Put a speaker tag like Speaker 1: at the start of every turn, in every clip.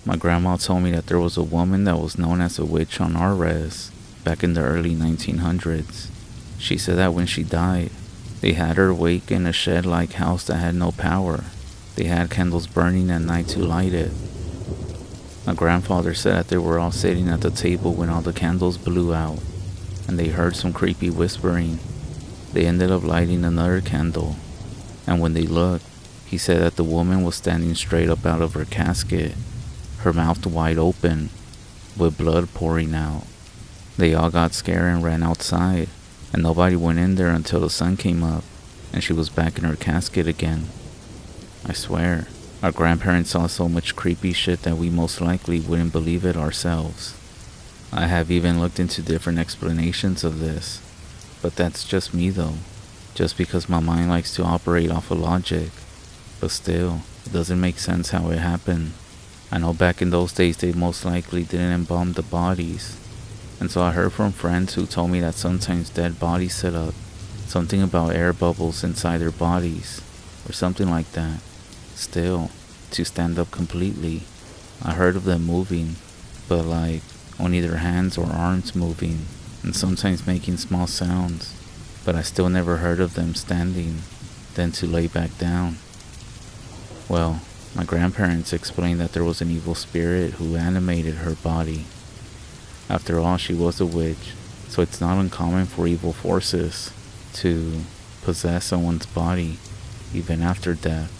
Speaker 1: My grandma told me that there was a woman that was known as a witch on REZ back in the early 1900s. She said that when she died, they had her wake in a shed-like house that had no power. They had candles burning at night to light it. My grandfather said that they were all sitting at the table when all the candles blew out, and they heard some creepy whispering. They ended up lighting another candle, and when they looked, he said that the woman was standing straight up out of her casket, her mouth wide open, with blood pouring out. They all got scared and ran outside, and nobody went in there until the sun came up, and she was back in her casket again. I swear, our grandparents saw so much creepy shit that we most likely wouldn't believe it ourselves. I have even looked into different explanations of this, but that's just me though, just because my mind likes to operate off of logic. But still, it doesn't make sense how it happened. I know back in those days they most likely didn't embalm the bodies, and so I heard from friends who told me that sometimes dead bodies sit up, something about air bubbles inside their bodies, or something like that. Still, to stand up completely. I heard of them moving, but like only their hands or arms moving, and sometimes making small sounds, but I still never heard of them standing, then to lay back down. Well, my grandparents explained that there was an evil spirit who animated her body. After all, she was a witch, so it's not uncommon for evil forces to possess someone's body, even after death,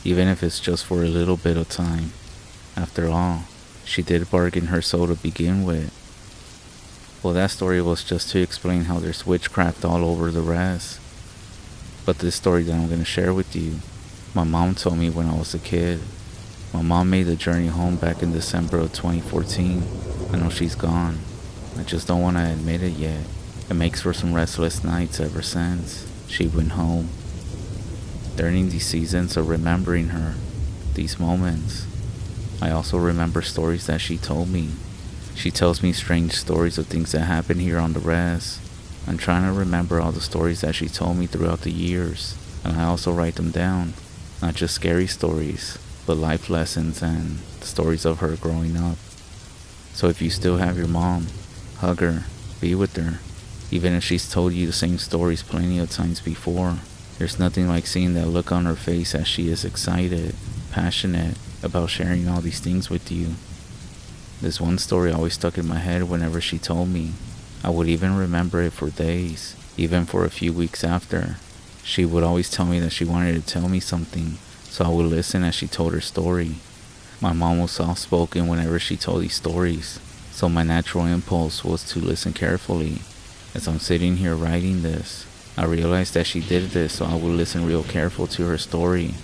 Speaker 1: even if it's just for a little bit of time. After all, she did bargain her soul to begin with. Well, that story was just to explain how there's witchcraft all over the REZ. But this story that I'm going to share with you, my mom told me when I was a kid. My mom made the journey home back in December of 2014. I know she's gone. I just don't want to admit it yet. It makes for some restless nights ever since she went home. During these seasons of remembering her, these moments, I also remember stories that she told me. She tells me strange stories of things that happen here on the REZ. I'm trying to remember all the stories that she told me throughout the years, and I also write them down. Not just scary stories, but life lessons and the stories of her growing up. So if you still have your mom, hug her, be with her. Even if she's told you the same stories plenty of times before, there's nothing like seeing that look on her face as she is excited, passionate about sharing all these things with you. This one story always stuck in my head whenever she told me. I would even remember it for days, even for a few weeks after. She would always tell me that she wanted to tell me something, so I would listen as she told her story. My mom was soft-spoken whenever she told these stories, so my natural impulse was to listen carefully. As I'm sitting here writing this, I realized that she did this so I would listen real careful to her story.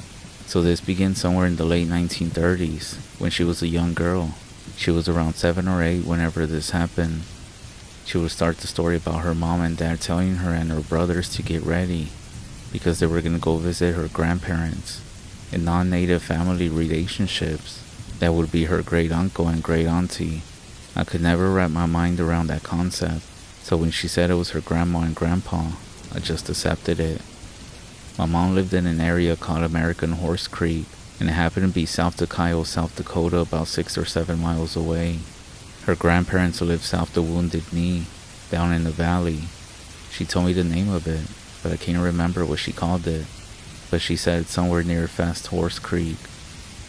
Speaker 1: So this began somewhere in the late 1930s, when she was a young girl. She was around 7 or 8 whenever this happened. She would start the story about her mom and dad telling her and her brothers to get ready, because they were going to go visit her grandparents in non-native family relationships. That would be her great uncle and great auntie. I could never wrap my mind around that concept, so when she said it was her grandma and grandpa, I just accepted it. My mom lived in an area called American Horse Creek, and it happened to be south of Kyle, South Dakota, about 6 or 7 miles away. Her grandparents lived south of Wounded Knee, down in the valley. She told me the name of it, but I can't remember what she called it. But she said it's somewhere near Fast Horse Creek.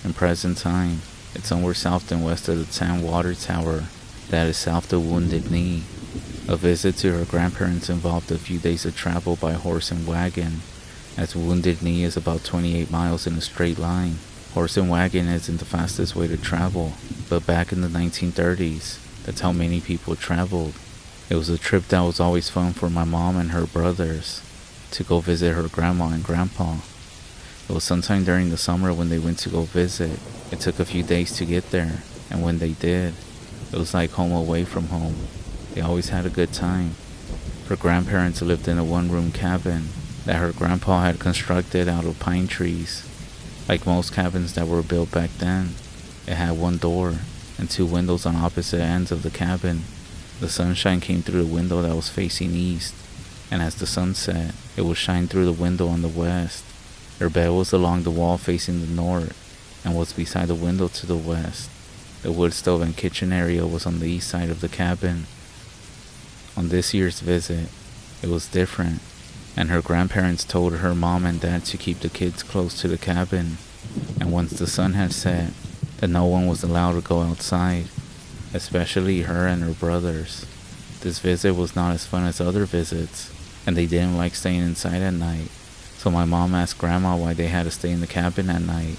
Speaker 1: In present time, it's somewhere south and west of the Tan Water Tower, that is south of Wounded Knee. A visit to her grandparents involved a few days of travel by horse and wagon, as Wounded Knee is about 28 miles in a straight line. Horse and wagon isn't the fastest way to travel, but back in the 1930s, that's how many people traveled. It was a trip that was always fun for my mom and her brothers, to go visit her grandma and grandpa. It was sometime during the summer when they went to go visit. It took a few days to get there, and when they did, it was like home away from home. They always had a good time. Her grandparents lived in a one-room cabin that her grandpa had constructed out of pine trees. Like most cabins that were built back then, it had one door and 2 windows on opposite ends of the cabin. The sunshine came through the window that was facing east, and as the sun set, it would shine through the window on the west. Their bed was along the wall facing the north, and was beside the window to the west. The wood stove and kitchen area was on the east side of the cabin. On this year's visit, it was different, and her grandparents told her mom and dad to keep the kids close to the cabin, and once the sun had set, that no one was allowed to go outside, especially her and her brothers. This visit was not as fun as other visits, and they didn't like staying inside at night, so my mom asked Grandma why they had to stay in the cabin at night.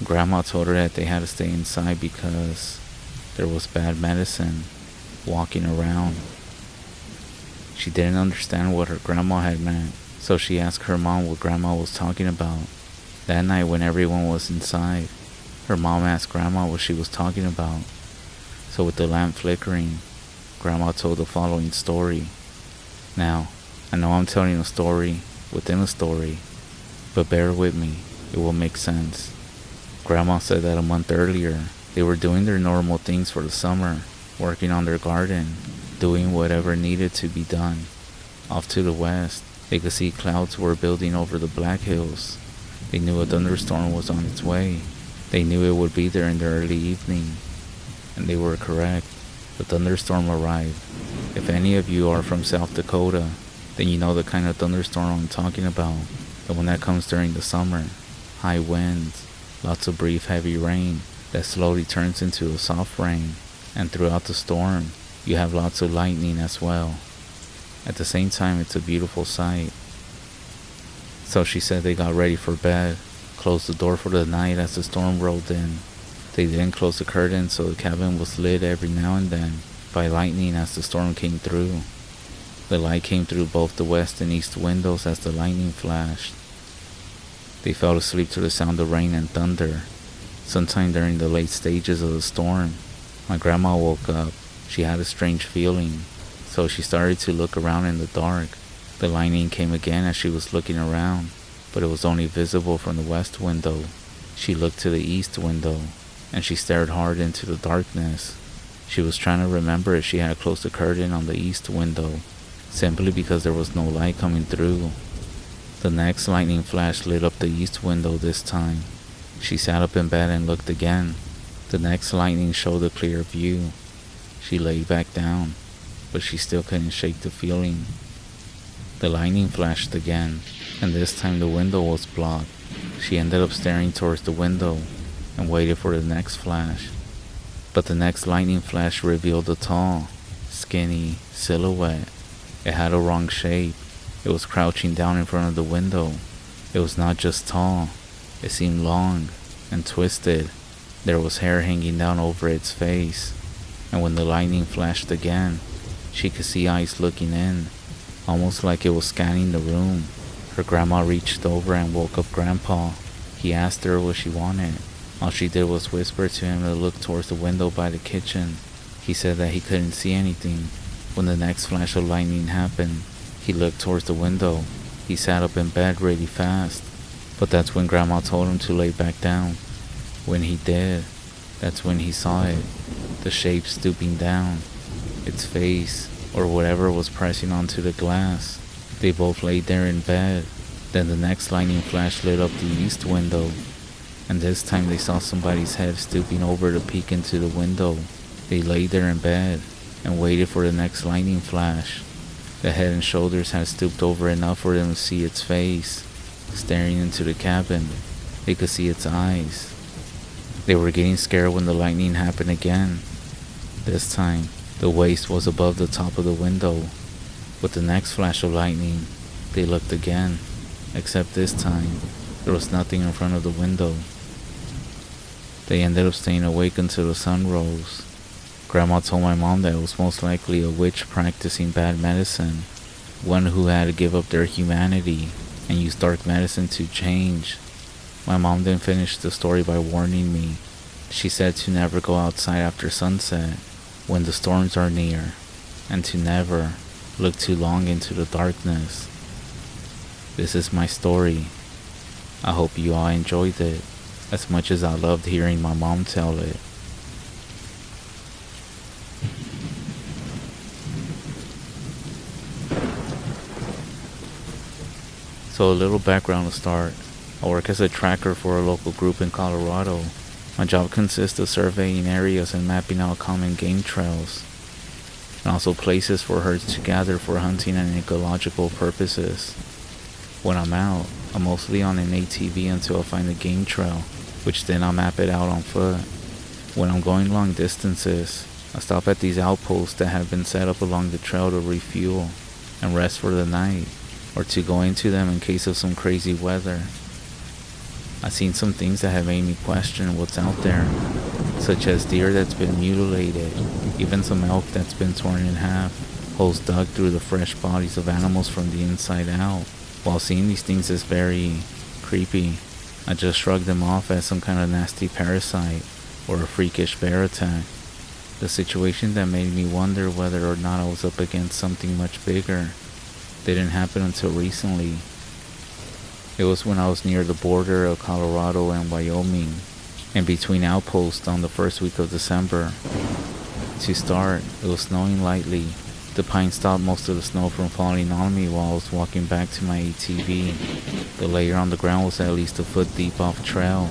Speaker 1: Grandma told her that they had to stay inside because there was bad medicine walking around. She didn't understand what her grandma had meant, so she asked her mom what Grandma was talking about. That night when everyone was inside, her mom asked Grandma what she was talking about. So with the lamp flickering, Grandma told the following story. Now, I know I'm telling a story within a story, but bear with me, it will make sense. Grandma said that a month earlier, they were doing their normal things for the summer, working on their garden, doing whatever needed to be done. Off to the west, they could see clouds were building over the Black Hills. They knew a thunderstorm was on its way. They knew it would be there in the early evening. And they were correct. The thunderstorm arrived. If any of you are from South Dakota, then you know the kind of thunderstorm I'm talking about. The one that comes during the summer. High winds, lots of brief heavy rain that slowly turns into a soft rain. And throughout the storm, you have lots of lightning as well. At the same time, it's a beautiful sight. So she said they got ready for bed, closed the door for the night as the storm rolled in. They didn't close the curtains, so the cabin was lit every now and then by lightning as the storm came through. The light came through both the west and east windows as the lightning flashed. They fell asleep to the sound of rain and thunder. Sometime during the late stages of the storm, my grandma woke up. She had a strange feeling, so she started to look around in the dark. The lightning came again as she was looking around, but it was only visible from the west window. She looked to the east window, and she stared hard into the darkness. She was trying to remember if she had closed the curtain on the east window, simply because there was no light coming through. The next lightning flash lit up the east window this time. She sat up in bed and looked again. The next lightning showed a clear view. She lay back down, but she still couldn't shake the feeling. The lightning flashed again, and this time the window was blocked. She ended up staring towards the window and waited for the next flash. But the next lightning flash revealed a tall, skinny silhouette. It had a wrong shape. It was crouching down in front of the window. It was not just tall, it seemed long and twisted. There was hair hanging down over its face, and when the lightning flashed again, she could see eyes looking in, almost like it was scanning the room. Her grandma reached over and woke up Grandpa. He asked her what she wanted. All she did was whisper to him to look towards the window by the kitchen. He said that he couldn't see anything. When the next flash of lightning happened, he looked towards the window. He sat up in bed really fast, but that's when Grandma told him to lay back down. When he did, that's when he saw it, the shape stooping down, its face, or whatever was pressing onto the glass. They both laid there in bed. Then the next lightning flash lit up the east window, and this time they saw somebody's head stooping over to peek into the window. They lay there in bed and waited for the next lightning flash. The head and shoulders had stooped over enough for them to see its face, staring into the cabin. They could see its eyes. They were getting scared when the lightning happened again. This time, the waist was above the top of the window. With the next flash of lightning, they looked again, except this time, there was nothing in front of the window. They ended up staying awake until the sun rose. Grandma told my mom that it was most likely a witch practicing bad medicine, one who had to give up their humanity and use dark medicine to change. My mom then finished the story by warning me. She said to never go outside after sunset when the storms are near, and to never look too long into the darkness. This is my story. I hope you all enjoyed it as much as I loved hearing my mom tell it. So a little background to start. I work as a tracker for a local group in Colorado. My job consists of surveying areas and mapping out common game trails, and also places for herds to gather for hunting and ecological purposes. When I'm out, I'm mostly on an ATV until I find a game trail, which then I'll map it out on foot. When I'm going long distances, I stop at these outposts that have been set up along the trail to refuel and rest for the night, or to go into them in case of some crazy weather. I've seen some things that have made me question what's out there, such as deer that's been mutilated, even some elk that's been torn in half, holes dug through the fresh bodies of animals from the inside out. While seeing these things is very creepy, I just shrug them off as some kind of nasty parasite or a freakish bear attack. The situation that made me wonder whether or not I was up against something much bigger didn't happen until recently. It was when I was near the border of Colorado and Wyoming, in between outposts on the first week of December. To start, it was snowing lightly. The pine stopped most of the snow from falling on me while I was walking back to my ATV. The layer on the ground was at least a foot deep off trail,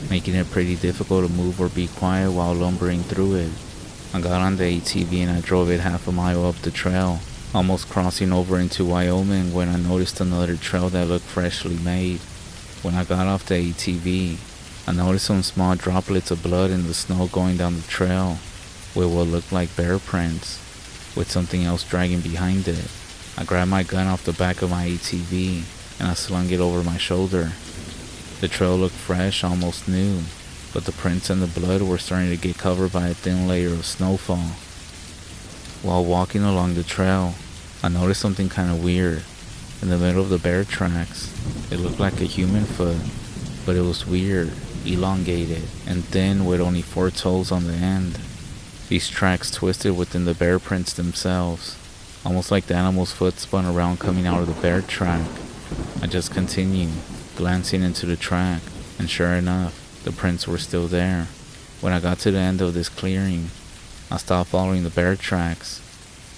Speaker 1: making it pretty difficult to move or be quiet while lumbering through it. I got on the ATV and I drove it half a mile up the trail, almost crossing over into Wyoming when I noticed another trail that looked freshly made. When I got off the ATV, I noticed some small droplets of blood in the snow going down the trail with what looked like bear prints, with something else dragging behind it. I grabbed my gun off the back of my ATV and I slung it over my shoulder. The trail looked fresh, almost new, but the prints and the blood were starting to get covered by a thin layer of snowfall. While walking along the trail, I noticed something kind of weird. In the middle of the bear tracks, it looked like a human foot, but it was weird, elongated, and thin with only 4 toes on the end. These tracks twisted within the bear prints themselves, almost like the animal's foot spun around coming out of the bear track. I just continued, glancing into the track, and sure enough, the prints were still there. When I got to the end of this clearing, I stopped following the bear tracks.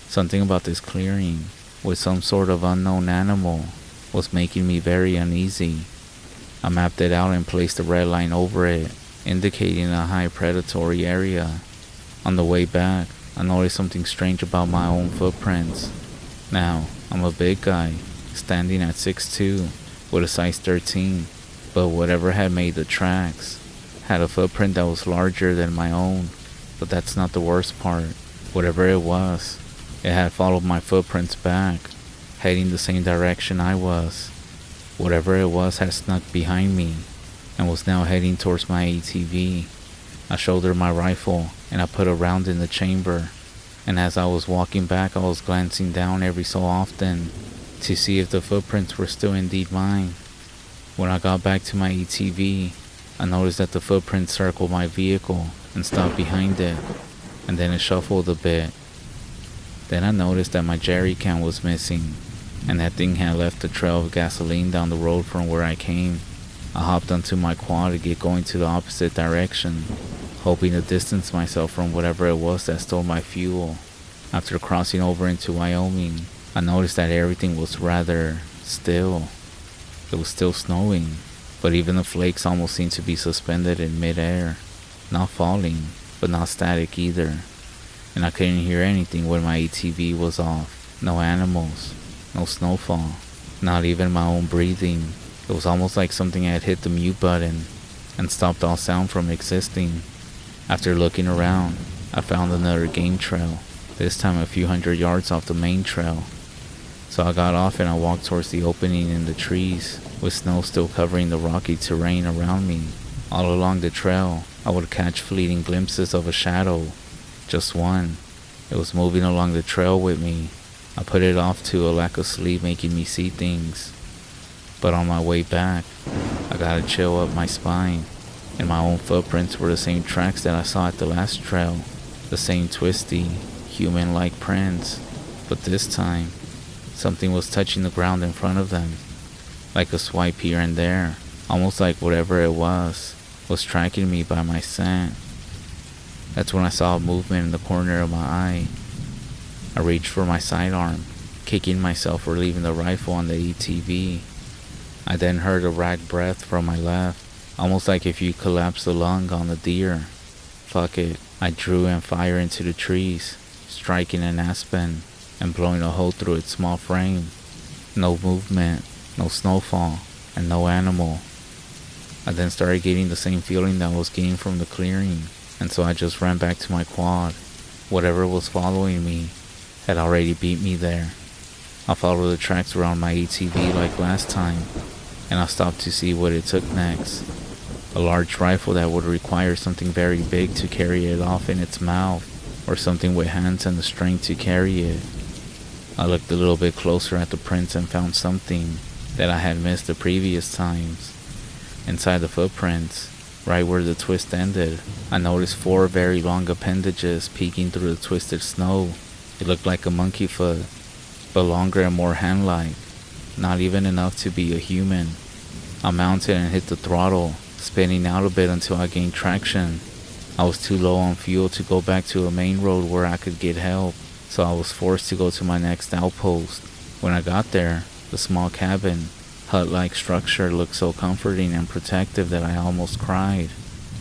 Speaker 1: Something about this clearing, with some sort of unknown animal, was making me very uneasy. I mapped it out and placed a red line over it, indicating a high predatory area. On the way back, I noticed something strange about my own footprints. Now, I'm a big guy, standing at 6'2", with a size 13, but whatever had made the tracks had a footprint that was larger than my own. But that's not the worst part. Whatever it was, it had followed my footprints back, heading the same direction I was. Whatever it was had snuck behind me, and was now heading towards my ATV. I shouldered my rifle, and I put a round in the chamber, and as I was walking back I was glancing down every so often to see if the footprints were still indeed mine. When I got back to my ATV, I noticed that the footprints circled my vehicle and stopped behind it, and then it shuffled a bit. Then I noticed that my jerry can was missing, and that thing had left a trail of gasoline down the road from where I came. I hopped onto my quad to get going to the opposite direction, hoping to distance myself from whatever it was that stole my fuel. After crossing over into Wyoming, I noticed that everything was rather still. It was still snowing, but even the flakes almost seemed to be suspended in mid-air, not falling, but not static either. And I couldn't hear anything when my ATV was off. No animals, no snowfall, not even my own breathing. It was almost like something had hit the mute button and stopped all sound from existing. After looking around, I found another game trail, this time a few hundred yards off the main trail. So I got off and I walked towards the opening in the trees, with snow still covering the rocky terrain around me. All along the trail, I would catch fleeting glimpses of a shadow, just one. It was moving along the trail with me. I put it off to a lack of sleep making me see things. But on my way back, I got a chill up my spine, and my own footprints were the same tracks that I saw at the last trail, the same twisty, human-like prints, but this time, something was touching the ground in front of them, like a swipe here and there, almost like whatever it was tracking me by my scent. That's when I saw a movement in the corner of my eye. I reached for my sidearm, kicking myself for leaving the rifle on the ATV. I then heard a ragged breath from my left, almost like if you collapse the lung on the deer. Fuck it, I drew and fired into the trees, striking an aspen and blowing a hole through its small frame. No movement, no snowfall, and no animal. I then started getting the same feeling that I was getting from the clearing, and so I just ran back to my quad. Whatever was following me had already beat me there. I followed the tracks around my ATV like last time, and I stopped to see what it took next. A large rifle that would require something very big to carry it off in its mouth, or something with hands and the strength to carry it. I looked a little bit closer at the prints and found something that I had missed the previous times. Inside the footprints, right where the twist ended, I noticed 4 very long appendages peeking through the twisted snow. It looked like a monkey foot, but longer and more hand-like, not even enough to be a human. I mounted and hit the throttle, spinning out a bit until I gained traction. I was too low on fuel to go back to a main road where I could get help, so I was forced to go to my next outpost. When I got there, the small cabin, hut-like structure looked so comforting and protective that I almost cried.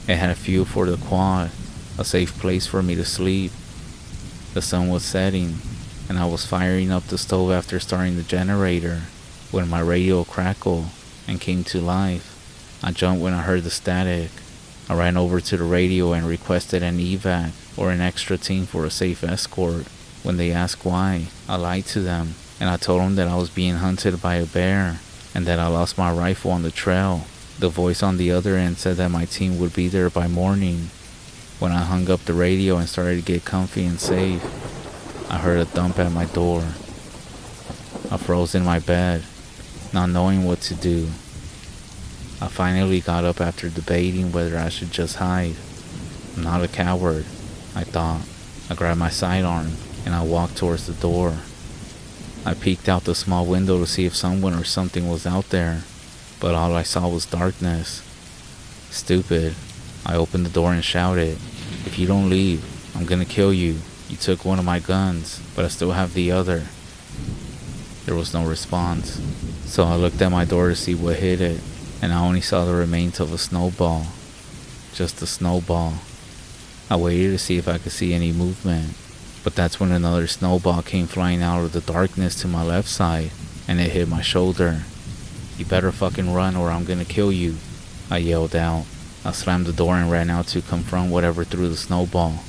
Speaker 1: It had fuel for the quad, a safe place for me to sleep. The sun was setting, and I was firing up the stove after starting the generator, when my radio crackled and came to life. I jumped when I heard the static. I ran over to the radio and requested an evac or an extra team for a safe escort. When they asked why, I lied to them, and I told them that I was being hunted by a bear and that I lost my rifle on the trail. The voice on the other end said that my team would be there by morning. When I hung up the radio and started to get comfy and safe, I heard a thump at my door. I froze in my bed, not knowing what to do. I finally got up after debating whether I should just hide. I'm not a coward, I thought. I grabbed my sidearm and I walked towards the door. I peeked out the small window to see if someone or something was out there, but all I saw was darkness. Stupid. I opened the door and shouted, "If you don't leave, I'm gonna kill you. You took one of my guns, but I still have the other." There was no response, so I looked at my door to see what hit it, and I only saw the remains of a snowball. Just a snowball. I waited to see if I could see any movement, but that's when another snowball came flying out of the darkness to my left side, and it hit my shoulder. "You better fucking run or I'm gonna kill you," I yelled out. I slammed the door and ran out to confront whatever threw the snowball.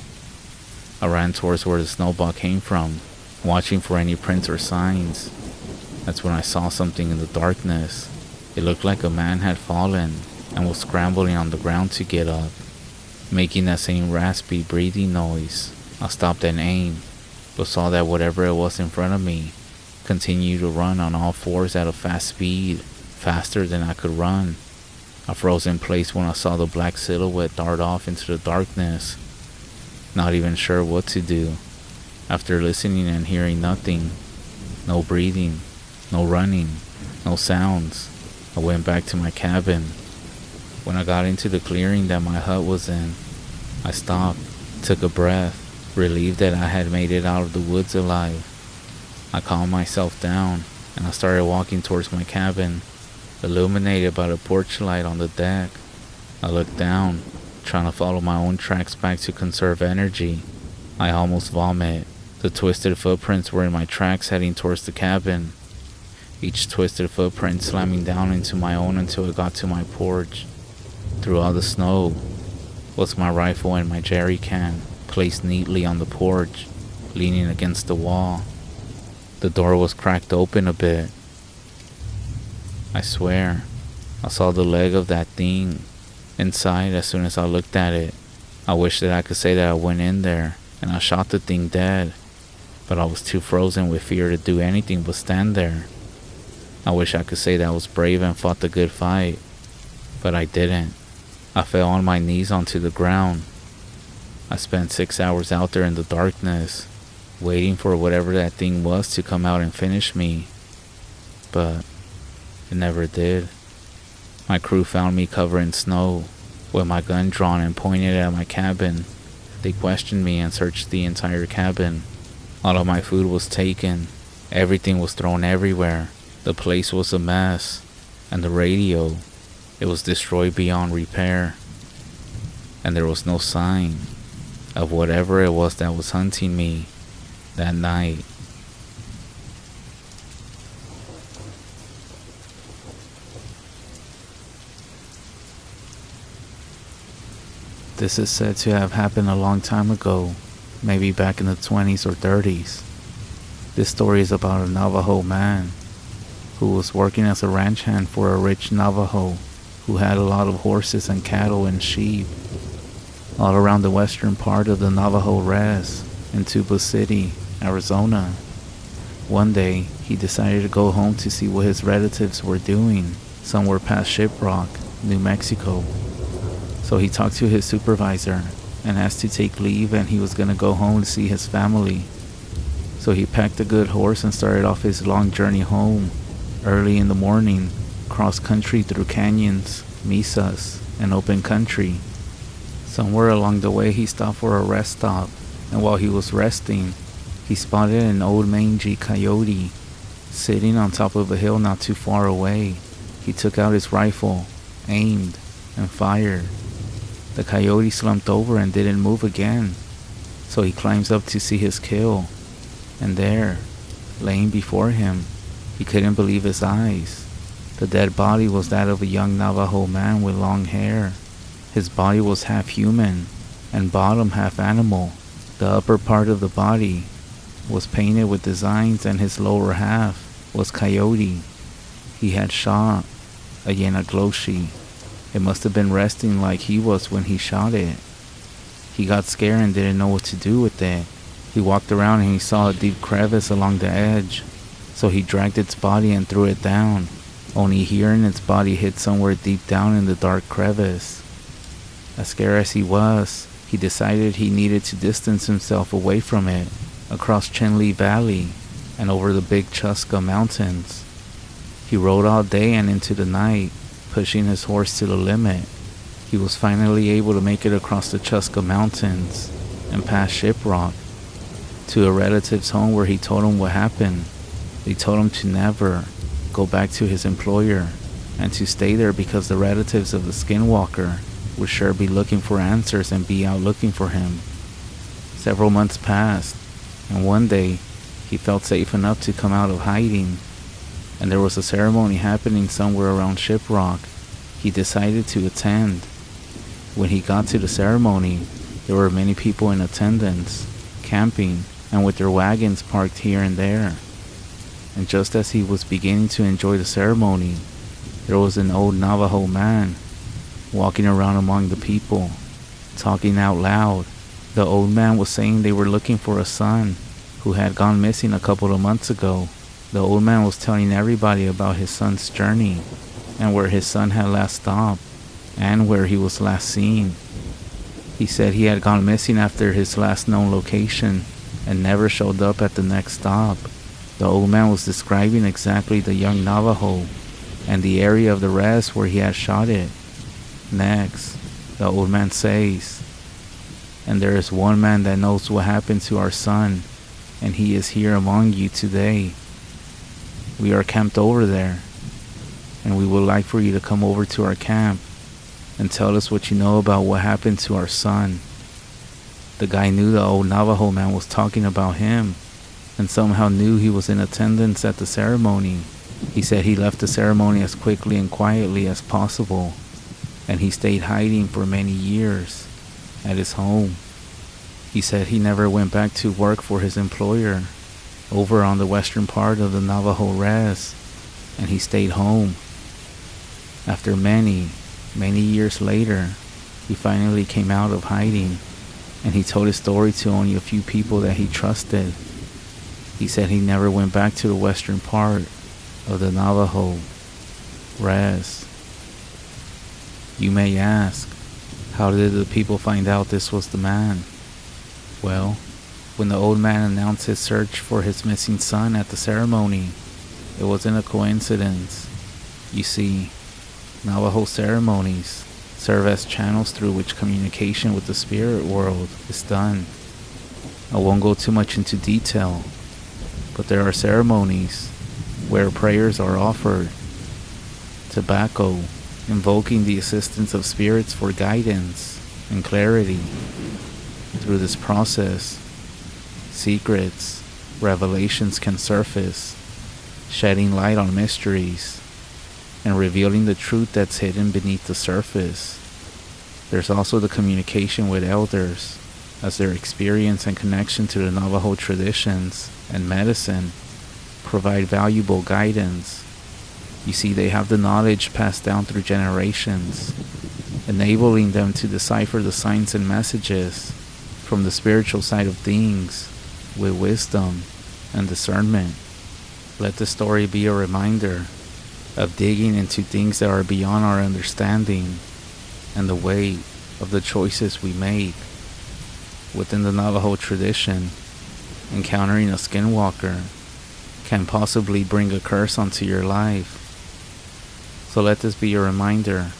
Speaker 1: I ran towards where the snowball came from, watching for any prints or signs. That's when I saw something in the darkness. It looked like a man had fallen and was scrambling on the ground to get up, making that same raspy breathing noise. I stopped and aimed, but saw that whatever it was in front of me continued to run on all fours at a fast speed, faster than I could run. I froze in place when I saw the black silhouette dart off into the darkness, not even sure what to do. After listening and hearing nothing, no breathing, no running, no sounds, I went back to my cabin. When I got into the clearing that my hut was in, I stopped, took a breath, relieved that I had made it out of the woods alive. I calmed myself down, and I started walking towards my cabin, illuminated by the porch light on the deck. I looked down, trying to follow my own tracks back to conserve energy. I almost vomit. The twisted footprints were in my tracks heading towards the cabin, each twisted footprint slamming down into my own until it got to my porch. Through all the snow was my rifle and my jerry can, placed neatly on the porch, leaning against the wall. The door was cracked open a bit. I swear, I saw the leg of that thing inside as soon as I looked at it. I wish that I could say that I went in there and I shot the thing dead, but I was too frozen with fear to do anything but stand there. I wish I could say that I was brave and fought the good fight, but I didn't. I fell on my knees onto the ground. I spent 6 hours out there in the darkness, waiting for whatever that thing was to come out and finish me, but it never did. My crew found me covered in snow, with my gun drawn and pointed at my cabin. They questioned me and searched the entire cabin. All of my food was taken. Everything was thrown everywhere. The place was a mess, and the radio It was destroyed beyond repair, and there was no sign of whatever it was that was hunting me that night. This is said to have happened a long time ago, maybe back in the 20s or 30s. This story is about a Navajo man who was working as a ranch hand for a rich Navajo who had a lot of horses and cattle and sheep all around the western part of the Navajo REZ in Tuba City, Arizona. One day, he decided to go home to see what his relatives were doing somewhere past Shiprock, New Mexico. So he talked to his supervisor and asked to take leave, and he was going to go home to see his family. So he packed a good horse and started off his long journey home early in the morning, cross country through canyons, mesas, and open country. Somewhere along the way he stopped for a rest stop, and while he was resting, he spotted an old mangy coyote sitting on top of a hill not too far away. He took out his rifle, aimed, and fired. The coyote slumped over and didn't move again, so he climbs up to see his kill, and there, laying before him, he couldn't believe his eyes. The dead body was that of a young Navajo man with long hair. His body was half human and bottom half animal. The upper part of the body was painted with designs, and his lower half was coyote. He had shot a yenaglooshi. It must have been resting like he was when he shot it. He got scared and didn't know what to do with it. He walked around and he saw a deep crevice along the edge, so he dragged its body and threw it down, only hearing its body hit somewhere deep down in the dark crevice. As scared as he was, he decided he needed to distance himself away from it, across Chenli Valley and over the Big Chuska Mountains. He rode all day and into the night, pushing his horse to the limit. He was finally able to make it across the Chuska Mountains and past Shiprock to a relative's home, where he told him what happened. They told him to never go back to his employer and to stay there because the relatives of the Skinwalker would sure be looking for answers and be out looking for him. Several months passed, and one day he felt safe enough to come out of hiding, and there was a ceremony happening somewhere around Shiprock. He decided to attend. When he got to the ceremony, there were many people in attendance, camping, and with their wagons parked here and there. And just as he was beginning to enjoy the ceremony, there was an old Navajo man walking around among the people, talking out loud. The old man was saying they were looking for a son who had gone missing a couple of months ago. The old man was telling everybody about his son's journey and where his son had last stopped and where he was last seen. He said he had gone missing after his last known location and never showed up at the next stop. The old man was describing exactly the young Navajo and the area of the REZ where he had shot it. Next, the old man says, "And there is one man that knows what happened to our son, and he is here among you today. We are camped over there, and we would like for you to come over to our camp and tell us what you know about what happened to our son." The guy knew the old Navajo man was talking about him, and somehow knew he was in attendance at the ceremony. He said he left the ceremony as quickly and quietly as possible, and he stayed hiding for many years at his home. He said he never went back to work for his employer over on the western part of the Navajo REZ, and he stayed home. After many, many years later, he finally came out of hiding, and he told his story to only a few people that he trusted. He said he never went back to the western part of the Navajo REZ. You may ask, how did the people find out this was the man? Well, when the old man announced his search for his missing son at the ceremony, it wasn't a coincidence. You see, Navajo ceremonies serve as channels through which communication with the spirit world is done. I won't go too much into detail, but there are ceremonies where prayers are offered, tobacco invoking the assistance of spirits for guidance and clarity. Through this process, secrets, revelations can surface, shedding light on mysteries and revealing the truth that's hidden beneath the surface. There's also the communication with elders, as their experience and connection to the Navajo traditions and medicine provide valuable guidance. You see, they have the knowledge passed down through generations, enabling them to decipher the signs and messages from the spiritual side of things with wisdom and discernment. Let the story be a reminder of digging into things that are beyond our understanding and the weight of the choices we make. Within the Navajo tradition, encountering a skinwalker can possibly bring a curse onto your life. So let this be a reminder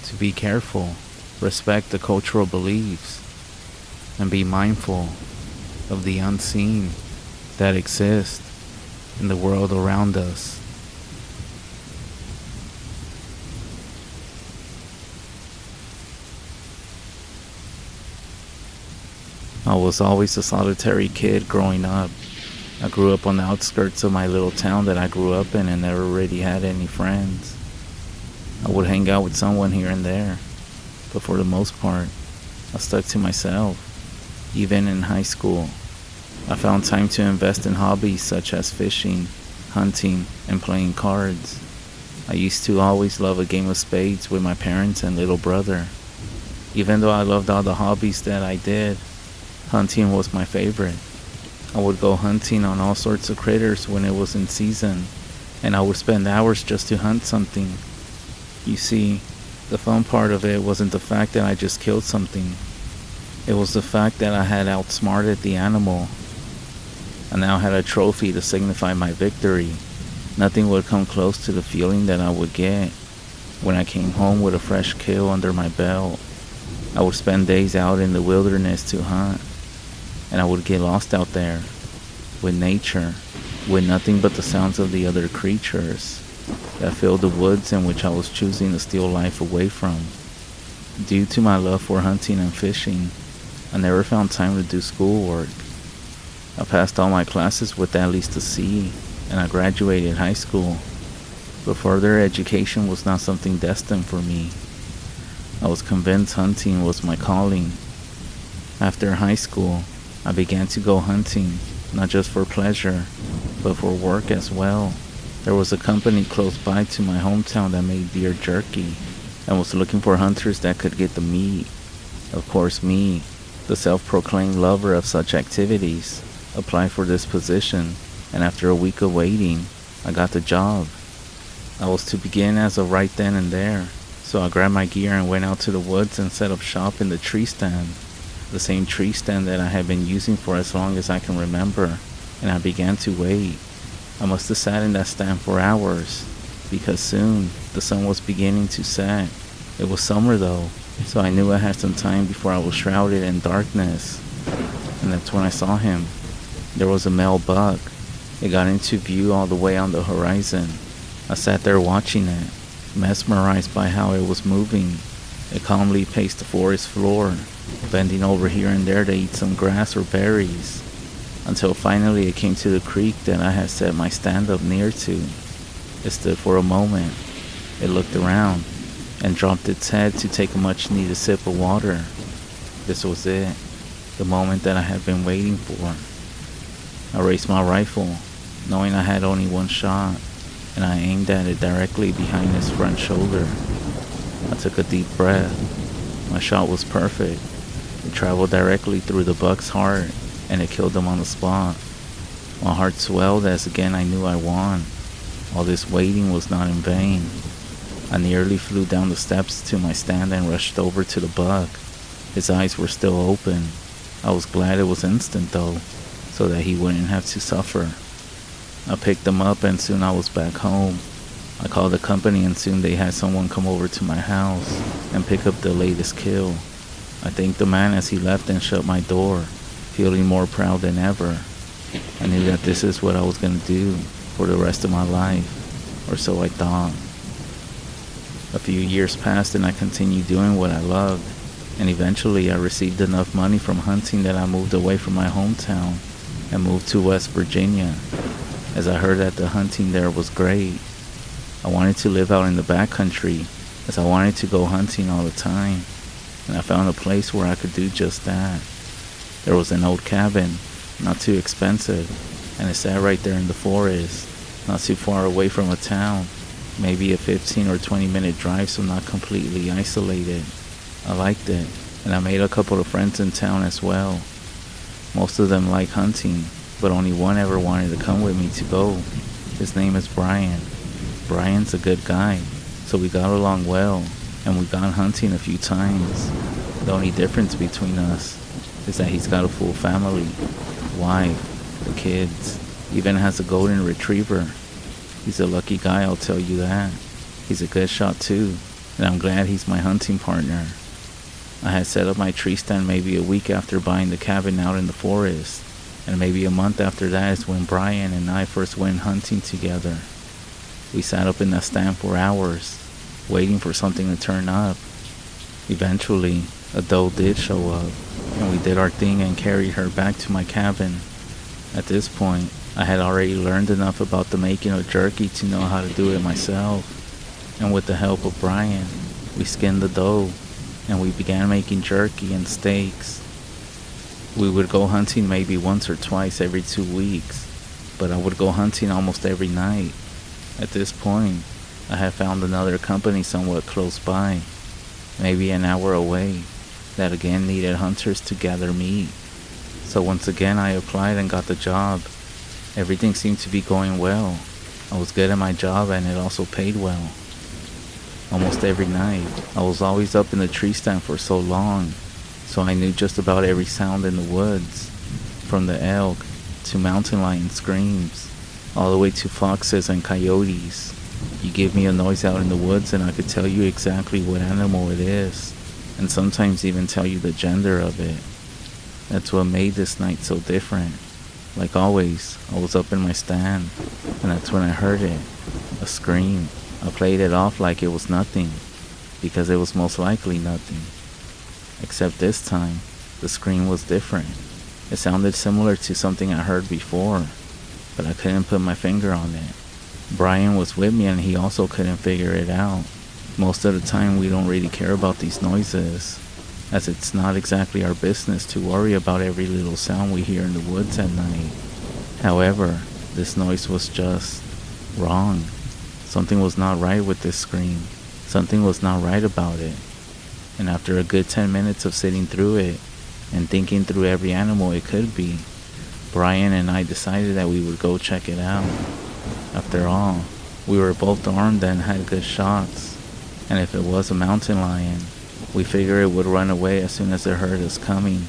Speaker 1: to be careful, respect the cultural beliefs, and be mindful of the unseen that exists in the world around us. I was always a solitary kid growing up. I grew up on the outskirts of my little town that I grew up in and never really had any friends. I would hang out with someone here and there, but for the most part, I stuck to myself. Even in high school, I found time to invest in hobbies such as fishing, hunting, and playing cards. I used to always love a game of spades with my parents and little brother. Even though I loved all the hobbies that I did, hunting was my favorite. I would go hunting on all sorts of critters when it was in season, and I would spend hours just to hunt something. You see, the fun part of it wasn't the fact that I just killed something. It was the fact that I had outsmarted the animal. I now had a trophy to signify my victory. Nothing would come close to the feeling that I would get when I came home with a fresh kill under my belt. I would spend days out in the wilderness to hunt, and I would get lost out there with nature, with nothing but the sounds of the other creatures that filled the woods in which I was choosing to steal life away from. Due to my love for hunting and fishing, I never found time to do schoolwork. I passed all my classes with at least a C, and I graduated high school, but further education was not something destined for me. I was convinced hunting was my calling. After high school, I began to go hunting, not just for pleasure, but for work as well. There was a company close by to my hometown that made deer jerky, and was looking for hunters that could get the meat. Of course, me, the self-proclaimed lover of such activities, applied for this position, and after a week of waiting, I got the job. I was to begin as of right then and there, so I grabbed my gear and went out to the woods and set up shop in the tree stand, the same tree stand that I had been using for as long as I can remember, and I began to wait. I must have sat in that stand for hours, because soon the sun was beginning to set. It was summer though, so I knew I had some time before I was shrouded in darkness, and that's when I saw him. There was a male buck. It got into view all the way on the horizon. I sat there watching it, mesmerized by how it was moving. It calmly paced the forest floor, bending over here and there to eat some grass or berries, until finally it came to the creek that I had set my stand up near to. It stood for a moment. It looked around and dropped its head to take a much needed sip of water. This was it, the moment that I had been waiting for. I raised my rifle, knowing I had only one shot, and I aimed at it directly behind his front shoulder. I took a deep breath. My shot was perfect. It traveled directly through the buck's heart, and it killed him on the spot. My heart swelled as again I knew I won. All this waiting was not in vain. I nearly flew down the steps to my stand and rushed over to the buck. His eyes were still open. I was glad it was instant though, so that he wouldn't have to suffer. I picked him up and soon I was back home. I called the company and soon they had someone come over to my house and pick up the latest kill. I thanked the man as he left and shut my door, feeling more proud than ever. I knew that this is what I was going to do for the rest of my life, or so I thought. A few years passed and I continued doing what I loved, and eventually I received enough money from hunting that I moved away from my hometown and moved to West Virginia, as I heard that the hunting there was great. I wanted to live out in the backcountry, as I wanted to go hunting all the time, and I found a place where I could do just that. There was an old cabin, not too expensive, and it sat right there in the forest, not too far away from a town, maybe a 15 or 20-minute drive, so not completely isolated. I liked it, and I made a couple of friends in town as well. Most of them like hunting, but only one ever wanted to come with me to go. His name is Brian. Brian's a good guy, so we got along well, and we gone hunting a few times. The only difference between us is that he's got a full family, wife, the kids, even has a golden retriever. He's a lucky guy, I'll tell you that. He's a good shot too, and I'm glad he's my hunting partner. I had set up my tree stand maybe a week after buying the cabin out in the forest, and maybe a month after that is when Brian and I first went hunting together. We sat up in that stand for hours, waiting for something to turn up. Eventually, a doe did show up, and we did our thing and carried her back to my cabin. At this point, I had already learned enough about the making of jerky to know how to do it myself, and with the help of Brian, we skinned the doe, and we began making jerky and steaks. We would go hunting maybe once or twice every 2 weeks, but I would go hunting almost every night. At this point, I had found another company somewhat close by, maybe an hour away, that again needed hunters to gather meat. So once again I applied and got the job. Everything seemed to be going well. I was good at my job and it also paid well. Almost every night, I was always up in the tree stand for so long, so I knew just about every sound in the woods, from the elk to mountain lion screams, all the way to foxes and coyotes. You give me a noise out in the woods and I could tell you exactly what animal it is, and sometimes even tell you the gender of it. That's what made this night so different. Like always, I was up in my stand, and that's when I heard it, a scream. I played it off like it was nothing, because it was most likely nothing. Except this time, the scream was different. It sounded similar to something I heard before, but I couldn't put my finger on it. Brian was with me and he also couldn't figure it out. Most of the time we don't really care about these noises, as it's not exactly our business to worry about every little sound we hear in the woods at night. However, this noise was just wrong. Something was not right with this scream. Something was not right about it. And after a good 10 minutes of sitting through it and thinking through every animal it could be, Brian and I decided that we would go check it out. After all, we were both armed and had good shots, and if it was a mountain lion, we figured it would run away as soon as it heard us coming.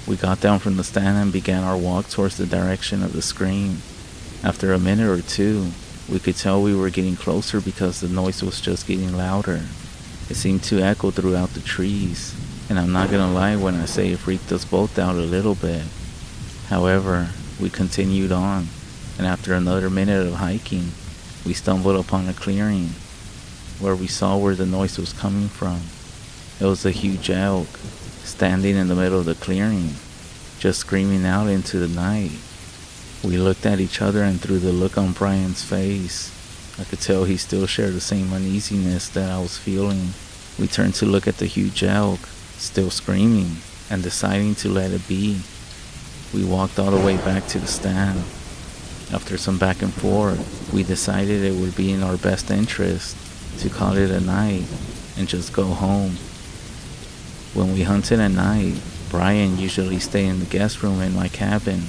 Speaker 1: We got down from the stand and began our walk towards the direction of the scream. After a minute or two, we could tell we were getting closer because the noise was just getting louder. It seemed to echo throughout the trees, and I'm not gonna lie when I say it freaked us both out a little bit. However, we continued on, and after another minute of hiking, we stumbled upon a clearing, where we saw where the noise was coming from. It was a huge elk, standing in the middle of the clearing, just screaming out into the night. We looked at each other, and through the look on Brian's face, I could tell he still shared the same uneasiness that I was feeling. We turned to look at the huge elk, still screaming, and deciding to let it be. We walked all the way back to the stand. After some back and forth, we decided it would be in our best interest to call it a night and just go home. When we hunted at night, Brian usually stayed in the guest room in my cabin,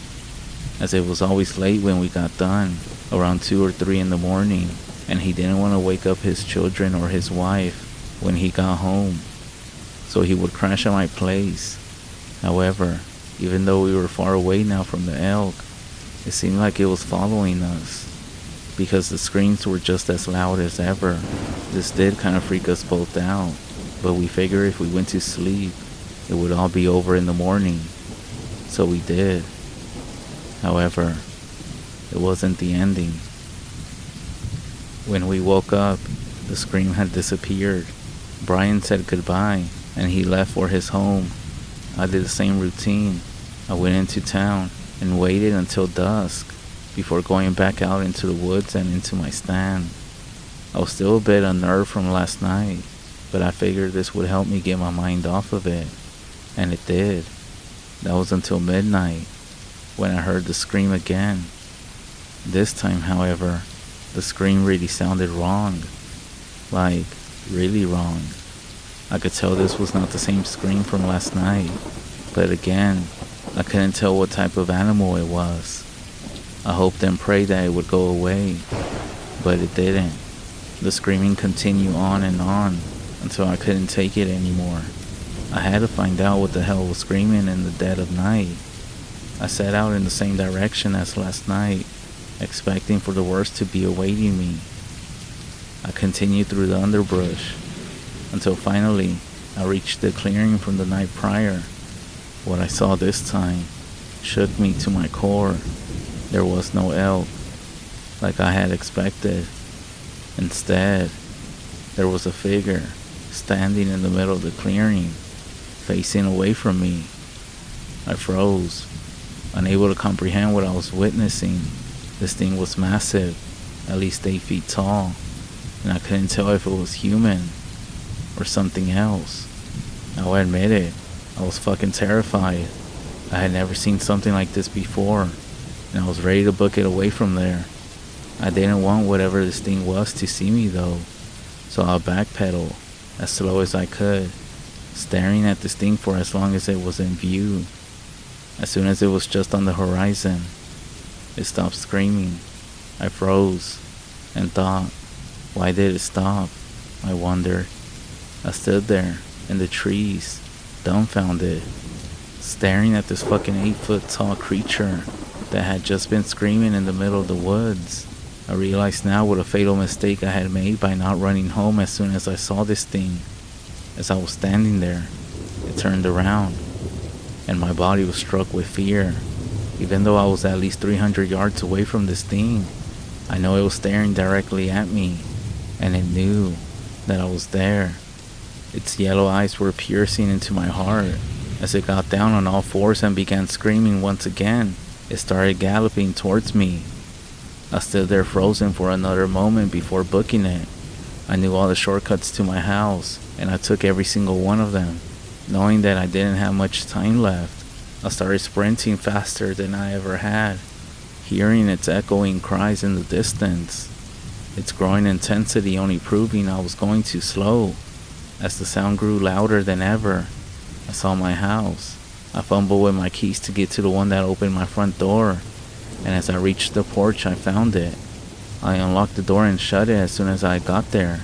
Speaker 1: as it was always late when we got done, around 2 or 3 in the morning, and he didn't want to wake up his children or his wife when he got home, so he would crash at my place. However, even though we were far away now from the elk, it seemed like it was following us, because the screams were just as loud as ever. This did kind of freak us both out, but we figured if we went to sleep, it would all be over in the morning, so we did. However, it wasn't the ending. When we woke up, The scream had disappeared. Brian said goodbye, and he left for his home. I did the same routine. I went into town and waited until dusk before going back out into the woods and into my stand. I was still a bit unnerved from last night, but I figured this would help me get my mind off of it, and it did. That was until midnight, when I heard the scream again. This time, however, the scream really sounded wrong. Like, really wrong. I could tell this was not the same scream from last night, but again, I couldn't tell what type of animal it was. I hoped and prayed that it would go away, but it didn't. The screaming continued on and on until I couldn't take it anymore. I had to find out what the hell was screaming in the dead of night. I set out in the same direction as last night, expecting for the worst to be awaiting me. I continued through the underbrush until finally I reached the clearing from the night prior. What I saw this time shook me to my core. There was no elk, like I had expected. Instead, there was a figure standing in the middle of the clearing, facing away from me. I froze, unable to comprehend what I was witnessing. This thing was massive, at least 8 feet tall, and I couldn't tell if it was human or something else. I'll admit it, I was fucking terrified. I had never seen something like this before, and I was ready to book it away from there. I didn't want whatever this thing was to see me though, so I backpedaled as slow as I could, staring at this thing for as long as it was in view. As soon as it was just on the horizon, it stopped screaming. I froze and thought, why did it stop? I wondered. I stood there in the trees, dumbfounded, staring at this fucking 8-foot tall creature that had just been screaming in the middle of the woods. I realized now what a fatal mistake I had made by not running home as soon as I saw this thing. As I was standing there, it turned around, and my body was struck with fear. Even though I was at least 300 yards away from this thing, I know it was staring directly at me, and it knew that I was there. Its yellow eyes were piercing into my heart. As it got down on all fours and began screaming once again, it started galloping towards me. I stood there frozen for another moment before booking it. I knew all the shortcuts to my house, and I took every single one of them. Knowing that I didn't have much time left, I started sprinting faster than I ever had, hearing its echoing cries in the distance. Its growing intensity only proving I was going too slow. As the sound grew louder than ever, I saw my house. I fumbled with my keys to get to the one that opened my front door, and as I reached the porch, I found it. I unlocked the door and shut it as soon as I got there.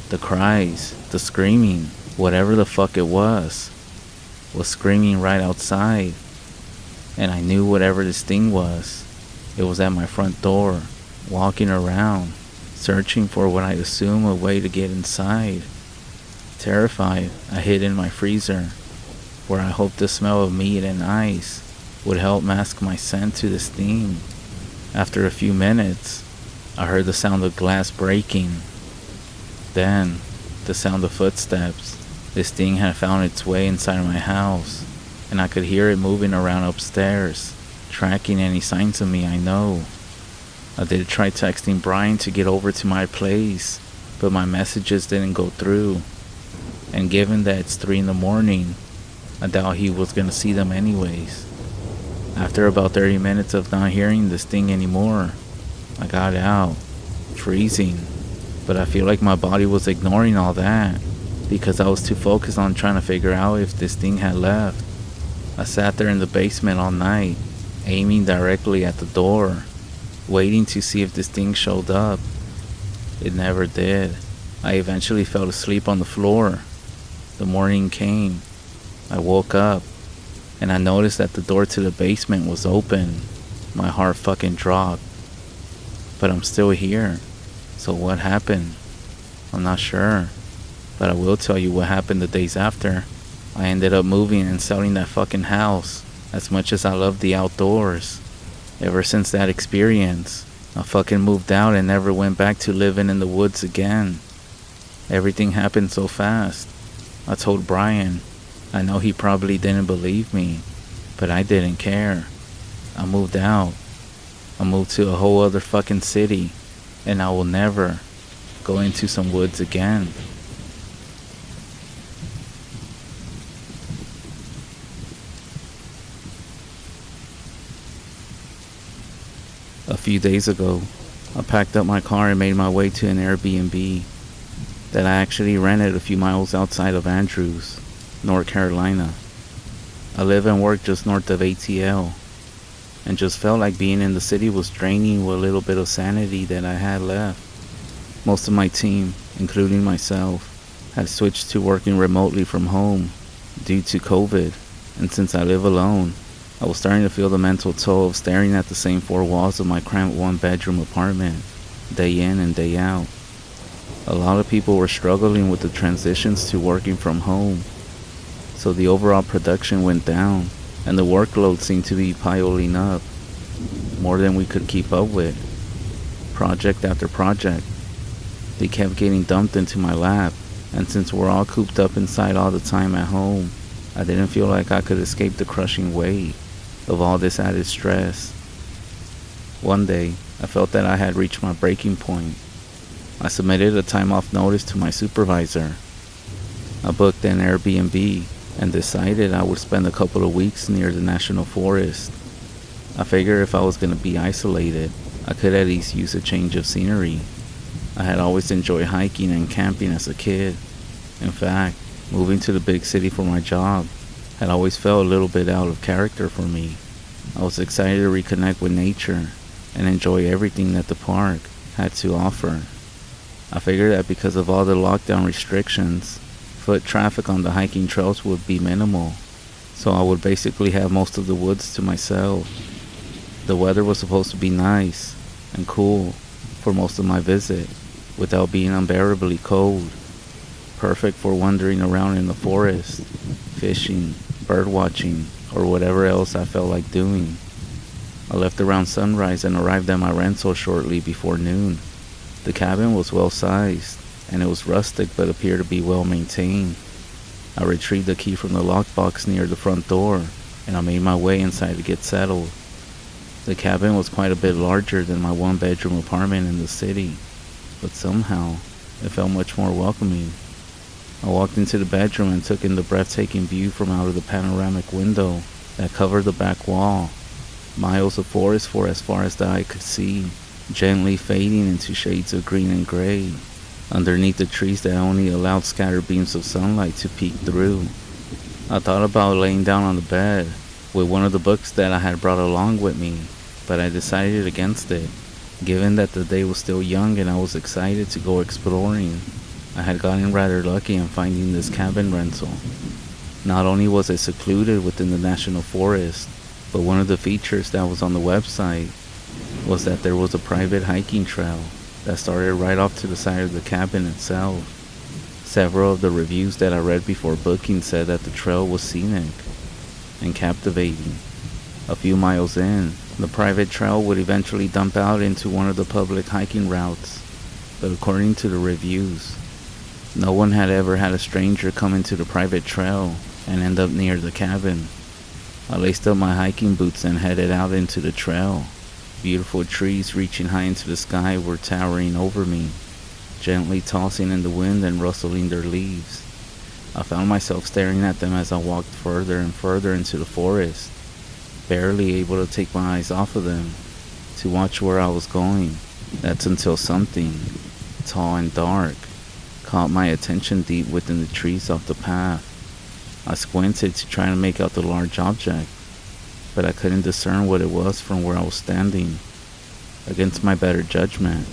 Speaker 1: The cries, the screaming, whatever the fuck it was screaming right outside. And I knew whatever this thing was, it was at my front door, walking around, searching for what I'd assume a way to get inside. Terrified, I hid in my freezer, where I hoped the smell of meat and ice would help mask my scent to this thing. After a few minutes, I heard the sound of glass breaking. Then, the sound of footsteps. This thing had found its way inside my house, and I could hear it moving around upstairs, tracking any signs of me, I know. I did try texting Brian to get over to my place, but my messages didn't go through. And given that it's 3 a.m, I doubt he was gonna see them anyways. After about 30 minutes of not hearing this thing anymore, I got out, freezing, but I feel like my body was ignoring all that, because I was too focused on trying to figure out if this thing had left. I sat there in the basement all night, aiming directly at the door, waiting to see if this thing showed up. It never did. I eventually fell asleep on the floor. The morning came. I woke up, and I noticed that the door to the basement was open. My heart fucking dropped. But I'm still here. So what happened? I'm not sure. But I will tell you what happened the days after. I ended up moving and selling that fucking house. As much as I love the outdoors, ever since that experience, I fucking moved out and never went back to living in the woods again. Everything happened so fast. I told Brian. I know he probably didn't believe me, but I didn't care. I moved out. I moved to a whole other fucking city, and I will never go into some woods again. A few days ago, I packed up my car and made my way to an Airbnb that I actually rented a few miles outside of Andrews, North Carolina. I live and work just north of ATL, and just felt like being in the city was draining what little bit of sanity that I had left. Most of my team, including myself, had switched to working remotely from home due to COVID, and since I live alone, I was starting to feel the mental toll of staring at the same four walls of my cramped one-bedroom apartment, day in and day out. A lot of people were struggling with the transitions to working from home, so the overall production went down, and the workload seemed to be piling up, more than we could keep up with. Project after project, they kept getting dumped into my lap, and since we're all cooped up inside all the time at home, I didn't feel like I could escape the crushing weight of all this added stress. One day, I felt that I had reached my breaking point. I submitted a time off notice to my supervisor. I booked an Airbnb and decided I would spend a couple of weeks near the national forest. I figured if I was going to be isolated, I could at least use a change of scenery. I had always enjoyed hiking and camping as a kid. In fact, moving to the big city for my job had always felt a little bit out of character for me. I was excited to reconnect with nature and enjoy everything that the park had to offer. I figured that because of all the lockdown restrictions, foot traffic on the hiking trails would be minimal, so I would basically have most of the woods to myself. The weather was supposed to be nice and cool for most of my visit, without being unbearably cold. Perfect for wandering around in the forest, fishing, bird watching, or whatever else I felt like doing. I left around sunrise and arrived at my rental shortly before noon. The cabin was well sized, and it was rustic but appeared to be well maintained. I retrieved the key from the lockbox near the front door, and I made my way inside to get settled. The cabin was quite a bit larger than my one-bedroom apartment in the city, but somehow it felt much more welcoming. I walked into the bedroom and took in the breathtaking view from out of the panoramic window that covered the back wall. Miles of forest for as far as the eye could see, gently fading into shades of green and gray, underneath the trees that only allowed scattered beams of sunlight to peek through. I thought about laying down on the bed with one of the books that I had brought along with me, but I decided against it, given that the day was still young and I was excited to go exploring. I had gotten rather lucky in finding this cabin rental. Not only was it secluded within the national forest, but one of the features that was on the website was that there was a private hiking trail that started right off to the side of the cabin itself. Several of the reviews that I read before booking said that the trail was scenic and captivating. A few miles in, the private trail would eventually dump out into one of the public hiking routes, but according to the reviews, no one had ever had a stranger come into the private trail and end up near the cabin. I laced up my hiking boots and headed out into the trail. Beautiful trees reaching high into the sky were towering over me, gently tossing in the wind and rustling their leaves. I found myself staring at them as I walked further and further into the forest, barely able to take my eyes off of them to watch where I was going. That's until something, tall and dark, caught my attention deep within the trees off the path. I squinted to try to make out the large object, but I couldn't discern what it was from where I was standing. Against my better judgment,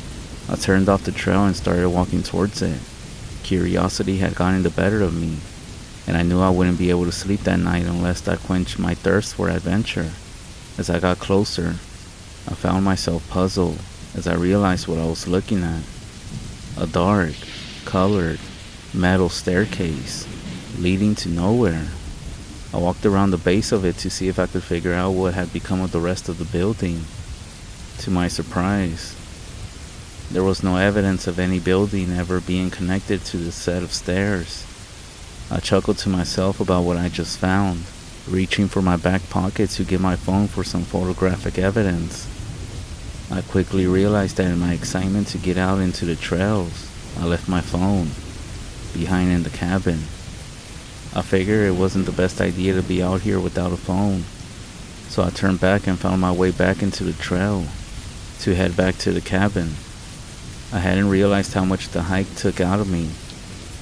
Speaker 1: I turned off the trail and started walking towards it. Curiosity had gotten the better of me, and I knew I wouldn't be able to sleep that night unless I quenched my thirst for adventure. As I got closer, I found myself puzzled as I realized what I was looking at. A dark, colored, metal staircase leading to nowhere. I walked around the base of it to see if I could figure out what had become of the rest of the building. To my surprise, There was no evidence of any building ever being connected to the set of stairs. I chuckled to myself about what I just found, reaching for my back pocket to get my phone for some photographic evidence. I quickly realized that in my excitement to get out into the trails, I left my phone behind in the cabin. I figured it wasn't the best idea to be out here without a phone, so I turned back and found my way back into the trail to head back to the cabin. I hadn't realized how much the hike took out of me,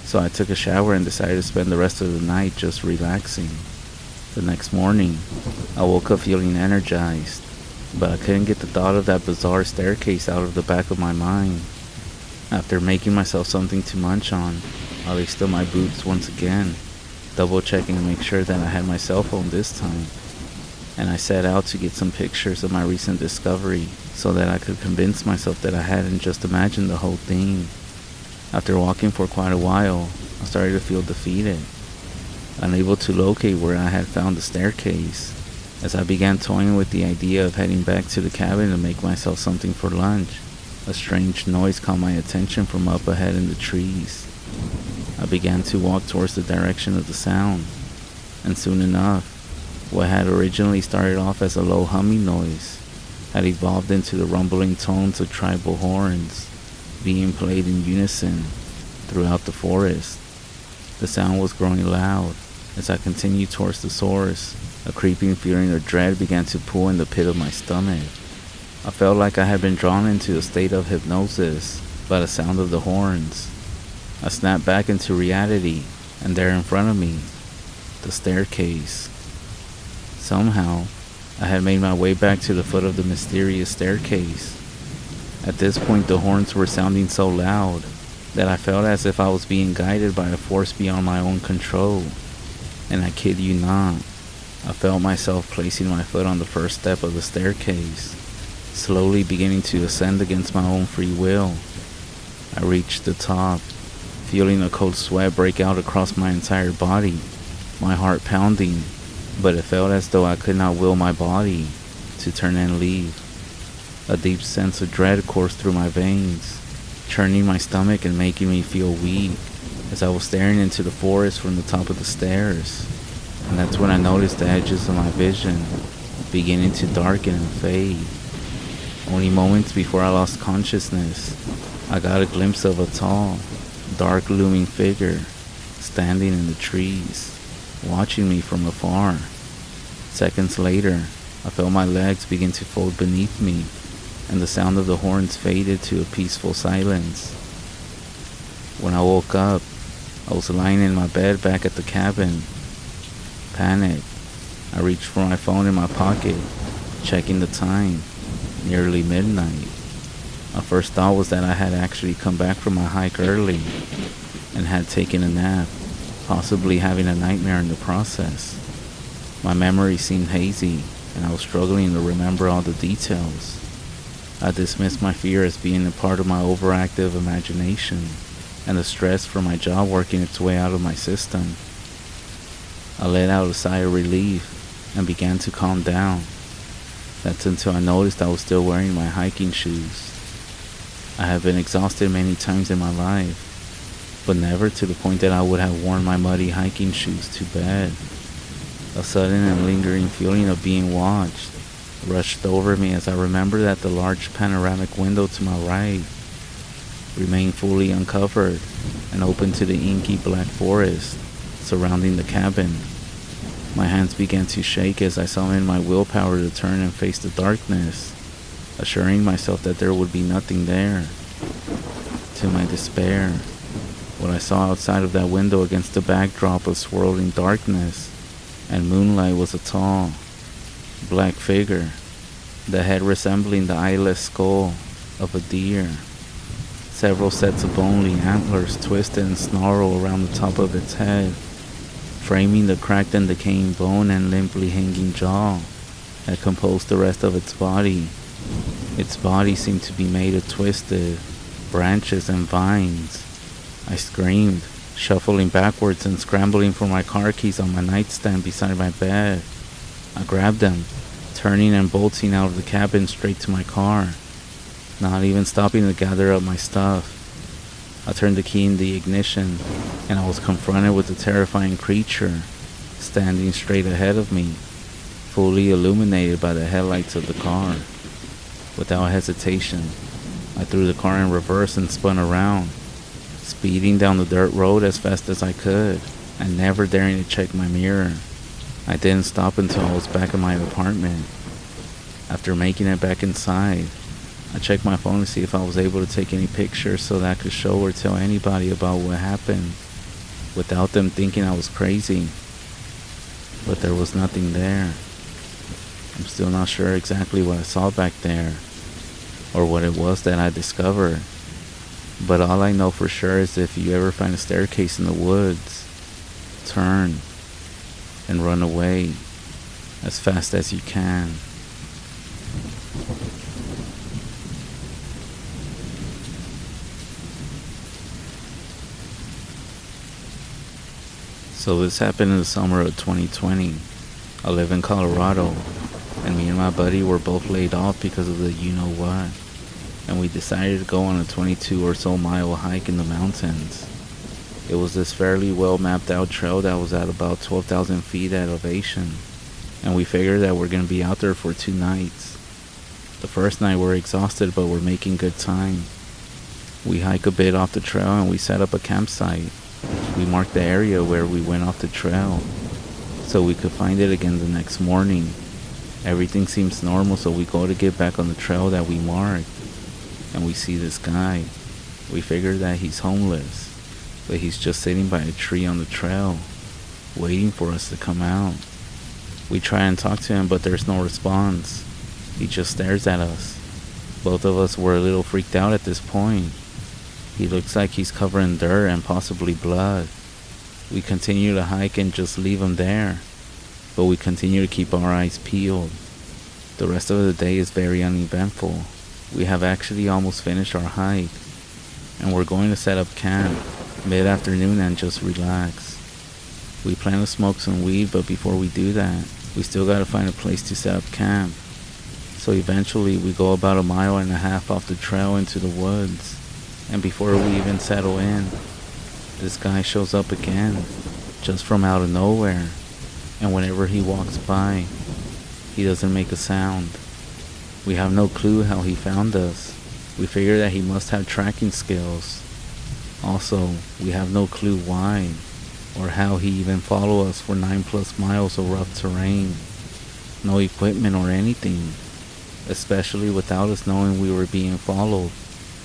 Speaker 1: so I took a shower and decided to spend the rest of the night just relaxing. The next morning, I woke up feeling energized, but I couldn't get the thought of that bizarre staircase out of the back of my mind. After making myself something to munch on, I laced up my boots once again, double checking to make sure that I had my cell phone this time, and I set out to get some pictures of my recent discovery so that I could convince myself that I hadn't just imagined the whole thing. After walking for quite a while, I started to feel defeated, unable to locate where I had found the staircase. As I began toying with the idea of heading back to the cabin to make myself something for lunch, a strange noise caught my attention from up ahead in the trees. I began to walk towards the direction of the sound, and soon enough, what had originally started off as a low humming noise had evolved into the rumbling tones of tribal horns being played in unison throughout the forest. The sound was growing loud. As I continued towards the source, a creeping feeling of dread began to pull in the pit of my stomach. I felt like I had been drawn into a state of hypnosis by the sound of the horns. I snapped back into reality, and there in front of me, the staircase. Somehow, I had made my way back to the foot of the mysterious staircase. At this point, the horns were sounding so loud that I felt as if I was being guided by a force beyond my own control. And I kid you not, I felt myself placing my foot on the first step of the staircase, slowly beginning to ascend against my own free will. I reached the top, feeling a cold sweat break out across my entire body, my heart pounding, but it felt as though I could not will my body to turn and leave. A deep sense of dread coursed through my veins, churning my stomach and making me feel weak as I was staring into the forest from the top of the stairs. And that's when I noticed the edges of my vision beginning to darken and fade. Only moments before I lost consciousness, I got a glimpse of a tall, dark looming figure standing in the trees, watching me from afar. Seconds later, I felt my legs begin to fold beneath me, and the sound of the horns faded to a peaceful silence. When I woke up, I was lying in my bed back at the cabin. Panicked, I reached for my phone in my pocket, checking the time, nearly midnight. My first thought was that I had actually come back from my hike early and had taken a nap, possibly having a nightmare in the process. My memory seemed hazy, and I was struggling to remember all the details. I dismissed my fear as being a part of my overactive imagination and the stress from my job working its way out of my system. I let out a sigh of relief and began to calm down. That's until I noticed I was still wearing my hiking shoes. I have been exhausted many times in my life, but never to the point that I would have worn my muddy hiking shoes to bed. A sudden and lingering feeling of being watched rushed over me as I remembered that the large panoramic window to my right remained fully uncovered and open to the inky black forest surrounding the cabin. My hands began to shake as I summoned my willpower to turn and face the darkness, assuring myself that there would be nothing there. To my despair, what I saw outside of that window against the backdrop of swirling darkness and moonlight was a tall, black figure, the head resembling the eyeless skull of a deer. Several sets of bony antlers twisted and snarl around the top of its head, framing the cracked and decaying bone and limply hanging jaw that composed the rest of its body. Its body seemed to be made of twisted branches and vines. I screamed, shuffling backwards and scrambling for my car keys on my nightstand beside my bed. I grabbed them, turning and bolting out of the cabin straight to my car. Not even stopping to gather up my stuff, I turned the key in the ignition, and I was confronted with the terrifying creature standing straight ahead of me, fully illuminated by the headlights of the car. Without hesitation, I threw the car in reverse and spun around, speeding down the dirt road as fast as I could, and never daring to check my mirror. I didn't stop until I was back in my apartment. After making it back inside, I checked my phone to see if I was able to take any pictures so that I could show or tell anybody about what happened, without them thinking I was crazy. But there was nothing there. I'm still not sure exactly what I saw back there, or what it was that I discovered. But all I know for sure is if you ever find a staircase in the woods, turn and run away as fast as you can. So this happened in the summer of 2020. I live in Colorado, and me and my buddy were both laid off because of the you-know-what, and we decided to go on a 22 or so mile hike in the mountains. It was this fairly well mapped out trail that was at about 12,000 feet elevation, and we figured that we're going to be out there for 2 nights. The first night we're exhausted, but we're making good time. We hike a bit off the trail and we set up a campsite. We marked the area where we went off the trail, so we could find it again the next morning. Everything seems normal, so we go to get back on the trail that we marked, and we see this guy. We figure that he's homeless, but he's just sitting by a tree on the trail, waiting for us to come out. We try and talk to him, but there's no response. He just stares at us. Both of us were a little freaked out at this point. He looks like he's covered in dirt and possibly blood. We continue to hike and just leave him there, but we continue to keep our eyes peeled. The rest of the day is very uneventful. We have actually almost finished our hike, and we're going to set up camp mid-afternoon and just relax. We plan to smoke some weed, but before we do that, we still gotta find a place to set up camp. So eventually we go about 1.5 miles off the trail into the woods, and before we even settle in, this guy shows up again, just from out of nowhere, and whenever he walks by, he doesn't make a sound. We have no clue how he found us. We figure that he must have tracking skills. Also, we have no clue why, or how he even followed us for 9+ miles of rough terrain. No equipment or anything, especially without us knowing we were being followed.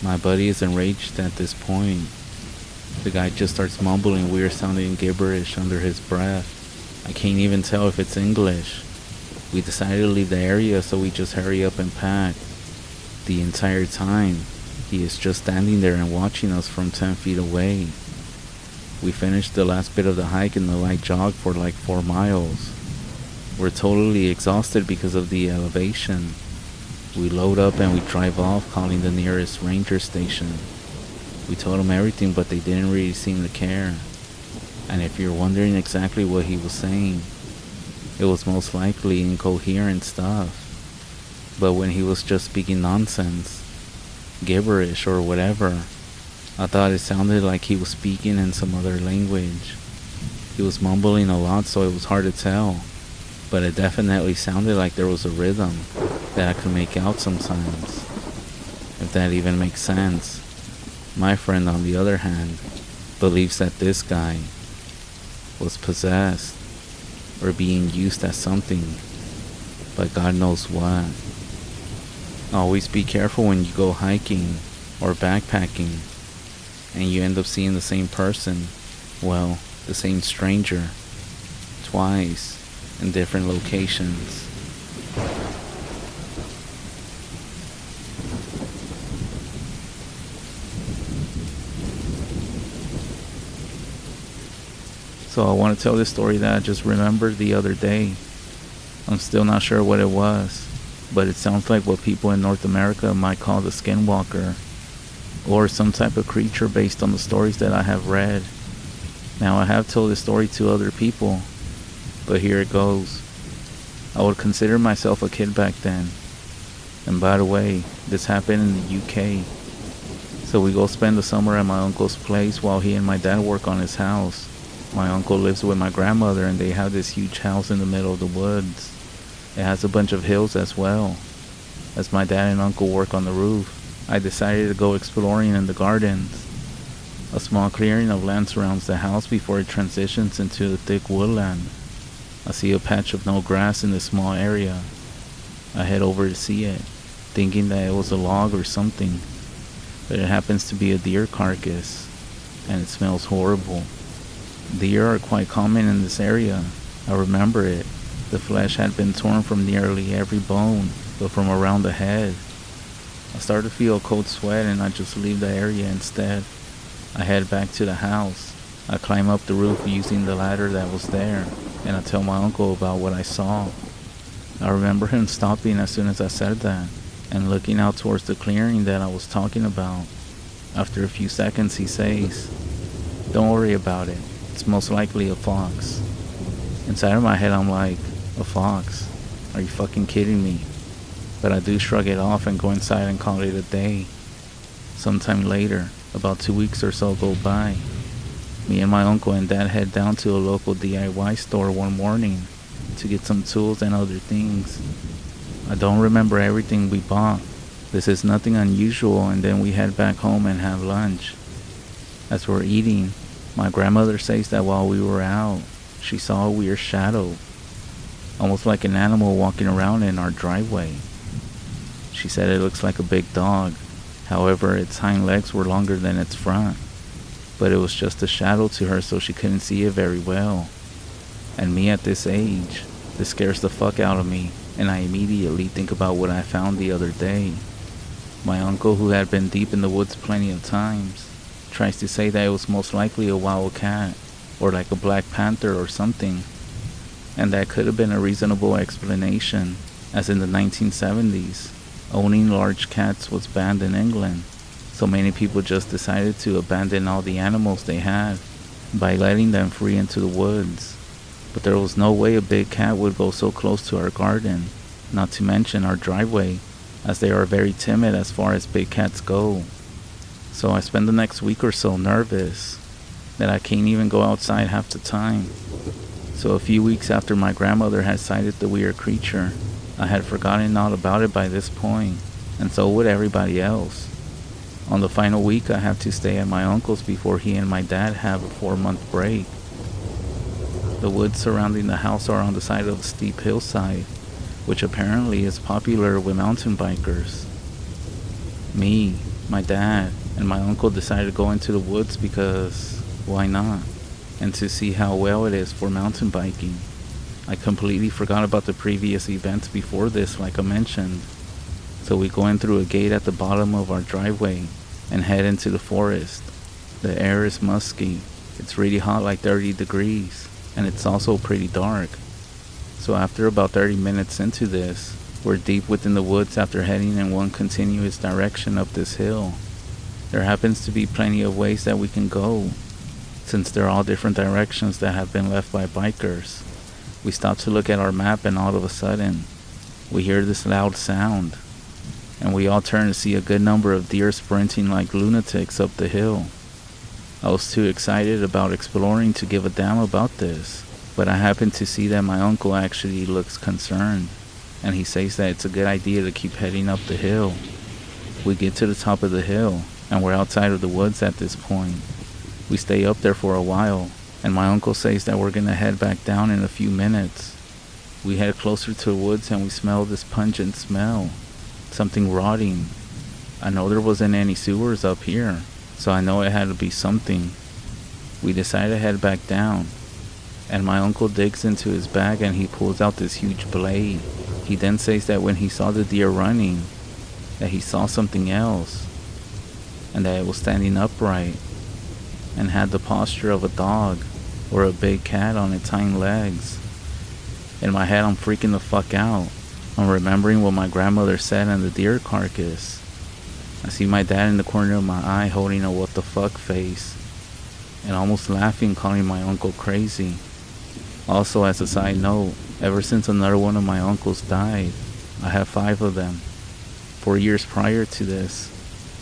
Speaker 1: My buddy is enraged at this point. The guy just starts mumbling weird sounding gibberish under his breath. I can't even tell if it's English. We decided to leave the area, so we just hurry up and pack. The entire time, he is just standing there and watching us from 10 feet away. We finished the last bit of the hike in the light jog for like 4 miles. We're totally exhausted because of the elevation. We load up and we drive off, calling the nearest ranger station. We told them everything, but they didn't really seem to care. And if you're wondering exactly what he was saying, it was most likely incoherent stuff. But when he was just speaking nonsense, gibberish or whatever, I thought it sounded like he was speaking in some other language. He was mumbling a lot, so it was hard to tell, but it definitely sounded like there was a rhythm that I could make out sometimes, if that even makes sense. My friend, on the other hand, believes that this guy was possessed or being used as something, but God knows what. Always be careful when you go hiking or backpacking and you end up seeing the same person, well, the same stranger, twice in different locations. So I want to tell this story that I just remembered the other day. I'm still not sure what it was, but it sounds like what people in North America might call the Skinwalker, or some type of creature based on the stories that I have read. Now, I have told this story to other people, but here it goes. I would consider myself a kid back then. And by the way, this happened in the UK. So we go spend the summer at my uncle's place while he and my dad work on his house. My uncle lives with my grandmother and they have this huge house in the middle of the woods. It has a bunch of hills as well. As my dad and uncle work on the roof, I decided to go exploring in the gardens. A small clearing of land surrounds the house before it transitions into the thick woodland. I see a patch of no grass in this small area. I head over to see it, thinking that it was a log or something, but it happens to be a deer carcass, and it smells horrible. Deer are quite common in this area. I remember it. The flesh had been torn from nearly every bone, but from around the head. I start to feel a cold sweat and I just leave the area instead. I head back to the house. I climb up the roof using the ladder that was there, and I tell my uncle about what I saw. I remember him stopping as soon as I said that, and looking out towards the clearing that I was talking about. After a few seconds he says, "Don't worry about it, it's most likely a fox." Inside of my head I'm like, a fox? Are you fucking kidding me? But I do shrug it off and go inside and call it a day. Sometime later, about 2 weeks or so go by. Me and my uncle and dad head down to a local DIY store one morning to get some tools and other things. I don't remember everything we bought. This is nothing unusual, and then we head back home and have lunch. As we're eating, my grandmother says that while we were out, she saw a weird shadow, almost like an animal walking around in our driveway. She said it looks like a big dog. However, its hind legs were longer than its front, but it was just a shadow to her, so she couldn't see it very well. And me at this age, this scares the fuck out of me, and I immediately think about what I found the other day. My uncle, who had been deep in the woods plenty of times, tries to say that it was most likely a wild cat, or like a black panther or something, and that could have been a reasonable explanation, as in the 1970s, owning large cats was banned in England, so many people just decided to abandon all the animals they had by letting them free into the woods. But there was no way a big cat would go so close to our garden, not to mention our driveway, as they are very timid as far as big cats go. So I spend the next week or so nervous that I can't even go outside half the time. So a few weeks after my grandmother had sighted the weird creature, I had forgotten all about it by this point, and so would everybody else. On the final week, I have to stay at my uncle's before he and my dad have a 4-month break. The woods surrounding the house are on the side of a steep hillside, which apparently is popular with mountain bikers. Me, my dad, and my uncle decided to go into the woods because, why not? And to see how well it is for mountain biking. I completely forgot about the previous events before this, like I mentioned. So we go in through a gate at the bottom of our driveway and head into the forest. The air is musky. It's really hot, like 30 degrees, and it's also pretty dark. So after about 30 minutes into this, we're deep within the woods after heading in one continuous direction up this hill. There happens to be plenty of ways that we can go, since they're all different directions that have been left by bikers. We stop to look at our map, and all of a sudden, we hear this loud sound, and we all turn to see a good number of deer sprinting like lunatics up the hill. I was too excited about exploring to give a damn about this, but I happened to see that my uncle actually looks concerned, and he says that it's a good idea to keep heading up the hill. We get to the top of the hill, and we're outside of the woods at this point. We stay up there for a while, and my uncle says that we're gonna head back down in a few minutes. We head closer to the woods and we smell this pungent smell, something rotting. I know there wasn't any sewers up here, so I know it had to be something. We decide to head back down, and my uncle digs into his bag and he pulls out this huge blade. He then says that when he saw the deer running, that he saw something else, and that it was standing upright and had the posture of a dog or a big cat on its hind legs. In my head, I'm freaking the fuck out. I'm remembering what my grandmother said on the deer carcass. I see my dad in the corner of my eye holding a what the fuck face, and almost laughing, calling my uncle crazy. Also, as a side note, ever since another one of my uncles died, I have 5 of them. 4 years prior to this,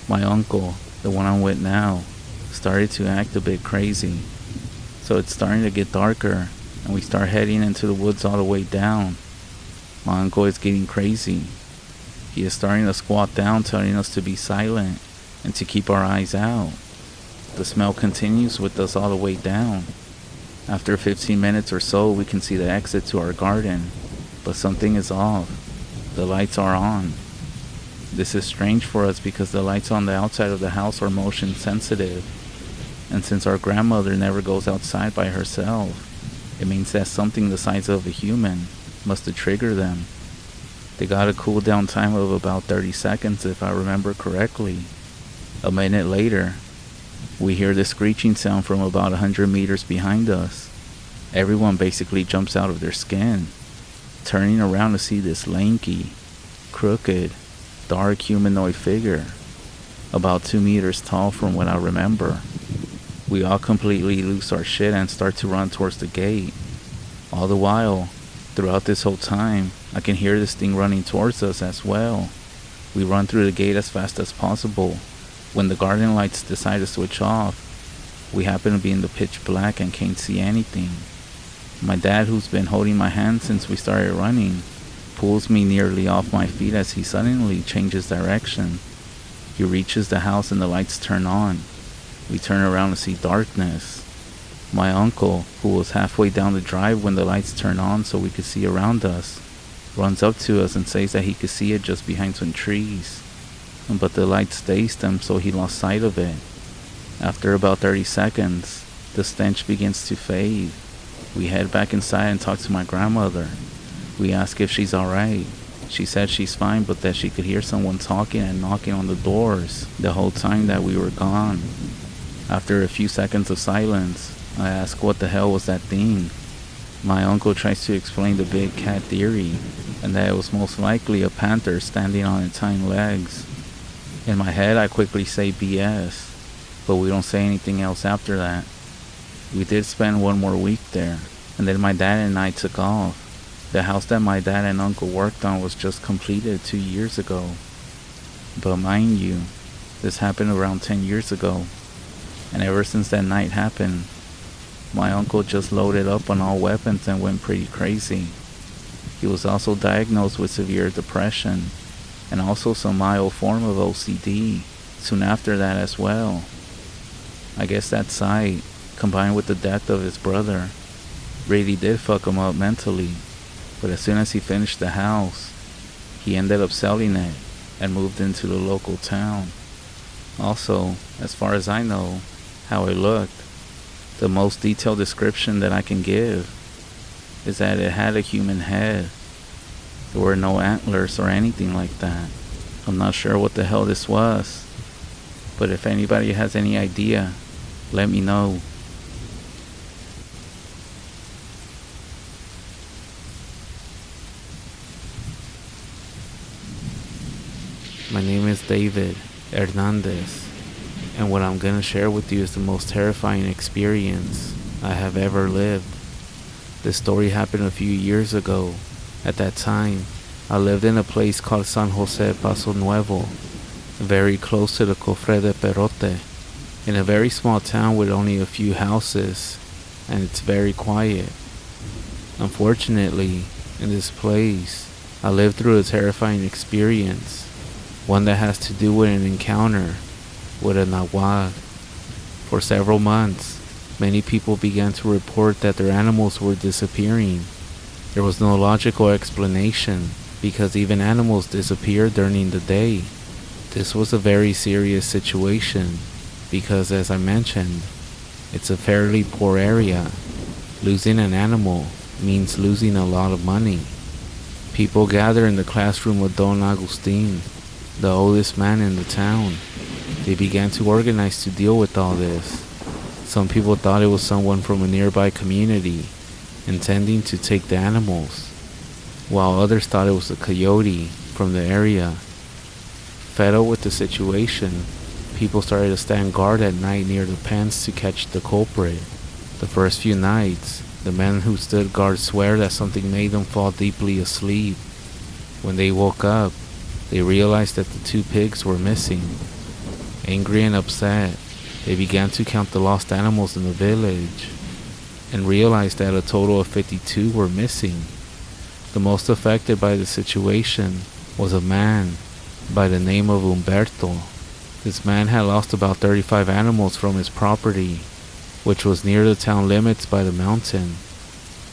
Speaker 1: my uncle, the one I'm with now, started to act a bit crazy. So it's starting to get darker, and we start heading into the woods all the way down. My uncle is getting crazy. He is starting to squat down, telling us to be silent and to keep our eyes out. The smell continues with us all the way down. After 15 minutes or so, we can see the exit to our garden, but something is off. The lights are on. This is strange for us because the lights on the outside of the house are motion sensitive, and since our grandmother never goes outside by herself, it means that something the size of a human must have triggered them. They got a cool down time of about 30 seconds if I remember correctly. A minute later, we hear the screeching sound from about 100 meters behind us. Everyone basically jumps out of their skin, turning around to see this lanky, crooked, dark humanoid figure, about 2 meters tall from what I remember. We all completely lose our shit and start to run towards the gate. All the while, throughout this whole time, I can hear this thing running towards us as well. We run through the gate as fast as possible. When the garden lights decide to switch off, we happen to be in the pitch black and can't see anything. My dad, who's been holding my hand since we started running, pulls me nearly off my feet as he suddenly changes direction. He reaches the house and the lights turn on. We turn around to see darkness. My uncle, who was halfway down the drive when the lights turn on so we could see around us, runs up to us and says that he could see it just behind some trees. But the lights dazed him, so he lost sight of it. After about 30 seconds, the stench begins to fade. We head back inside and talk to my grandmother. We ask if she's alright. She said she's fine, but that she could hear someone talking and knocking on the doors the whole time that we were gone. After a few seconds of silence, I ask what the hell was that thing. My uncle tries to explain the big cat theory, and that it was most likely a panther standing on its hind legs. In my head, I quickly say BS, but we don't say anything else after that. We did spend one more week there, and then my dad and I took off. The house that my dad and uncle worked on was just completed 2 years ago. But mind you, this happened around 10 years ago, and ever since that night happened, my uncle just loaded up on all weapons and went pretty crazy. He was also diagnosed with severe depression, and also some mild form of OCD soon after that as well. I guess that sight, combined with the death of his brother, really did fuck him up mentally. But as soon as he finished the house, he ended up selling it and moved into the local town. Also, as far as I know, how it looked, the most detailed description that I can give is that it had a human head. There were no antlers or anything like that. I'm not sure what the hell this was, but if anybody has any idea, let me know. My name is David Hernandez, and what I'm gonna share with you is the most terrifying experience I have ever lived. This story happened a few years ago. At that time, I lived in a place called San Jose Paso Nuevo, very close to the Cofre de Perote, in a very small town with only a few houses, and it's very quiet. Unfortunately, in this place, I lived through a terrifying experience, one that has to do with an encounter with a nahual. For several months, many people began to report that their animals were disappearing. There was no logical explanation, because even animals disappeared during the day. This was a very serious situation, because as I mentioned, it's a fairly poor area. Losing an animal means losing a lot of money. People gather in the classroom of Don Agustin, the oldest man in the town. They began to organize to deal with all this. Some people thought it was someone from a nearby community intending to take the animals, while others thought it was a coyote from the area. Fed up with the situation, people started to stand guard at night near the pens to catch the culprit. The first few nights, the men who stood guard swear that something made them fall deeply asleep. When they woke up, They realized that the 2 pigs were missing. Angry and upset, they began to count the lost animals in the village and realized that a total of 52 were missing. The most affected by the situation was a man by the name of Humberto. This man had lost about 35 animals from his property, which was near the town limits by the mountain.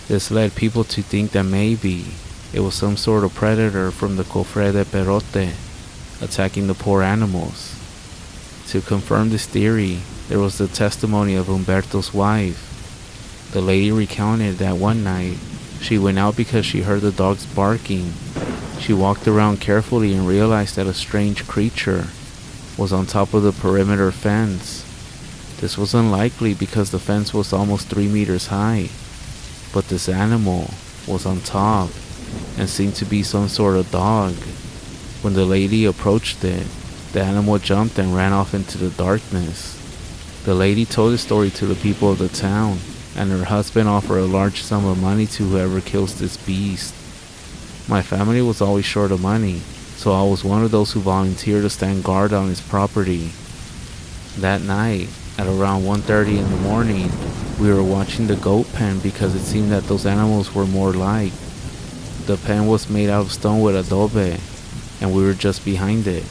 Speaker 1: This led people to think that maybe it was some sort of predator from the Cofre de Perote attacking the poor animals. To confirm this theory, there was the testimony of Humberto's wife. The lady recounted that one night, she went out because she heard the dogs barking. She walked around carefully and realized that a strange creature was on top of the perimeter fence. This was unlikely because the fence was almost 3 meters high, but this animal was on top and seemed to be some sort of dog. When the lady approached it, the animal jumped and ran off into the darkness. The lady told the story to the people of the town, and her husband offered a large sum of money to whoever kills this beast. My family was always short of money, so I was one of those who volunteered to stand guard on his property. That night, at around 1:30 in the morning, we were watching the goat pen because it seemed that those animals were more like. The pen was made out of stone with adobe, and we were just behind it.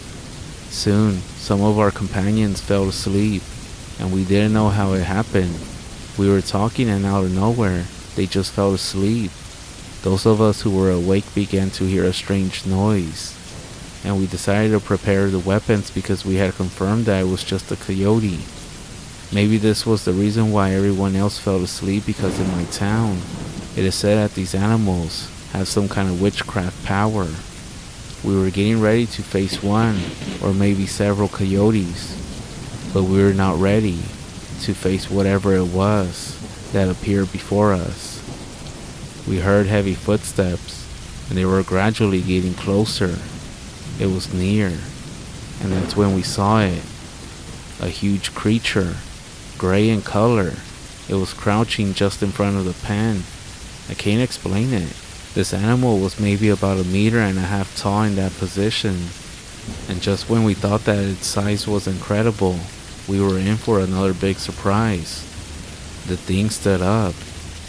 Speaker 1: Soon, some of our companions fell asleep, and we didn't know how it happened. We were talking and out of nowhere, they just fell asleep. Those of us who were awake began to hear a strange noise, and we decided to prepare the weapons because we had confirmed that it was just a coyote. Maybe this was the reason why everyone else fell asleep, because in my town, it is said that these animals have some kind of witchcraft power. We were getting ready to face one or maybe several coyotes, but we were not ready to face whatever it was that appeared before us. We heard heavy footsteps, and they were gradually getting closer. It was near, and that's when we saw it. A huge creature, gray in color. It was crouching just in front of the pen. I can't explain it. This animal was maybe about 1.5 meters tall in that position, and just when we thought that its size was incredible, we were in for another big surprise. The thing stood up,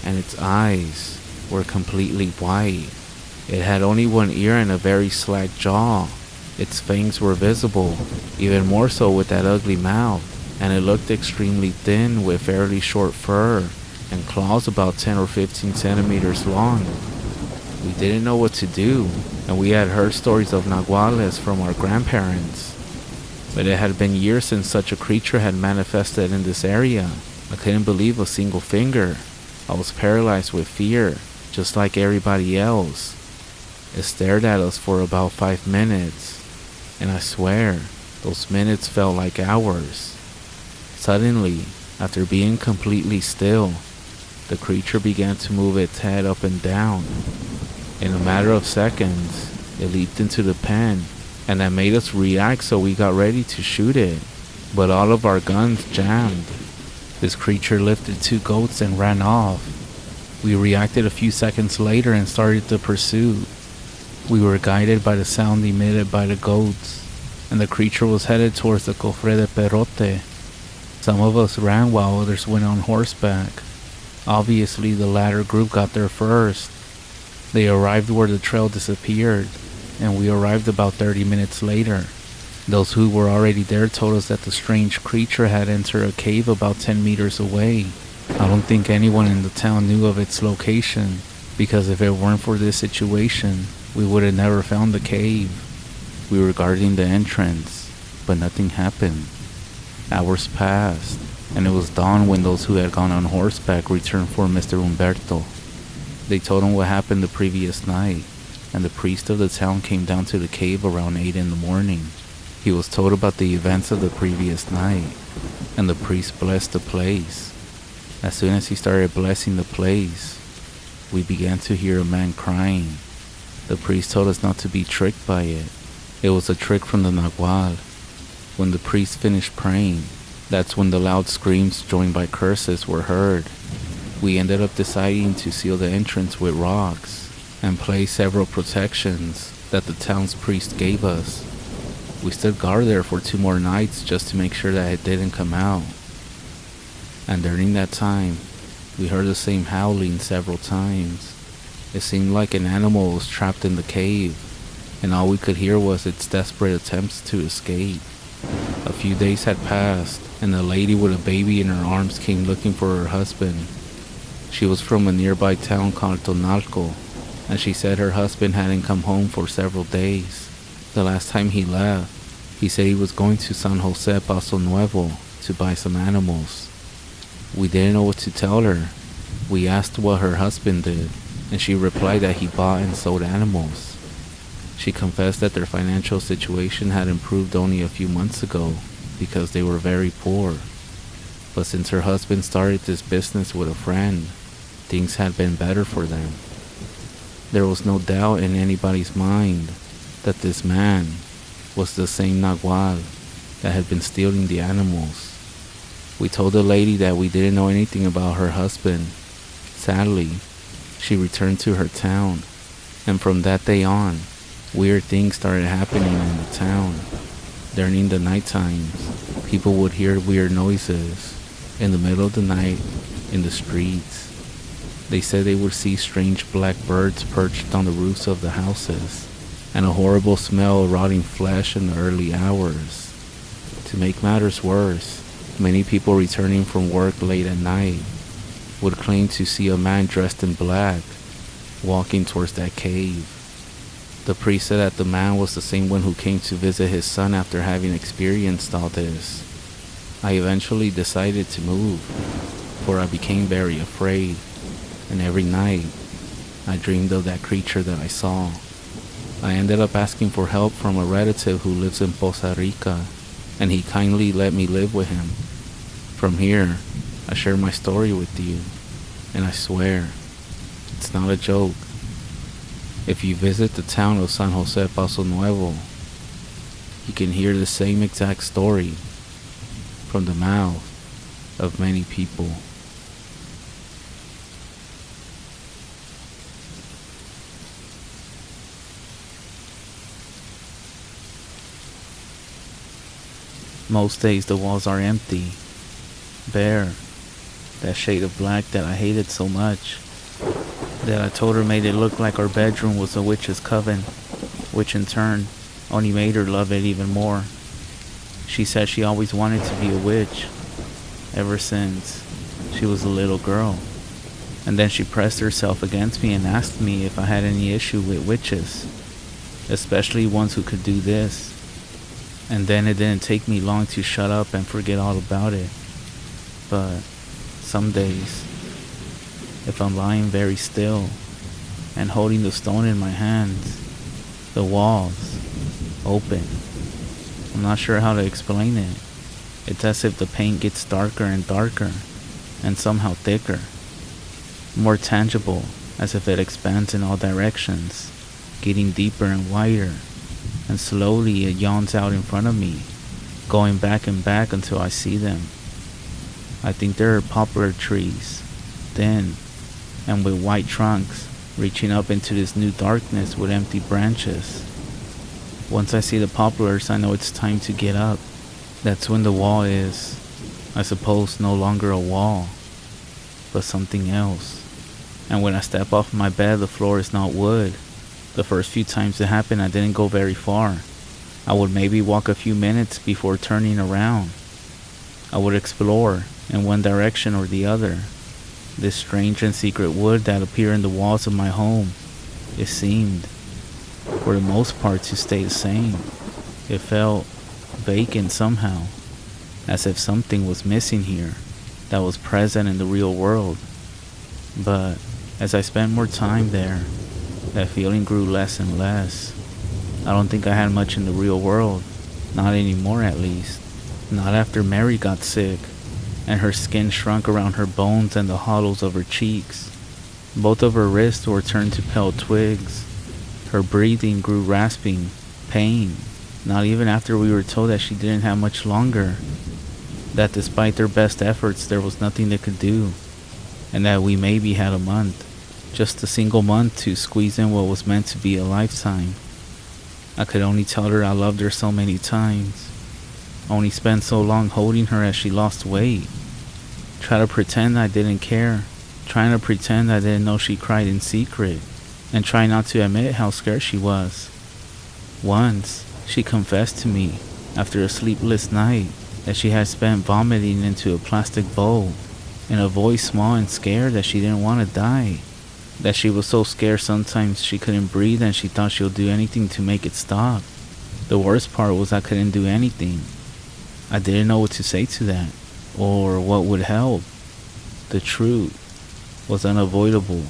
Speaker 1: and its eyes were completely white. It had only one ear and a very slack jaw. Its fangs were visible, even more so with that ugly mouth, and it looked extremely thin with fairly short fur and claws about 10 or 15 centimeters long. We didn't know what to do, and we had heard stories of naguales from our grandparents, but it had been years since such a creature had manifested in this area. I couldn't believe a single finger. I was paralyzed with fear, just like everybody else. It stared at us for about 5 minutes, and I swear, those minutes felt like hours. Suddenly, after being completely still, the creature began to move its head up and down. In a matter of seconds, it leaped into the pen, and that made us react, so we got ready to shoot it, but all of our guns jammed. This creature lifted 2 goats and ran off. We reacted a few seconds later and started the pursuit. We were guided by the sound emitted by the goats, and the creature was headed towards the Cofre de Perote. Some of us ran while others went on horseback. Obviously, the latter group got there first. They arrived where the trail disappeared, and we arrived about 30 minutes later. Those who were already there told us that the strange creature had entered a cave about 10 meters away. I don't think anyone in the town knew of its location, because if it weren't for this situation, we would have never found the cave. We were guarding the entrance, but nothing happened. Hours passed, and it was dawn when those who had gone on horseback returned for Mr. Humberto. They told him what happened the previous night, and the priest of the town came down to the cave around 8 in the morning. He was told about the events of the previous night, and the priest blessed the place. As soon as he started blessing the place, we began to hear a man crying. The priest told us not to be tricked by it. It was a trick from the nagual. When the priest finished praying, that's when the loud screams joined by curses were heard. We ended up deciding to seal the entrance with rocks and place several protections that the town's priest gave us. We stood guard there for 2 more nights just to make sure that it didn't come out. And during that time, we heard the same howling several times. It seemed like an animal was trapped in the cave, and all we could hear was its desperate attempts to escape. A few days had passed, and a lady with a baby in her arms came looking for her husband. She was from a nearby town called Tonalco, and she said her husband hadn't come home for several days. The last time he left, he said he was going to San Jose Paso Nuevo to buy some animals. We didn't know what to tell her. We asked what her husband did, and she replied that he bought and sold animals. She confessed that their financial situation had improved only a few months ago because they were very poor. But since her husband started this business with a friend, things had been better for them. There was no doubt in anybody's mind that this man was the same Nagual that had been stealing the animals. We told the lady that we didn't know anything about her husband. Sadly, she returned to her town, and from that day on, weird things started happening in the town. During the night times, people would hear weird noises in the middle of the night in the streets. They said they would see strange black birds perched on the roofs of the houses, and a horrible smell of rotting flesh in the early hours. To make matters worse, many people returning from work late at night would claim to see a man dressed in black walking towards that cave. The priest said that the man was the same one who came to visit his son after having experienced all this. I eventually decided to move, for I became very afraid, and every night I dreamed of that creature that I saw. I ended up asking for help from a relative who lives in Costa Rica, and he kindly let me live with him. From here, I share my story with you, and I swear, it's not a joke. If you visit the town of San Jose Paso Nuevo, you can hear the same exact story from the mouth of many people. Most days the walls are empty, bare, that shade of black that I hated so much, that I told her made it look like our bedroom was a witch's coven, which in turn only made her love it even more. She said she always wanted to be a witch, ever since she was a little girl. And then she pressed herself against me and asked me if I had any issue with witches, especially ones who could do this. And then it didn't take me long to shut up and forget all about it. But some days, if I'm lying very still and holding the stone in my hands, the walls open. I'm not sure how to explain it. It's as if the paint gets darker and darker, and somehow thicker, more tangible, as if it expands in all directions, getting deeper and wider, and slowly it yawns out in front of me, going back and back until I see them. I think there are poplar trees, thin, and with white trunks, reaching up into this new darkness with empty branches. Once I see the poplars, I know it's time to get up. That's when the wall is, I suppose, no longer a wall, but something else. And when I step off my bed, the floor is not wood. The first few times it happened, I didn't go very far. I would maybe walk a few minutes before turning around. I would explore in one direction or the other. This strange and secret wood that appeared in the walls of my home, it seemed, for the most part, to stay the same. It felt vacant somehow, as if something was missing here that was present in the real world. But as I spent more time there, that feeling grew less and less. I don't think I had much in the real world, not anymore at least. Not after Mary got sick, and her skin shrunk around her bones and the hollows of her cheeks. Both of her wrists were turned to pale twigs. Her breathing grew rasping, pain, not even after we were told that she didn't have much longer, that despite their best efforts there was nothing they could do, and that we maybe had a month, just a single month to squeeze in what was meant to be a lifetime. I could only tell her I loved her so many times. Only spent so long holding her as she lost weight. Try to pretend I didn't care. Trying to pretend I didn't know she cried in secret. And try not to admit how scared she was. Once, she confessed to me, after a sleepless night, that she had spent vomiting into a plastic bowl, in a voice small and scared that she didn't want to die. That she was so scared sometimes she couldn't breathe and she thought she'll do anything to make it stop. The worst part was I couldn't do anything. I didn't know what to say to that, or what would help. The truth was unavoidable,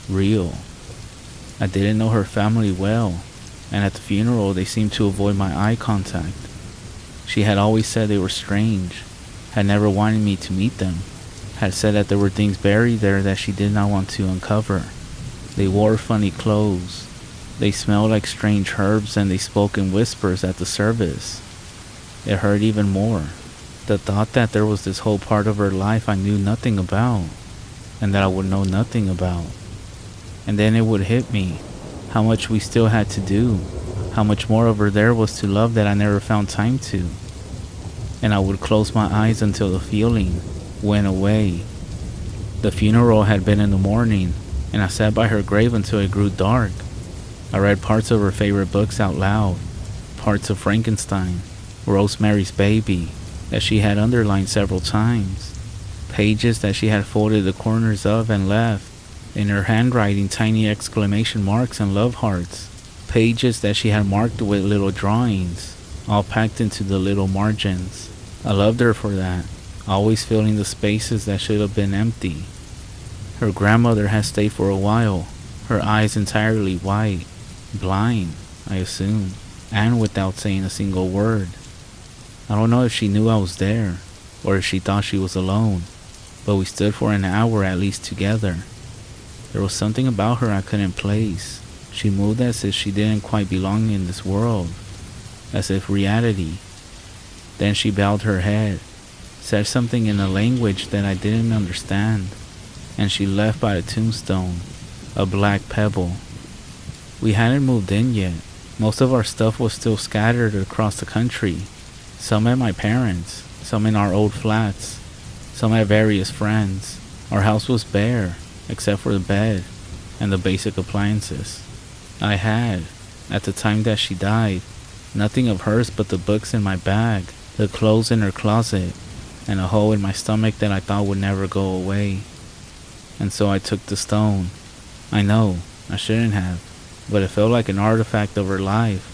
Speaker 1: real. I didn't know her family well, and at the funeral they seemed to avoid my eye contact. She had always said they were strange, had never wanted me to meet them, had said that there were things buried there that she did not want to uncover. They wore funny clothes, they smelled like strange herbs, and they spoke in whispers at the service. It hurt even more, the thought that there was this whole part of her life I knew nothing about, and that I would know nothing about. And then it would hit me, how much we still had to do, how much more of her there was to love that I never found time to. And I would close my eyes until the feeling went away. The funeral had been in the morning, and I sat by her grave until it grew dark. I read parts of her favorite books out loud, parts of Frankenstein, Rosemary's Baby, that she had underlined several times, pages that she had folded the corners of and left, in her handwriting, tiny exclamation marks and love hearts, pages that she had marked with little drawings, all packed into the little margins. I loved her for that, always filling the spaces that should have been empty. Her grandmother had stayed for a while, her eyes entirely white, blind, I assume, and without saying a single word. I don't know if she knew I was there, or if she thought she was alone, but we stood for an hour at least together. There was something about her I couldn't place. She moved as if she didn't quite belong in this world, as if reality. Then she bowed her head, said something in a language that I didn't understand, and she left by the tombstone, a black pebble. We hadn't moved in yet. Most of our stuff was still scattered across the country, some at my parents', some in our old flats, some at various friends. Our house was bare, except for the bed and the basic appliances. I had, at the time that she died, nothing of hers but the books in my bag, the clothes in her closet, and a hole in my stomach that I thought would never go away. And so I took the stone. I know, I shouldn't have, but it felt like an artifact of her life.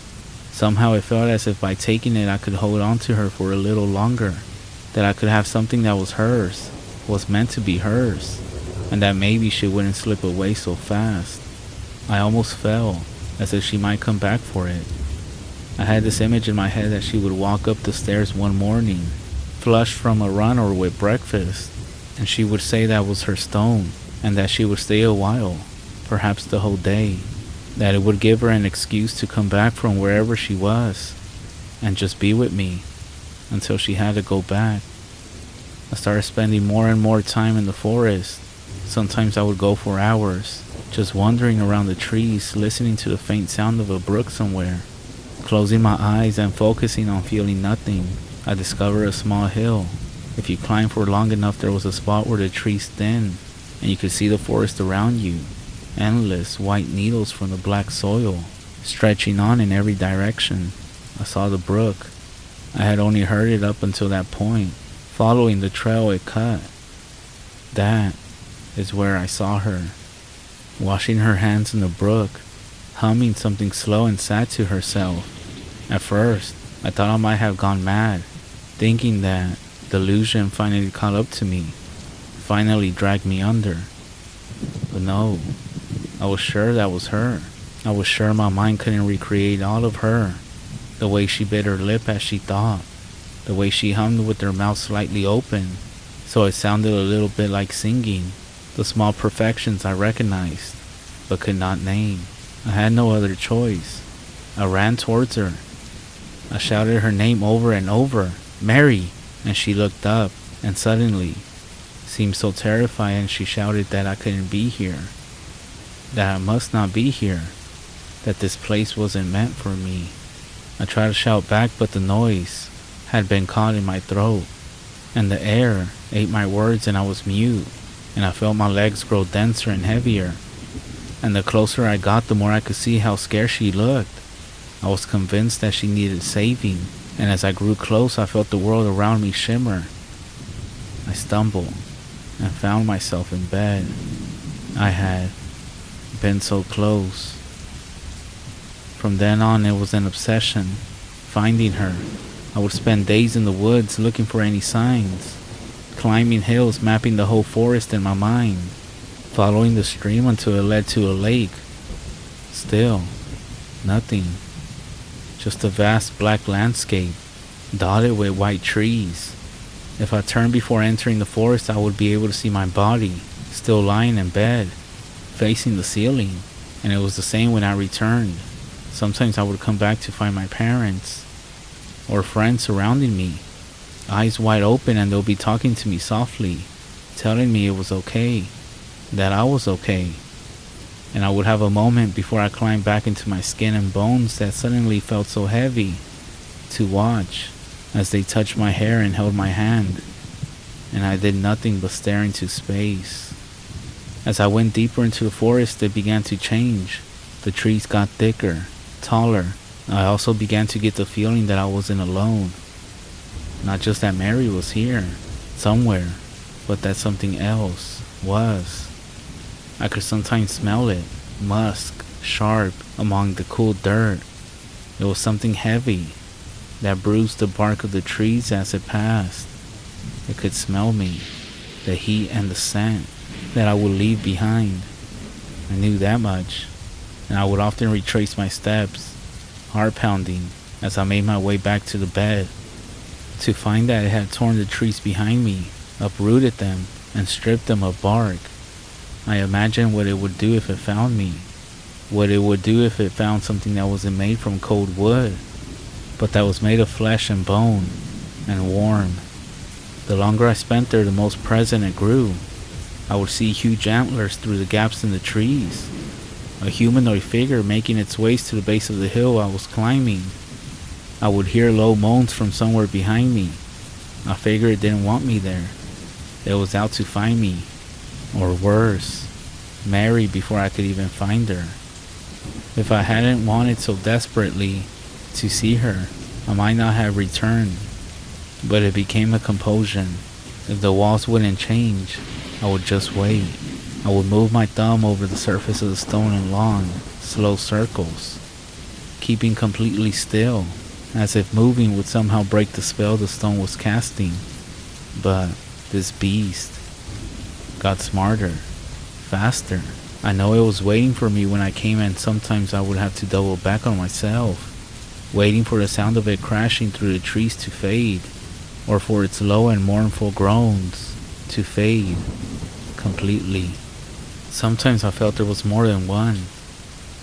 Speaker 1: Somehow it felt as if by taking it I could hold on to her for a little longer, that I could have something that was hers, was meant to be hers, and that maybe she wouldn't slip away so fast. I almost fell, as if she might come back for it. I had this image in my head that she would walk up the stairs one morning, flushed from a run or with breakfast, and she would say that was her stone, and that she would stay a while, perhaps the whole day, that it would give her an excuse to come back from wherever she was, and just be with me, until she had to go back. I started spending more and more time in the forest. Sometimes I would go for hours, just wandering around the trees, listening to the faint sound of a brook somewhere. Closing my eyes and focusing on feeling nothing, I discovered a small hill. If you climbed for long enough, there was a spot where the trees thinned, and you could see the forest around you. Endless white needles from the black soil, stretching on in every direction. I saw the brook. I had only heard it up until that point, following the trail it cut. That is where I saw her, washing her hands in the brook, humming something slow and sad to herself. At first, I thought I might have gone mad, thinking that delusion finally caught up to me, finally dragged me under. But no, I was sure that was her. I was sure my mind couldn't recreate all of her, the way she bit her lip as she thought, the way she hummed with her mouth slightly open, so it sounded a little bit like singing, the small perfections I recognized, but could not name. I had no other choice. I ran towards her. I shouted her name over and over, "Mary!" And she looked up, and suddenly seemed so terrified, and she shouted that I couldn't be here, that I must not be here. that this place wasn't meant for me. I tried to shout back, but the noise had been caught in my throat, and the air ate my words and I was mute, and I felt my legs grow denser and heavier. And the closer I got, the more I could see how scared she looked. I was convinced that she needed saving, and as I grew close, I felt the world around me shimmer. I stumbled and found myself in bed. I had been so close. From then on, it was an obsession, finding her. I would spend days in the woods looking for any signs, climbing hills, mapping the whole forest in my mind, following the stream until it led to a lake. Still, nothing. Just a vast black landscape, dotted with white trees. If I turned before entering the forest, I would be able to see my body, still lying in bed, facing the ceiling, and it was the same when I returned. Sometimes I would come back to find my parents or friends surrounding me, eyes wide open, and they'll be talking to me softly, telling me it was okay, that I was okay. And I would have a moment before I climbed back into my skin and bones that suddenly felt so heavy to watch as they touched my hair and held my hand, and I did nothing but stare into space. As I went deeper into the forest, it began to change. The trees got thicker, taller. I also began to get the feeling that I wasn't alone. Not just that Mary was here, somewhere, but that something else was. I could sometimes smell it, musk, sharp, among the cool dirt. It was something heavy that bruised the bark of the trees as it passed. It could smell me, the heat and the scent that I would leave behind. I knew that much, and I would often retrace my steps, heart pounding, as I made my way back to the bed, to find that it had torn the trees behind me, uprooted them, and stripped them of bark. I imagined what it would do if it found me, what it would do if it found something that wasn't made from cold wood, but that was made of flesh and bone, and warm. The longer I spent there, the most present it grew. I would see huge antlers through the gaps in the trees, a humanoid figure making its way to the base of the hill I was climbing. I would hear low moans from somewhere behind me. I figured it didn't want me there. It was out to find me. Or worse, Mary before I could even find her. If I hadn't wanted so desperately to see her, I might not have returned. But it became a compulsion. If the walls wouldn't change, I would just wait. I would move my thumb over the surface of the stone in long, slow circles, keeping completely still, as if moving would somehow break the spell the stone was casting. But this beast got smarter, faster. I know it was waiting for me when I came, and sometimes I would have to double back on myself, waiting for the sound of it crashing through the trees to fade, or for its low and mournful groans to fade completely. Sometimes I felt there was more than one.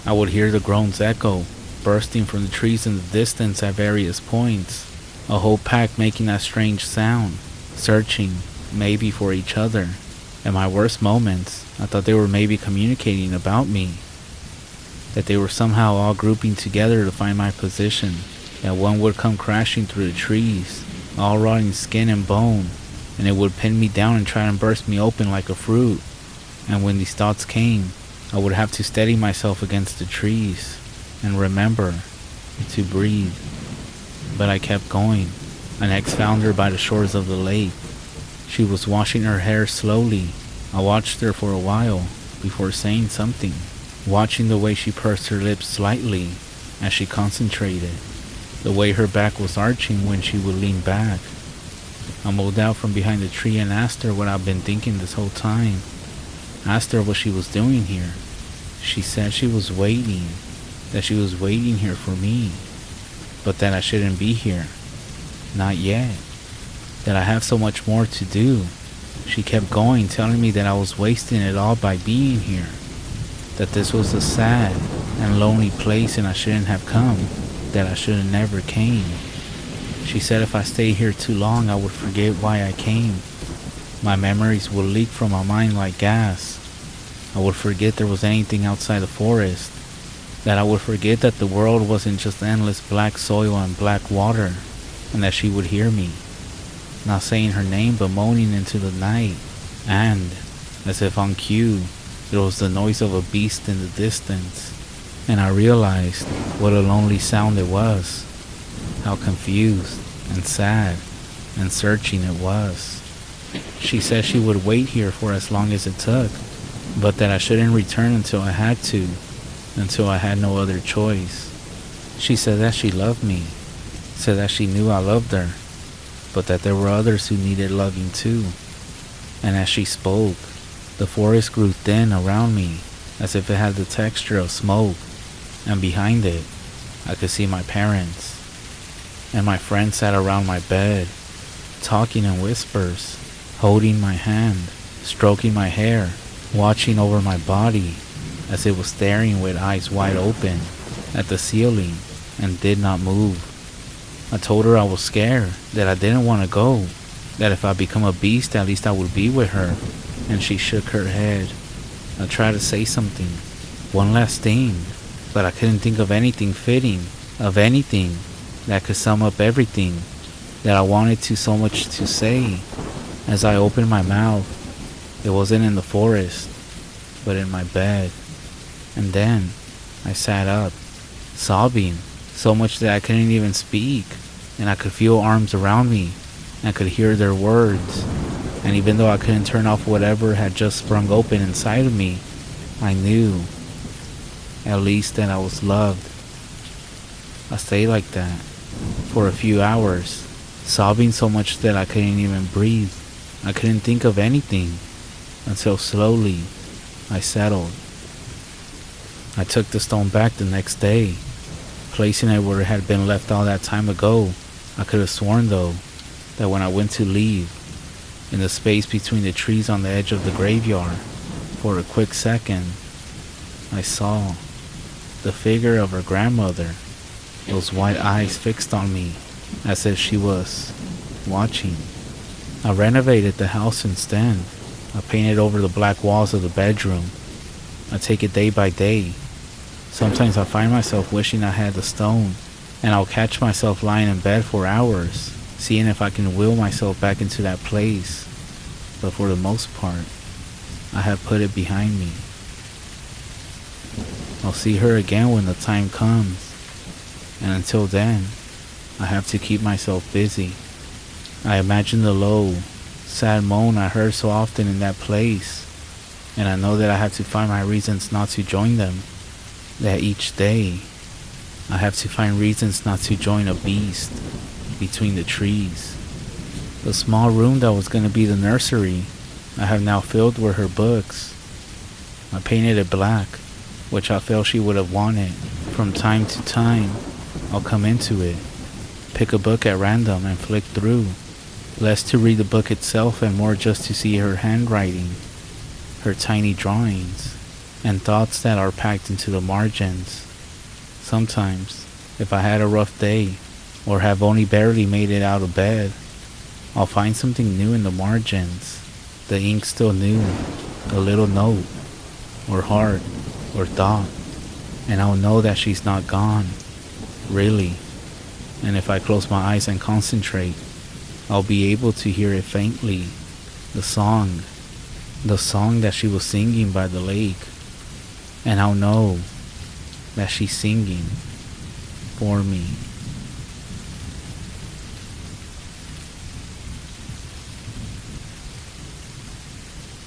Speaker 1: I would hear the groans echo, bursting from the trees in the distance at various points, a whole pack making that strange sound, searching, maybe for each other. In my worst moments, I thought they were maybe communicating about me, that they were somehow all grouping together to find my position, that one would come crashing through the trees, all rotting skin and bone, and it would pin me down and try and burst me open like a fruit. And when these thoughts came, I would have to steady myself against the trees and remember to breathe. But I kept going. I next found her by the shores of the lake. She was washing her hair slowly. I watched her for a while before saying something, watching the way she pursed her lips slightly as she concentrated, the way her back was arching when she would lean back. I moved out from behind the tree and asked her what I've been thinking this whole time. Asked her what she was doing here. She said she was waiting, that she was waiting here for me, but that I shouldn't be here. Not yet. That I have so much more to do. She kept going, telling me that I was wasting it all by being here, that this was a sad and lonely place and I shouldn't have come, that I should have never came. She said if I stayed here too long, I would forget why I came. My memories would leak from my mind like gas. I would forget there was anything outside the forest, that I would forget that the world wasn't just endless black soil and black water, and that she would hear me, not saying her name but moaning into the night, and, as if on cue, there was the noise of a beast in the distance, and I realized what a lonely sound it was, how confused and sad and searching it was. She said she would wait here for as long as it took, but that I shouldn't return until I had to, until I had no other choice. She said that she loved me, said that she knew I loved her, but that there were others who needed loving too. And as she spoke, the forest grew thin around me, as if it had the texture of smoke, and behind it, I could see my parents. And my friends sat around my bed, talking in whispers, holding my hand, stroking my hair, watching over my body, as it was staring with eyes wide open at the ceiling and did not move. I told her I was scared, that I didn't want to go, that if I become a beast, at least I would be with her, and she shook her head. I tried to say something, one last thing, but I couldn't think of anything fitting, of anything that could sum up everything that I wanted to so much to say. As I opened my mouth, it wasn't in the forest, but in my bed. And then I sat up, sobbing, so much that I couldn't even speak, and I could feel arms around me, and could hear their words. And even though I couldn't turn off whatever had just sprung open inside of me, I knew, at least, that I was loved. I stayed like that for a few hours, sobbing so much that I couldn't even breathe. I couldn't think of anything, until slowly I settled. I took the stone back the next day, placing it where it had been left all that time ago. I could have sworn, though, that when I went to leave, in the space between the trees on the edge of the graveyard, for a quick second, I saw the figure of her grandmother, those white eyes fixed on me, as if she was watching. I renovated the house instead. I painted over the black walls of the bedroom. I take it day by day. Sometimes I find myself wishing I had the stone, and I'll catch myself lying in bed for hours, seeing if I can will myself back into that place. But for the most part, I have put it behind me. I'll see her again when the time comes, and until then, I have to keep myself busy. I imagine the low, sad moan I heard so often in that place, and I know that I have to find my reasons not to join them, that each day, I have to find reasons not to join a beast between the trees. The small room that was going to be the nursery, I have now filled with her books. I painted it black, which I felt she would have wanted. From time to time, I'll come into it, pick a book at random and flick through, less to read the book itself and more just to see her handwriting, her tiny drawings, and thoughts that are packed into the margins. Sometimes, if I had a rough day, or have only barely made it out of bed, I'll find something new in the margins, the ink still new, a little note, or heart, or thought, and I'll know that she's not gone, really. And if I close my eyes and concentrate, I'll be able to hear it faintly, the song that she was singing by the lake, and I'll know that she's singing for me.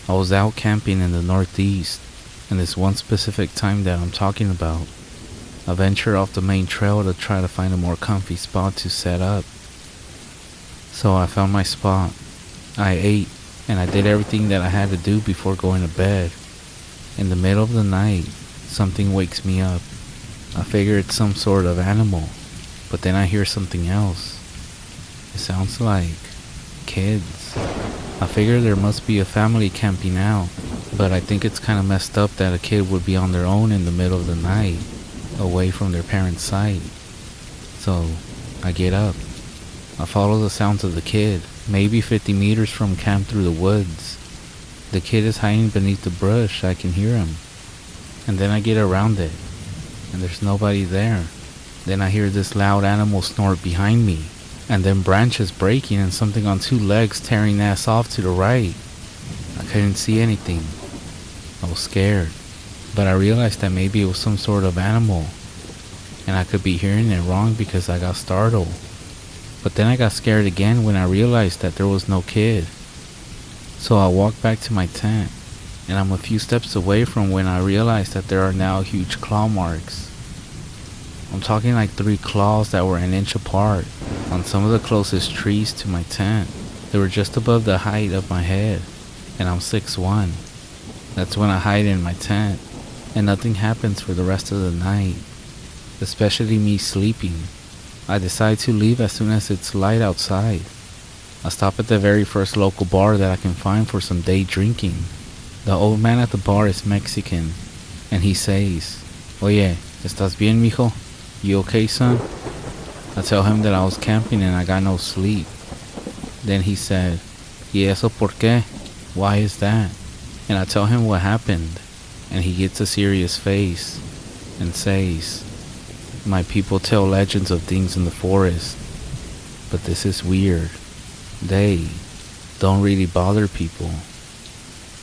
Speaker 1: I was out camping in the northeast, and this one specific time that I'm talking about, I ventured off the main trail to try to find a more comfy spot to set up. So I found my spot. I ate, and I did everything that I had to do before going to bed. In the middle of the night, something wakes me up. I figure it's some sort of animal, but then I hear something else. It sounds like kids. I figure there must be a family camping out, but I think it's kind of messed up that a kid would be on their own in the middle of the night, away from their parents' sight. So I get up. I follow the sounds of the kid, maybe 50 meters from camp through the woods. The kid is hiding beneath the brush. I can hear him. And then I get around it. and there's nobody there. Then I hear this loud animal snort behind me, and then branches breaking and something on two legs tearing ass off to the right. I couldn't see anything. I was scared, but I realized that maybe it was some sort of animal, and I could be hearing it wrong because I got startled. But then I got scared again when I realized that there was no kid. So I walked back to my tent, and I'm a few steps away from when I realized that there are now huge claw marks. I'm talking like 3 claws that were an inch apart on some of the closest trees to my tent. They were just above the height of my head, and I'm 6'1". That's when I hide in my tent, and nothing happens for the rest of the night, especially me sleeping. I decide to leave as soon as it's light outside. I stop at the very first local bar that I can find for some day drinking. The old man at the bar is Mexican, and he says, "Oye, ¿estás bien, mijo? You okay, son?" I tell him that I was camping and I got no sleep. Then he said, "¿Y eso por qué? Why is that?" And I tell him what happened, and he gets a serious face and says, "My people tell legends of things in the forest, but this is weird. They don't really bother people.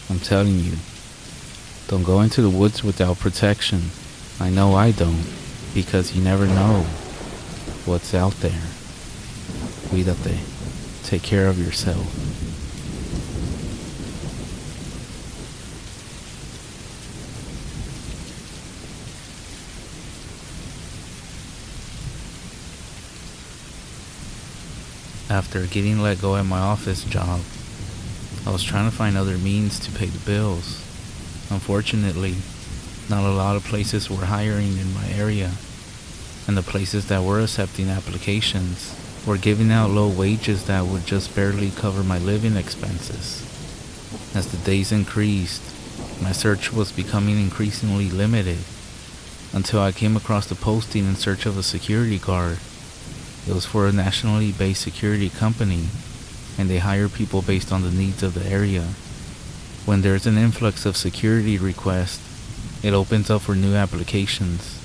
Speaker 1: I'm telling you, don't go into the woods without protection. I know I don't, because you never know what's out there. Cuídate. Take care of yourself." After getting let go at my office job, I was trying to find other means to pay the bills. Unfortunately, not a lot of places were hiring in my area, and the places that were accepting applications were giving out low wages that would just barely cover my living expenses. As the days increased, my search was becoming increasingly limited, until I came across the posting in search of a security guard. It was for a nationally based security company, and they hire people based on the needs of the area. When there's an influx of security requests, it opens up for new applications.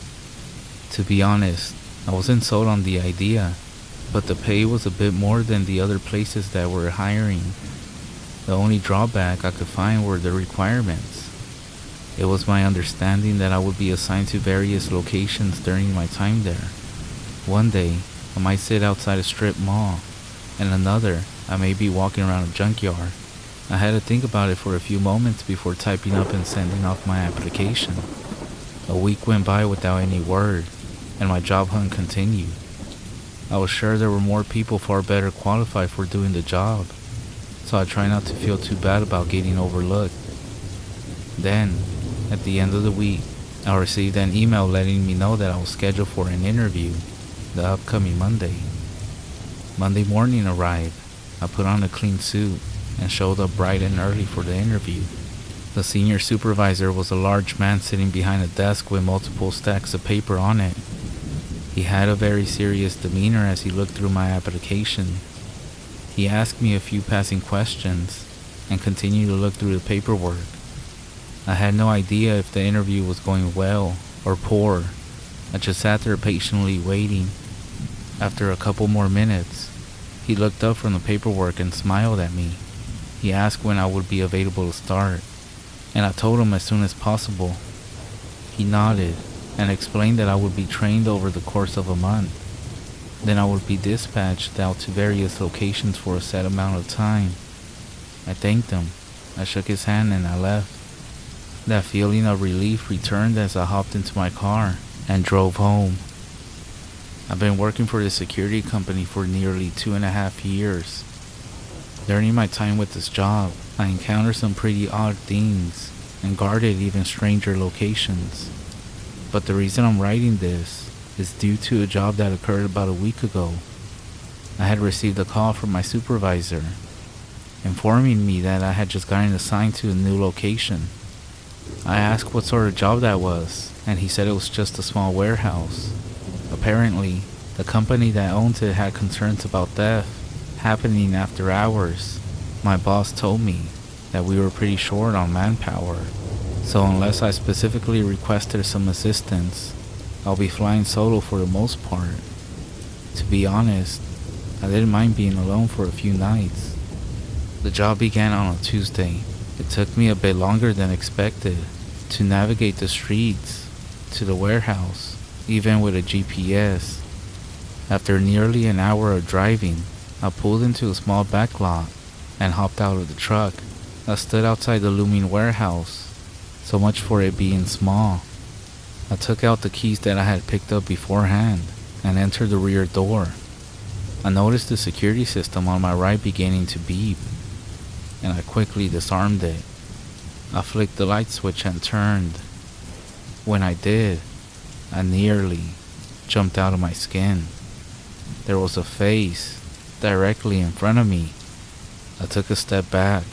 Speaker 1: To be honest, I wasn't sold on the idea, but the pay was a bit more than the other places that were hiring. The only drawback I could find were the requirements. It was my understanding that I would be assigned to various locations during my time there. One day, I might sit outside a strip mall, and another, I may be walking around a junkyard. I had to think about it for a few moments before typing up and sending off my application. A week went by without any word, and my job hunt continued. I was sure there were more people far better qualified for doing the job, so I tried not to feel too bad about getting overlooked. Then, at the end of the week, I received an email letting me know that I was scheduled for an interview the upcoming Monday. Monday morning arrived. I put on a clean suit and showed up bright and early for the interview. The senior supervisor was a large man sitting behind a desk with multiple stacks of paper on it. He had a very serious demeanor as he looked through my application. He asked me a few passing questions and continued to look through the paperwork. I had no idea if the interview was going well or poor. I just sat there patiently waiting. After a couple more minutes, he looked up from the paperwork and smiled at me. He asked when I would be available to start, and I told him as soon as possible. He nodded and explained that I would be trained over the course of a month. Then I would be dispatched out to various locations for a set amount of time. I thanked him. I shook his hand and I left. That feeling of relief returned as I hopped into my car and drove home. I've been working for this security company for nearly 2.5 years. During my time with this job, I encountered some pretty odd things and guarded even stranger locations. But the reason I'm writing this is due to a job that occurred about a week ago. I had received a call from my supervisor, informing me that I had just gotten assigned to a new location. I asked what sort of job that was, and he said it was just a small warehouse. Apparently, the company that owns it had concerns about theft happening after hours. My boss told me that we were pretty short on manpower, so unless I specifically requested some assistance, I'll be flying solo for the most part. To be honest, I didn't mind being alone for a few nights. The job began on a Tuesday. It took me a bit longer than expected to navigate the streets to the warehouse, even with a GPS. After nearly an hour of driving, I pulled into a small back lot and hopped out of the truck. I stood outside the looming warehouse, so much for it being small. I took out the keys that I had picked up beforehand and entered the rear door. I noticed the security system on my right beginning to beep, and I quickly disarmed it. I flicked the light switch and turned. When I did, I nearly jumped out of my skin. There was a face directly in front of me. I took a step back,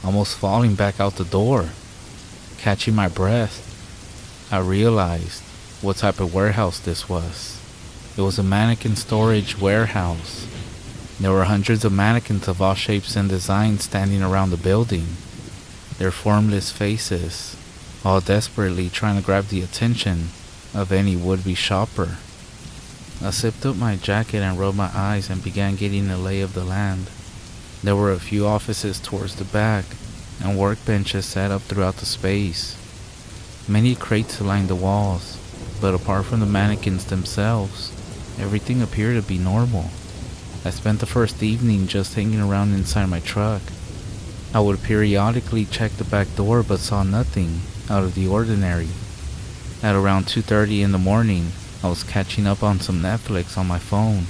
Speaker 1: almost falling back out the door. Catching my breath, I realized what type of warehouse this was. It was a mannequin storage warehouse. There were hundreds of mannequins of all shapes and designs standing around the building, their formless faces, all desperately trying to grab the attention of any would-be shopper. I zipped up my jacket and rubbed my eyes and began getting a lay of the land. There were a few offices towards the back and workbenches set up throughout the space. Many crates lined the walls, but apart from the mannequins themselves, everything appeared to be normal. I spent the first evening just hanging around inside my truck. I would periodically check the back door but saw nothing out of the ordinary. At around 2:30 in the morning, I was catching up on some Netflix on my phone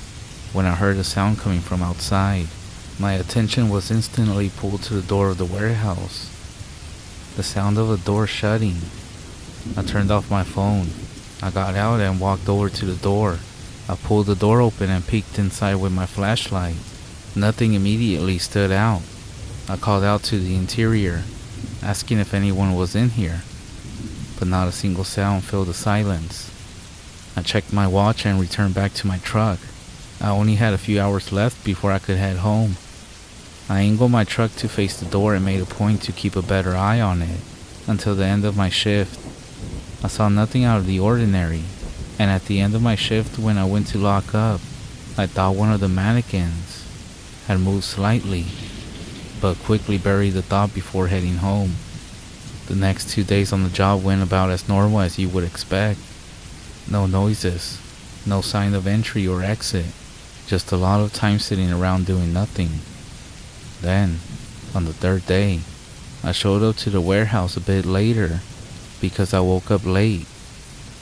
Speaker 1: when I heard a sound coming from outside. My attention was instantly pulled to the door of the warehouse. The sound of a door shutting. I turned off my phone. I got out and walked over to the door. I pulled the door open and peeked inside with my flashlight. Nothing immediately stood out. I called out to the interior, asking if anyone was in here, but not a single sound filled the silence. I checked my watch and returned back to my truck. I only had a few hours left before I could head home. I angled my truck to face the door and made a point to keep a better eye on it until the end of my shift. I saw nothing out of the ordinary, and at the end of my shift when I went to lock up, I thought one of the mannequins had moved slightly, but quickly buried the thought before heading home. The next 2 days on the job went about as normal as you would expect. No noises, no sign of entry or exit, just a lot of time sitting around doing nothing. Then, on the third day, I showed up to the warehouse a bit later because I woke up late.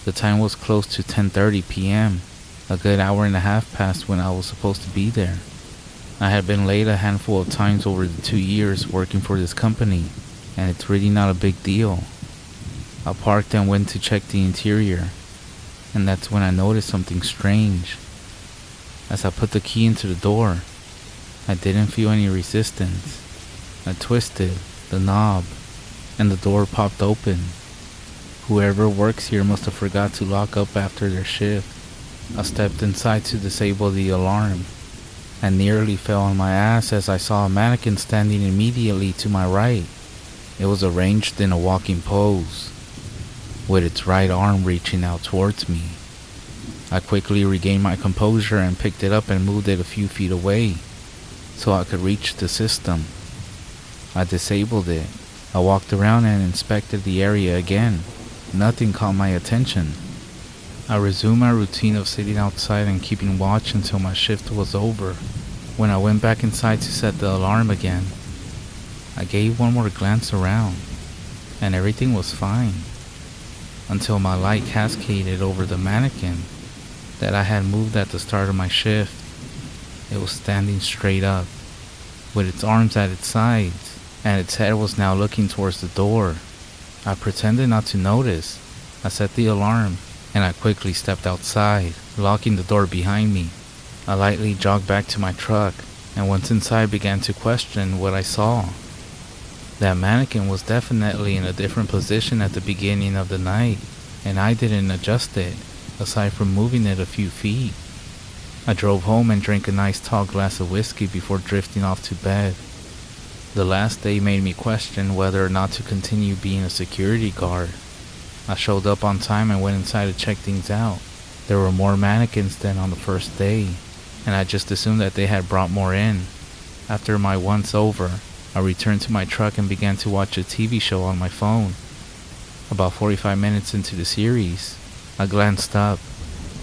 Speaker 1: The time was close to 10:30 p.m., a good hour and a half past when I was supposed to be there. I had been late a handful of times over the 2 years working for this company, and it's really not a big deal. I parked and went to check the interior, and that's when I noticed something strange. As I put the key into the door, I didn't feel any resistance. I twisted the knob, and the door popped open. Whoever works here must have forgot to lock up after their shift. I stepped inside to disable the alarm, and nearly fell on my ass as I saw a mannequin standing immediately to my right. It was arranged in a walking pose, with its right arm reaching out towards me. I quickly regained my composure and picked it up and moved it a few feet away so I could reach the system. I disabled it. I walked around and inspected the area again. Nothing caught my attention. I resumed my routine of sitting outside and keeping watch until my shift was over. When I went back inside to set the alarm again, I gave one more glance around, and everything was fine, until my light cascaded over the mannequin that I had moved at the start of my shift. It was standing straight up, with its arms at its sides, and its head was now looking towards the door. I pretended not to notice. I set the alarm, and I quickly stepped outside, locking the door behind me. I lightly jogged back to my truck, and once inside began to question what I saw. That mannequin was definitely in a different position at the beginning of the night, and I didn't adjust it, aside from moving it a few feet. I drove home and drank a nice tall glass of whiskey before drifting off to bed. The last day made me question whether or not to continue being a security guard. I showed up on time and went inside to check things out. There were more mannequins than on the first day, and I just assumed that they had brought more in. After my once over, I returned to my truck and began to watch a TV show on my phone. About 45 minutes into the series, I glanced up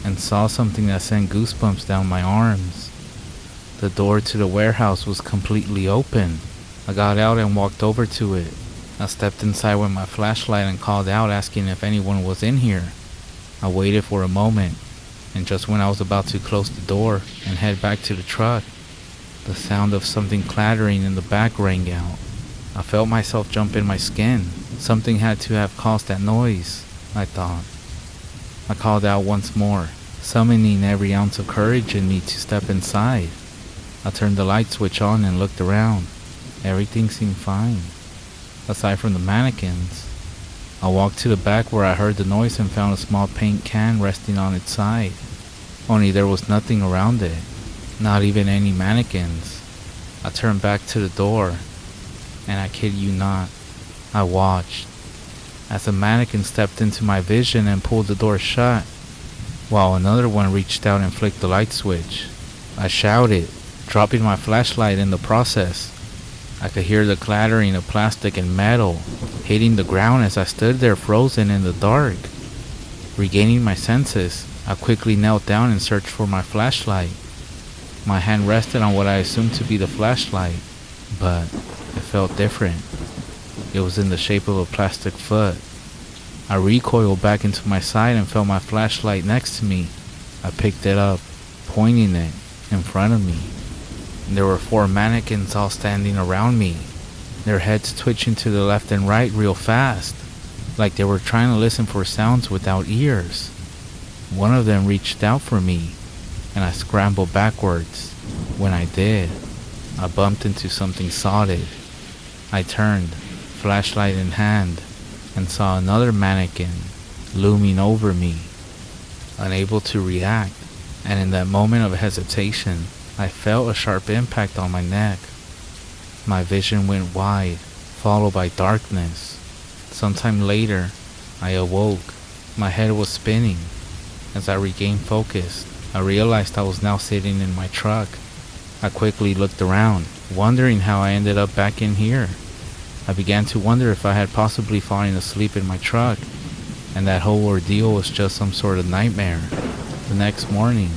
Speaker 1: and saw something that sent goosebumps down my arms. The door to the warehouse was completely open. I got out and walked over to it. I stepped inside with my flashlight and called out asking if anyone was in here. I waited for a moment, and just when I was about to close the door and head back to the truck, the sound of something clattering in the back rang out. I felt myself jump in my skin. Something had to have caused that noise, I thought. I called out once more, summoning every ounce of courage in me to step inside. I turned the light switch on and looked around. Everything seemed fine, aside from the mannequins. I walked to the back where I heard the noise and found a small paint can resting on its side. Only there was nothing around it, not even any mannequins. I turned back to the door, and I kid you not, I watched as a mannequin stepped into my vision and pulled the door shut, while another one reached out and flicked the light switch. I shouted, dropping my flashlight in the process. I could hear the clattering of plastic and metal hitting the ground as I stood there frozen in the dark. Regaining my senses, I quickly knelt down and searched for my flashlight. My hand rested on what I assumed to be the flashlight, but it felt different. It was in the shape of a plastic foot. I recoiled back into my side and felt my flashlight next to me. I picked it up, pointing it in front of me. There were 4 mannequins all standing around me, their heads twitching to the left and right real fast, like they were trying to listen for sounds without ears. One of them reached out for me, and I scrambled backwards. When I did, I bumped into something solid. I turned, flashlight in hand, and saw another mannequin looming over me. Unable to react, and in that moment of hesitation, I felt a sharp impact on my neck. My vision went wide, followed by darkness. Sometime later, I awoke. My head was spinning. As I regained focus, I realized I was now sitting in my truck. I quickly looked around, wondering how I ended up back in here. I began to wonder if I had possibly fallen asleep in my truck, and that whole ordeal was just some sort of nightmare. The next morning,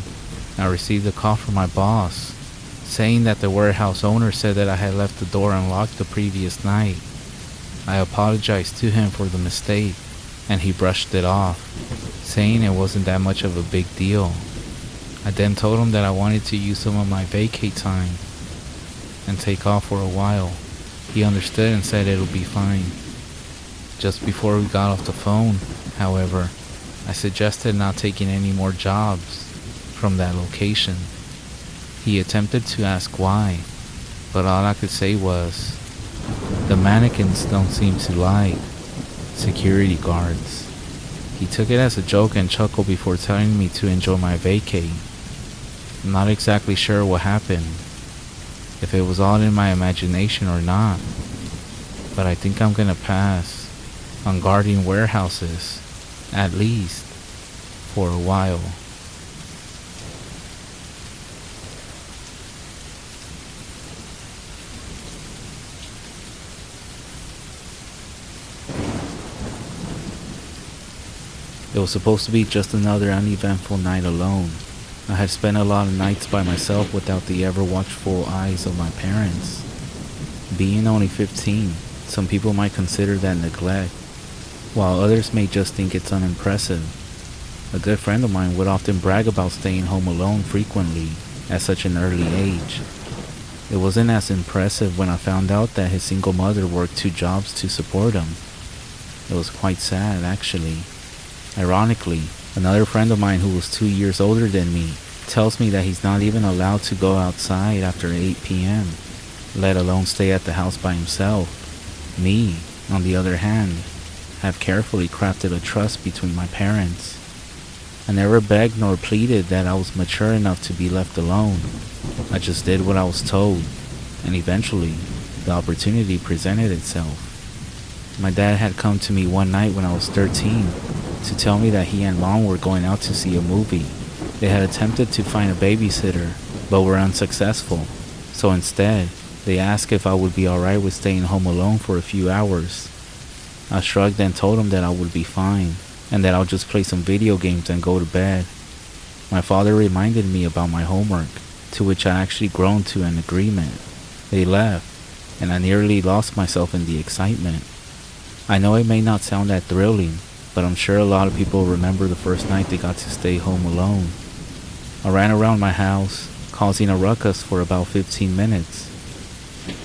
Speaker 1: I received a call from my boss, saying that the warehouse owner said that I had left the door unlocked the previous night. I apologized to him for the mistake, and he brushed it off, saying it wasn't that much of a big deal. I then told him that I wanted to use some of my vacay time and take off for a while. He understood and said it'll be fine. Just before we got off the phone, however, I suggested not taking any more jobs from that location. He attempted to ask why, but all I could say was, the mannequins don't seem to like security guards. He took it as a joke and chuckled before telling me to enjoy my vacay. I'm not exactly sure what happened, if it was all in my imagination or not, but I think I'm gonna pass on guarding warehouses, at least for a while. It was supposed to be just another uneventful night alone. I had spent a lot of nights by myself without the ever-watchful eyes of my parents. Being only 15, some people might consider that neglect, while others may just think it's unimpressive. A good friend of mine would often brag about staying home alone frequently at such an early age. It wasn't as impressive when I found out that his single mother worked 2 jobs to support him. It was quite sad, actually. Ironically, another friend of mine who was 2 years older than me tells me that he's not even allowed to go outside after 8 p.m., let alone stay at the house by himself. Me, on the other hand, have carefully crafted a trust between my parents. I never begged nor pleaded that I was mature enough to be left alone. I just did what I was told, and eventually, the opportunity presented itself. My dad had come to me one night when I was 13 to tell me that he and mom were going out to see a movie. They had attempted to find a babysitter, but were unsuccessful. So instead, they asked if I would be alright with staying home alone for a few hours. I shrugged and told them that I would be fine, and that I'll just play some video games and go to bed. My father reminded me about my homework, to which I actually groaned to an agreement. They left, and I nearly lost myself in the excitement. I know it may not sound that thrilling, but I'm sure a lot of people remember the first night they got to stay home alone. I ran around my house, causing a ruckus for about 15 minutes.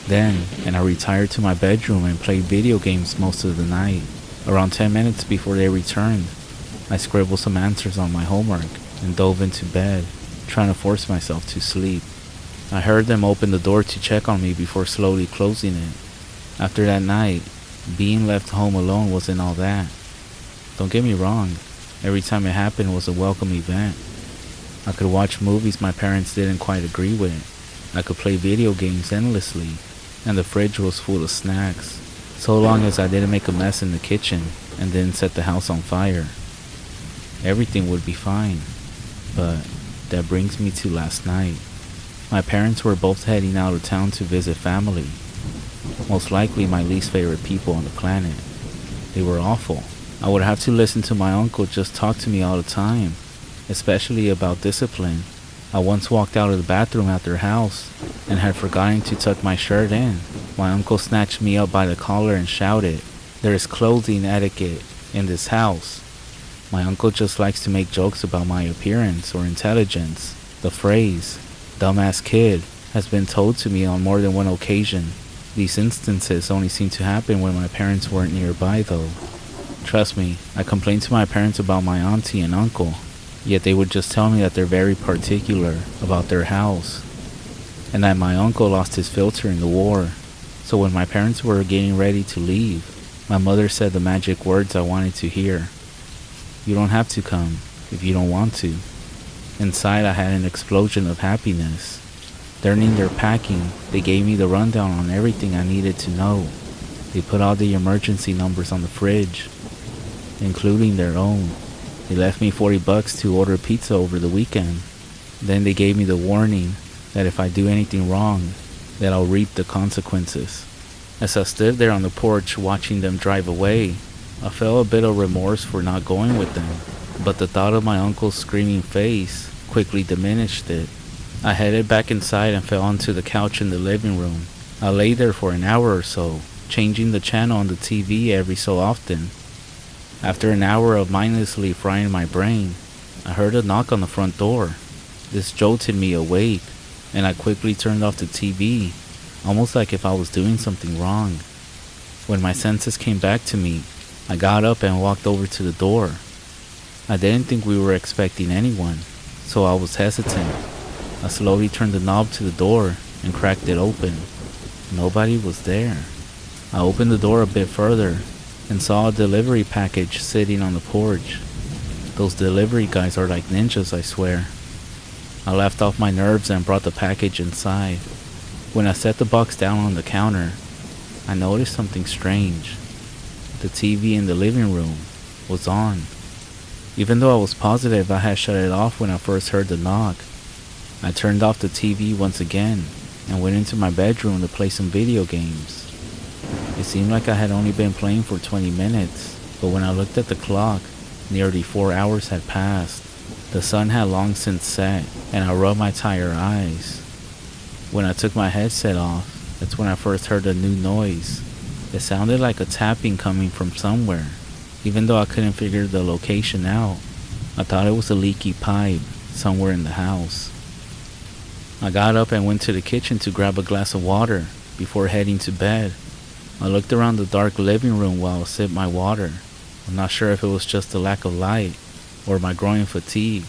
Speaker 1: Then, I retired to my bedroom and played video games most of the night. Around 10 minutes before they returned, I scribbled some answers on my homework and dove into bed, trying to force myself to sleep. I heard them open the door to check on me before slowly closing it. After that night, being left home alone wasn't all that. Don't get me wrong, every time it happened was a welcome event. I could watch movies my parents didn't quite agree with. I could play video games endlessly, and the fridge was full of snacks, so long as I didn't make a mess in the kitchen and didn't set the house on fire. Everything would be fine. But that brings me to last night. My parents were both heading out of town to visit family. Most likely my least favorite people on the planet. They were awful. I would have to listen to my uncle just talk to me all the time, especially about discipline. I once walked out of the bathroom at their house and had forgotten to tuck my shirt in. My uncle snatched me up by the collar and shouted, "There is clothing etiquette in this house." My uncle just likes to make jokes about my appearance or intelligence. The phrase, "dumbass kid," has been told to me on more than one occasion. These instances only seem to happen when my parents weren't nearby though. Trust me, I complained to my parents about my auntie and uncle, yet they would just tell me that they're very particular about their house, and that my uncle lost his filter in the war. So when my parents were getting ready to leave, my mother said the magic words I wanted to hear. "You don't have to come if you don't want to." Inside I had an explosion of happiness. During their packing, they gave me the rundown on everything I needed to know. They put all the emergency numbers on the fridge, including their own. They left me $40 to order pizza over the weekend. Then they gave me the warning that if I do anything wrong, that I'll reap the consequences. As I stood there on the porch watching them drive away, I felt a bit of remorse for not going with them, but the thought of my uncle's screaming face quickly diminished it. I headed back inside and fell onto the couch in the living room. I lay there for an hour or so, changing the channel on the TV every so often. After an hour of mindlessly frying my brain, I heard a knock on the front door. This jolted me awake, and I quickly turned off the TV, almost like if I was doing something wrong. When my senses came back to me, I got up and walked over to the door. I didn't think we were expecting anyone, so I was hesitant. I slowly turned the knob to the door and cracked it open. Nobody was there. I opened the door a bit further and saw a delivery package sitting on the porch. Those delivery guys are like ninjas, I swear. I laughed off my nerves and brought the package inside. When I set the box down on the counter, I noticed something strange. The TV in the living room was on, even though I was positive I had shut it off when I first heard the knock. I turned off the TV once again and went into my bedroom to play some video games. It seemed like I had only been playing for 20 minutes, but when I looked at the clock, nearly 4 hours had passed. The sun had long since set, and I rubbed my tired eyes. When I took my headset off, that's when I first heard a new noise. It sounded like a tapping coming from somewhere, even though I couldn't figure the location out. I thought it was a leaky pipe somewhere in the house. I got up and went to the kitchen to grab a glass of water before heading to bed. I looked around the dark living room while I sipped my water. I'm not sure if it was just the lack of light or my growing fatigue,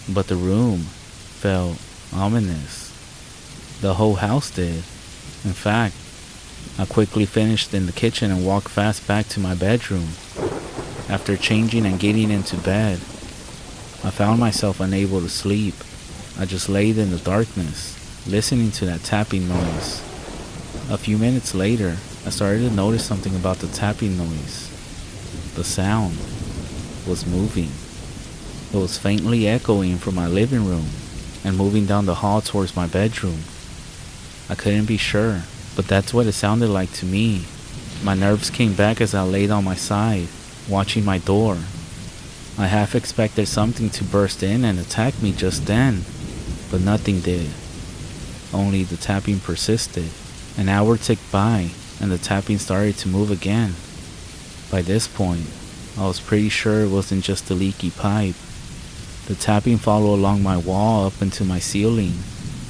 Speaker 1: but the room felt ominous. The whole house did. In fact, I quickly finished in the kitchen and walked fast back to my bedroom. After changing and getting into bed, I found myself unable to sleep. I just laid in the darkness, listening to that tapping noise. A few minutes later, I started to notice something about the tapping noise. The sound was moving. It was faintly echoing from my living room and moving down the hall towards my bedroom. I couldn't be sure, but that's what it sounded like to me. My nerves came back as I laid on my side, watching my door. I half expected something to burst in and attack me just then, but nothing did. Only the tapping persisted. An hour ticked by, and the tapping started to move again. By this point, I was pretty sure it wasn't just a leaky pipe. The tapping followed along my wall up into my ceiling,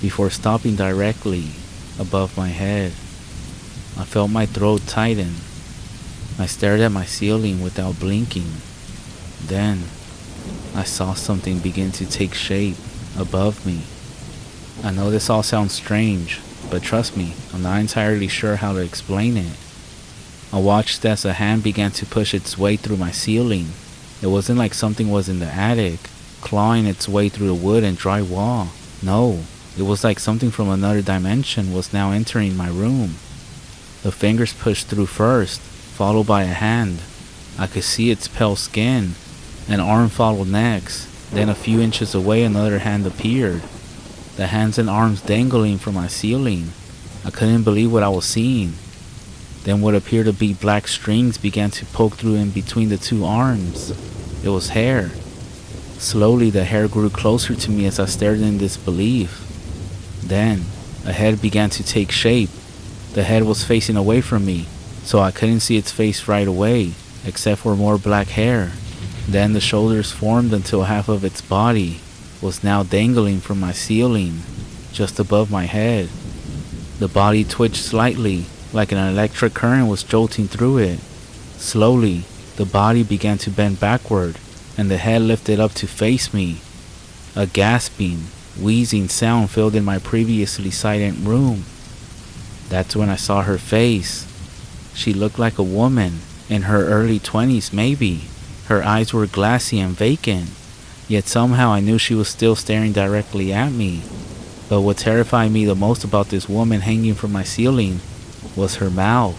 Speaker 1: before stopping directly above my head. I felt my throat tighten. I stared at my ceiling without blinking. Then, I saw something begin to take shape above me. I know this all sounds strange, but trust me, I'm not entirely sure how to explain it. I watched as a hand began to push its way through my ceiling. It wasn't like something was in the attic, clawing its way through the wood and dry wall. No, it was like something from another dimension was now entering my room. The fingers pushed through first, followed by a hand. I could see its pale skin. An arm followed next. Then a few inches away another hand appeared. The hands and arms dangling from my ceiling. I couldn't believe what I was seeing. Then what appeared to be black strings began to poke through in between the two arms. It was hair. Slowly the hair grew closer to me as I stared in disbelief. Then a head began to take shape. The head was facing away from me, so I couldn't see its face right away, except for more black hair. Then the shoulders formed until half of its body was now dangling from my ceiling, just above my head. The body twitched slightly, like an electric current was jolting through it. Slowly, the body began to bend backward, and the head lifted up to face me. A gasping, wheezing sound filled in my previously silent room. That's when I saw her face. She looked like a woman, in her early 20s maybe. Her eyes were glassy and vacant, yet somehow I knew she was still staring directly at me. But what terrified me the most about this woman hanging from my ceiling was her mouth.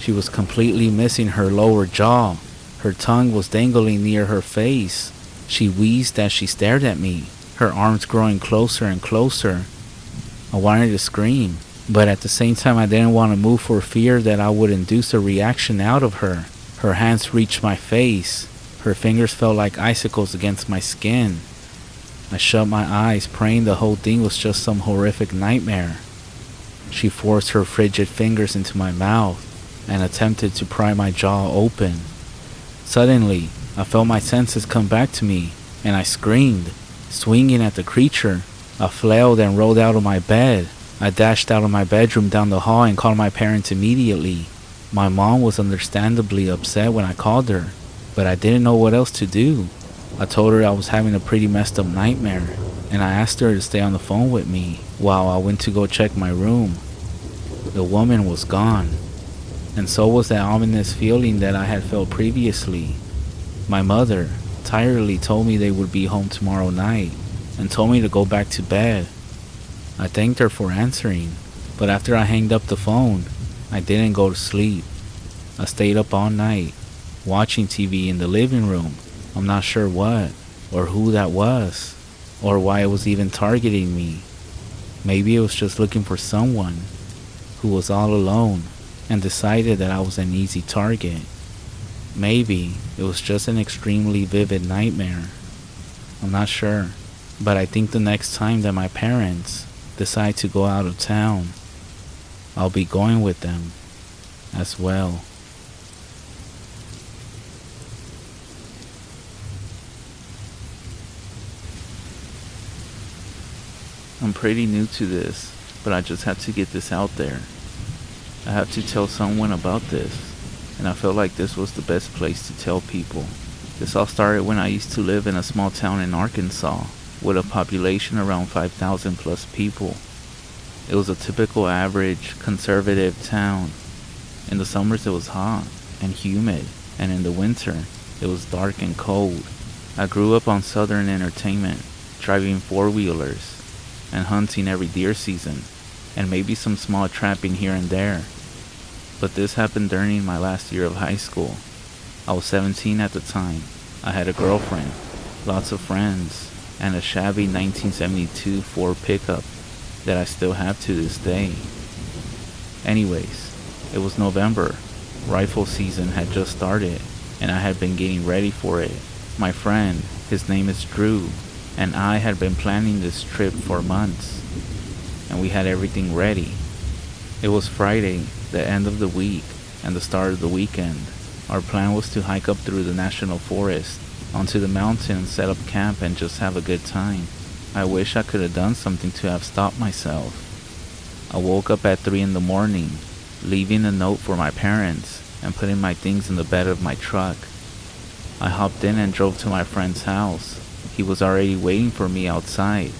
Speaker 1: She was completely missing her lower jaw. Her tongue was dangling near her face. She wheezed as she stared at me, her arms growing closer and closer. I wanted to scream, but at the same time I didn't want to move for fear that I would induce a reaction out of her. Her hands reached my face. Her fingers felt like icicles against my skin. I shut my eyes, praying the whole thing was just some horrific nightmare. She forced her frigid fingers into my mouth and attempted to pry my jaw open. Suddenly, I felt my senses come back to me, and I screamed. Swinging at the creature, I flailed and rolled out of my bed. I dashed out of my bedroom down the hall and called my parents immediately. My mom was understandably upset when I called her, but I didn't know what else to do. I told her I was having a pretty messed up nightmare, and I asked her to stay on the phone with me while I went to go check my room. The woman was gone, and so was that ominous feeling that I had felt previously. My mother tiredly told me they would be home tomorrow night and told me to go back to bed. I thanked her for answering, but after I hanged up the phone, I didn't go to sleep. I stayed up all night, watching TV in the living room. I'm not sure what, or who that was, or why it was even targeting me. Maybe it was just looking for someone who was all alone and decided that I was an easy target. Maybe it was just an extremely vivid nightmare. I'm not sure, but I think the next time that my parents decide to go out of town, I'll be going with them as well. I'm pretty new to this, but I just have to get this out there. I have to tell someone about this, and I felt like this was the best place to tell people. This all started when I used to live in a small town in Arkansas, with a population around 5,000 plus people. It was a typical average, conservative town. In the summers it was hot and humid, and in the winter it was dark and cold. I grew up on southern entertainment, driving four-wheelers, and hunting every deer season, and maybe some small trapping here and there. But this happened during my last year of high school. I was 17 at the time. I had a girlfriend, lots of friends, and a shabby 1972 Ford pickup that I still have to this day. Anyways, it was November. Rifle season had just started, and I had been getting ready for it. My friend, his name is Drew, and I had been planning this trip for months, and we had everything ready. It was Friday, the end of the week, and the start of the weekend. Our plan was to hike up through the national forest, onto the mountain and set up camp and just have a good time. I wish I could have done something to have stopped myself. I woke up at 3 in the morning, leaving a note for my parents and putting my things in the bed of my truck. I hopped in and drove to my friend's house. He was already waiting for me outside.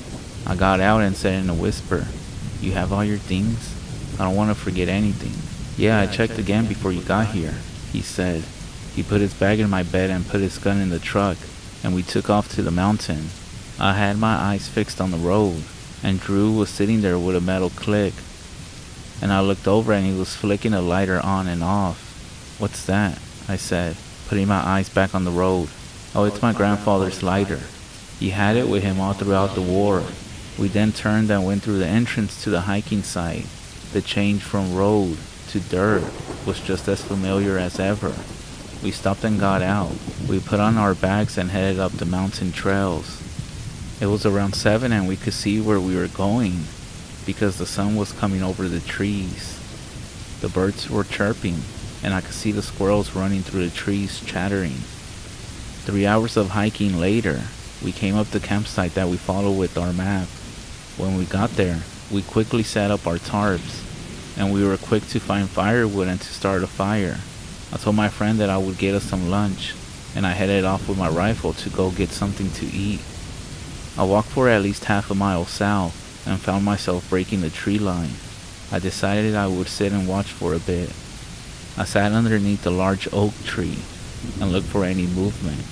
Speaker 1: I got out and said in a whisper, "You have all your things? I don't want to forget anything." "Yeah, I checked again before you got here," he said. He put his bag in my bed and put his gun in the truck, and we took off to the mountain. I had my eyes fixed on the road, and Drew was sitting there with a metal click. And I looked over and he was flicking a lighter on and off. "What's that?" I said, putting my eyes back on the road. "Oh, it's my grandfather's lighter. He had it with him all throughout the war." We then turned and went through the entrance to the hiking site. The change from road to dirt was just as familiar as ever. We stopped and got out. We put on our bags and headed up the mountain trails. It was around 7 and we could see where we were going because the sun was coming over the trees. The birds were chirping and I could see the squirrels running through the trees chattering. 3 hours of hiking later, we came up the campsite that we followed with our map. When we got there, we quickly set up our tarps, and we were quick to find firewood and to start a fire. I told my friend that I would get us some lunch, and I headed off with my rifle to go get something to eat. I walked for at least half a mile south, and found myself breaking the tree line. I decided I would sit and watch for a bit. I sat underneath a large oak tree, and looked for any movement.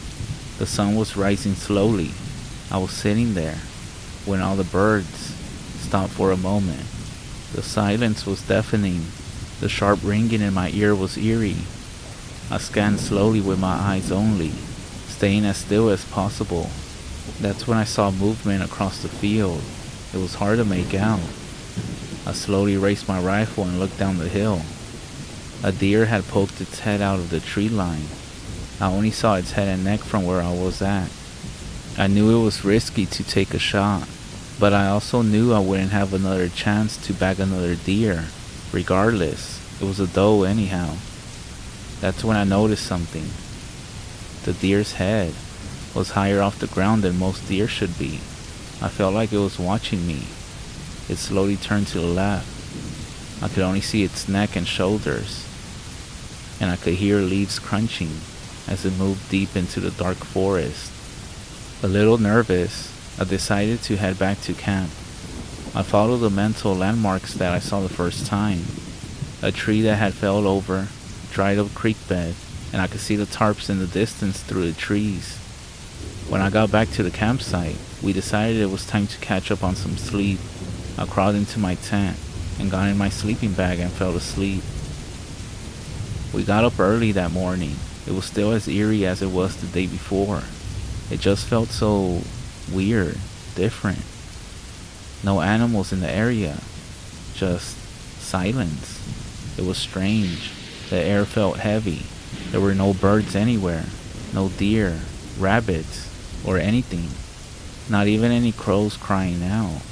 Speaker 1: The sun was rising slowly. I was sitting there, when all the birds stopped for a moment. The silence was deafening. The sharp ringing in my ear was eerie. I scanned slowly with my eyes only, staying as still as possible. That's when I saw movement across the field. It was hard to make out. I slowly raised my rifle and looked down the hill. A deer had poked its head out of the tree line. I only saw its head and neck from where I was at. I knew it was risky to take a shot, but I also knew I wouldn't have another chance to bag another deer. Regardless, it was a doe anyhow. That's when I noticed something. The deer's head was higher off the ground than most deer should be. I felt like it was watching me. It slowly turned to the left. I could only see its neck and shoulders, and I could hear leaves crunching as it moved deep into the dark forest. A little nervous, I decided to head back to camp. I followed the mental landmarks that I saw the first time. A tree that had fell over, dried up creek bed, and I could see the tarps in the distance through the trees. When I got back to the campsite, we decided it was time to catch up on some sleep. I crawled into my tent and got in my sleeping bag and fell asleep. We got up early that morning. It was still as eerie as it was the day before. It just felt so weird, different. No animals in the area, just silence. It was strange. The air felt heavy. There were no birds anywhere, no deer, rabbits, or anything. Not even any crows crying out.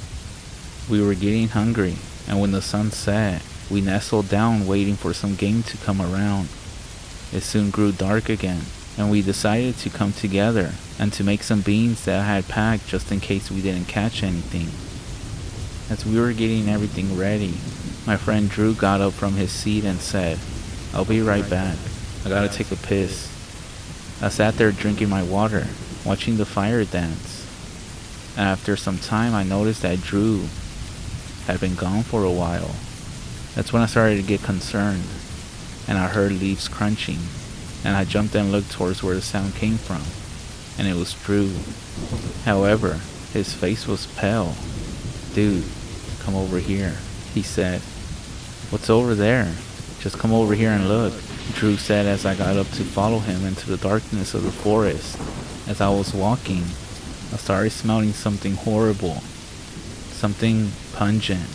Speaker 1: We were getting hungry, and when the sun set, we nestled down waiting for some game to come around. It soon grew dark again, and we decided to come together and to make some beans that I had packed just in case we didn't catch anything. As we were getting everything ready, my friend Drew got up from his seat and said, "I'll be right back. I gotta take a piss." I sat there drinking my water, watching the fire dance. And after some time I noticed that Drew had been gone for a while. That's when I started to get concerned, and I heard leaves crunching, and I jumped and looked towards where the sound came from, and it was Drew. However, his face was pale. "Dude, come over here," he said. "What's over there?" Just come over here and look, Drew said as I got up to follow him into the darkness of the forest. As I was walking, I started smelling something horrible, something pungent,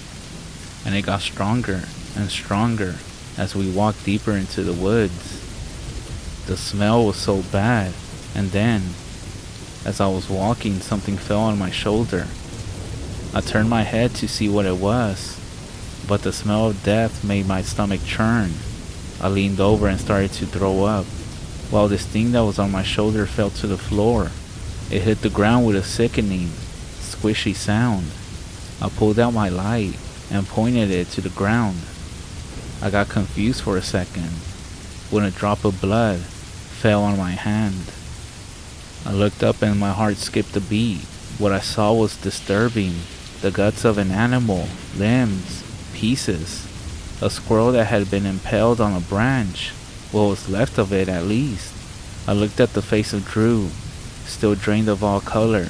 Speaker 1: and it got stronger and stronger as we walked deeper into the woods. The smell was so bad, and then, as I was walking, something fell on my shoulder. I turned my head to see what it was, but the smell of death made my stomach churn. I leaned over and started to throw up, while this thing that was on my shoulder fell to the floor. It hit the ground with a sickening, squishy sound. I pulled out my light and pointed it to the ground. I got confused for a second when a drop of blood fell on my hand. I looked up and my heart skipped a beat. What I saw was disturbing. The guts of an animal, limbs, pieces. A squirrel that had been impaled on a branch, what was left of it at least. I looked at the face of Drew, still drained of all color.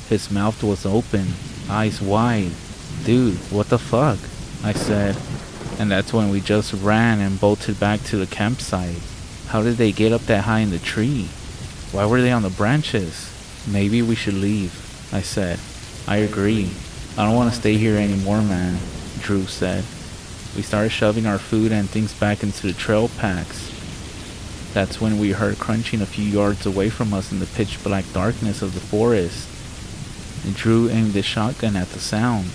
Speaker 1: His mouth was open, eyes wide. Dude, what the fuck? I said, and that's when we just ran and bolted back to the campsite. How did they get up that high in the tree? Why were they on the branches? Maybe we should leave, I said. I agree. I don't want to stay here anymore, man, Drew said. We started shoving our food and things back into the trail packs. That's when we heard crunching a few yards away from us in the pitch black darkness of the forest. Drew aimed his shotgun at the sound,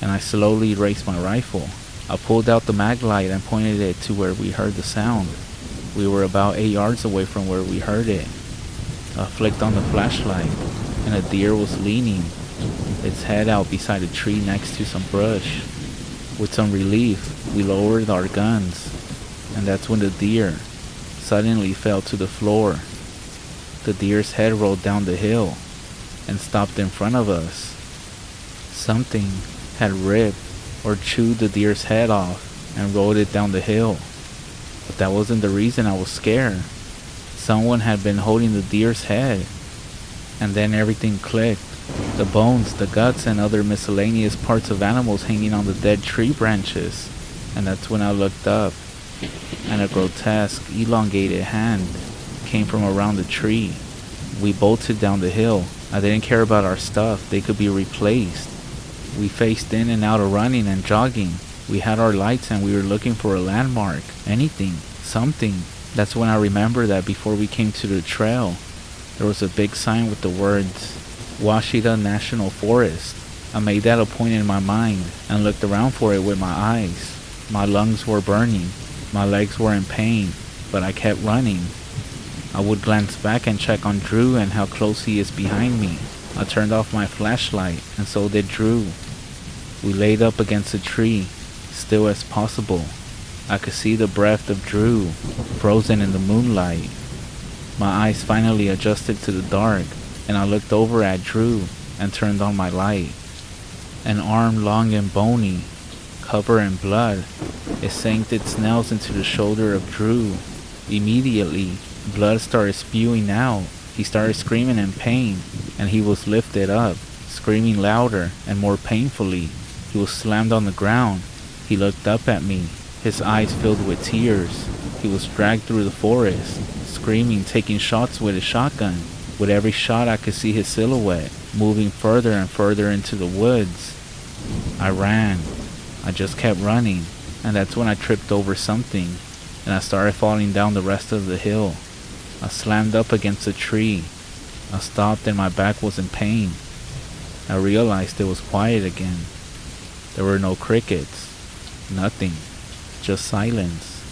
Speaker 1: and I slowly raised my rifle. I pulled out the mag light and pointed it to where we heard the sound. We were about 8 yards away from where we heard it. I flicked on the flashlight, and a deer was leaning, its head out beside a tree next to some brush. With some relief, we lowered our guns, and that's when the deer suddenly fell to the floor. The deer's head rolled down the hill and stopped in front of us. Something had ripped or chewed the deer's head off and rolled it down the hill. But that wasn't the reason I was scared. Someone had been holding the deer's head, and then everything clicked. The bones, the guts, and other miscellaneous parts of animals hanging on the dead tree branches. And that's when I looked up, and a grotesque, elongated hand came from around the tree. We bolted down the hill. I didn't care about our stuff. They could be replaced. We faced in and out of running and jogging. We had our lights and we were looking for a landmark. Anything. Something. That's when I remembered that before we came to the trail, there was a big sign with the words, Washita National Forest. I made that a point in my mind and looked around for it with my eyes. My lungs were burning. My legs were in pain, but I kept running. I would glance back and check on Drew and how close he is behind me. I turned off my flashlight, and so did Drew. We laid up against a tree, still as possible. I could see the breath of Drew, frozen in the moonlight. My eyes finally adjusted to the dark, and I looked over at Drew and turned on my light. An arm long and bony, covered in blood, it sank its nails into the shoulder of Drew. Immediately, blood started spewing out. He started screaming in pain, and he was lifted up, screaming louder and more painfully. He was slammed on the ground. He looked up at me, his eyes filled with tears. He was dragged through the forest, screaming, taking shots with his shotgun. With every shot I could see his silhouette, moving further and further into the woods. I ran. I just kept running, and that's when I tripped over something, and I started falling down the rest of the hill. I slammed up against a tree. I stopped and my back was in pain. I realized it was quiet again. There were no crickets. Nothing. Just silence.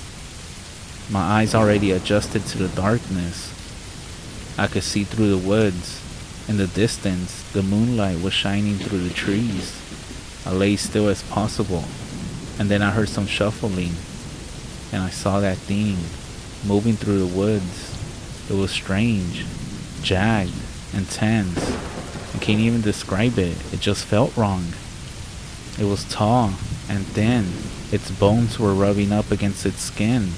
Speaker 1: My eyes already adjusted to the darkness. I could see through the woods. In the distance, the moonlight was shining through the trees. I lay still as possible, and then I heard some shuffling, and I saw that thing moving through the woods. It was strange, jagged, and tense. I can't even describe it. It just felt wrong. It was tall and thin. Its bones were rubbing up against its skin.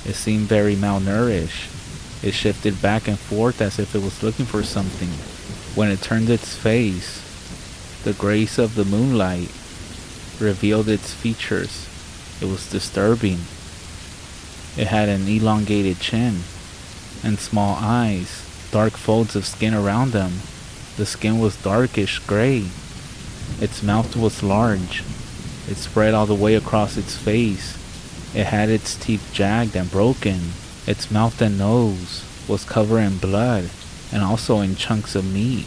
Speaker 1: It seemed very malnourished. It shifted back and forth as if it was looking for something. When it turned its face, the grace of the moonlight revealed its features. It was disturbing. It had an elongated chin and small eyes, dark folds of skin around them. The skin was darkish gray. Its mouth was large. It spread all the way across its face. It had its teeth jagged and broken. Its mouth and nose was covered in blood and also in chunks of meat.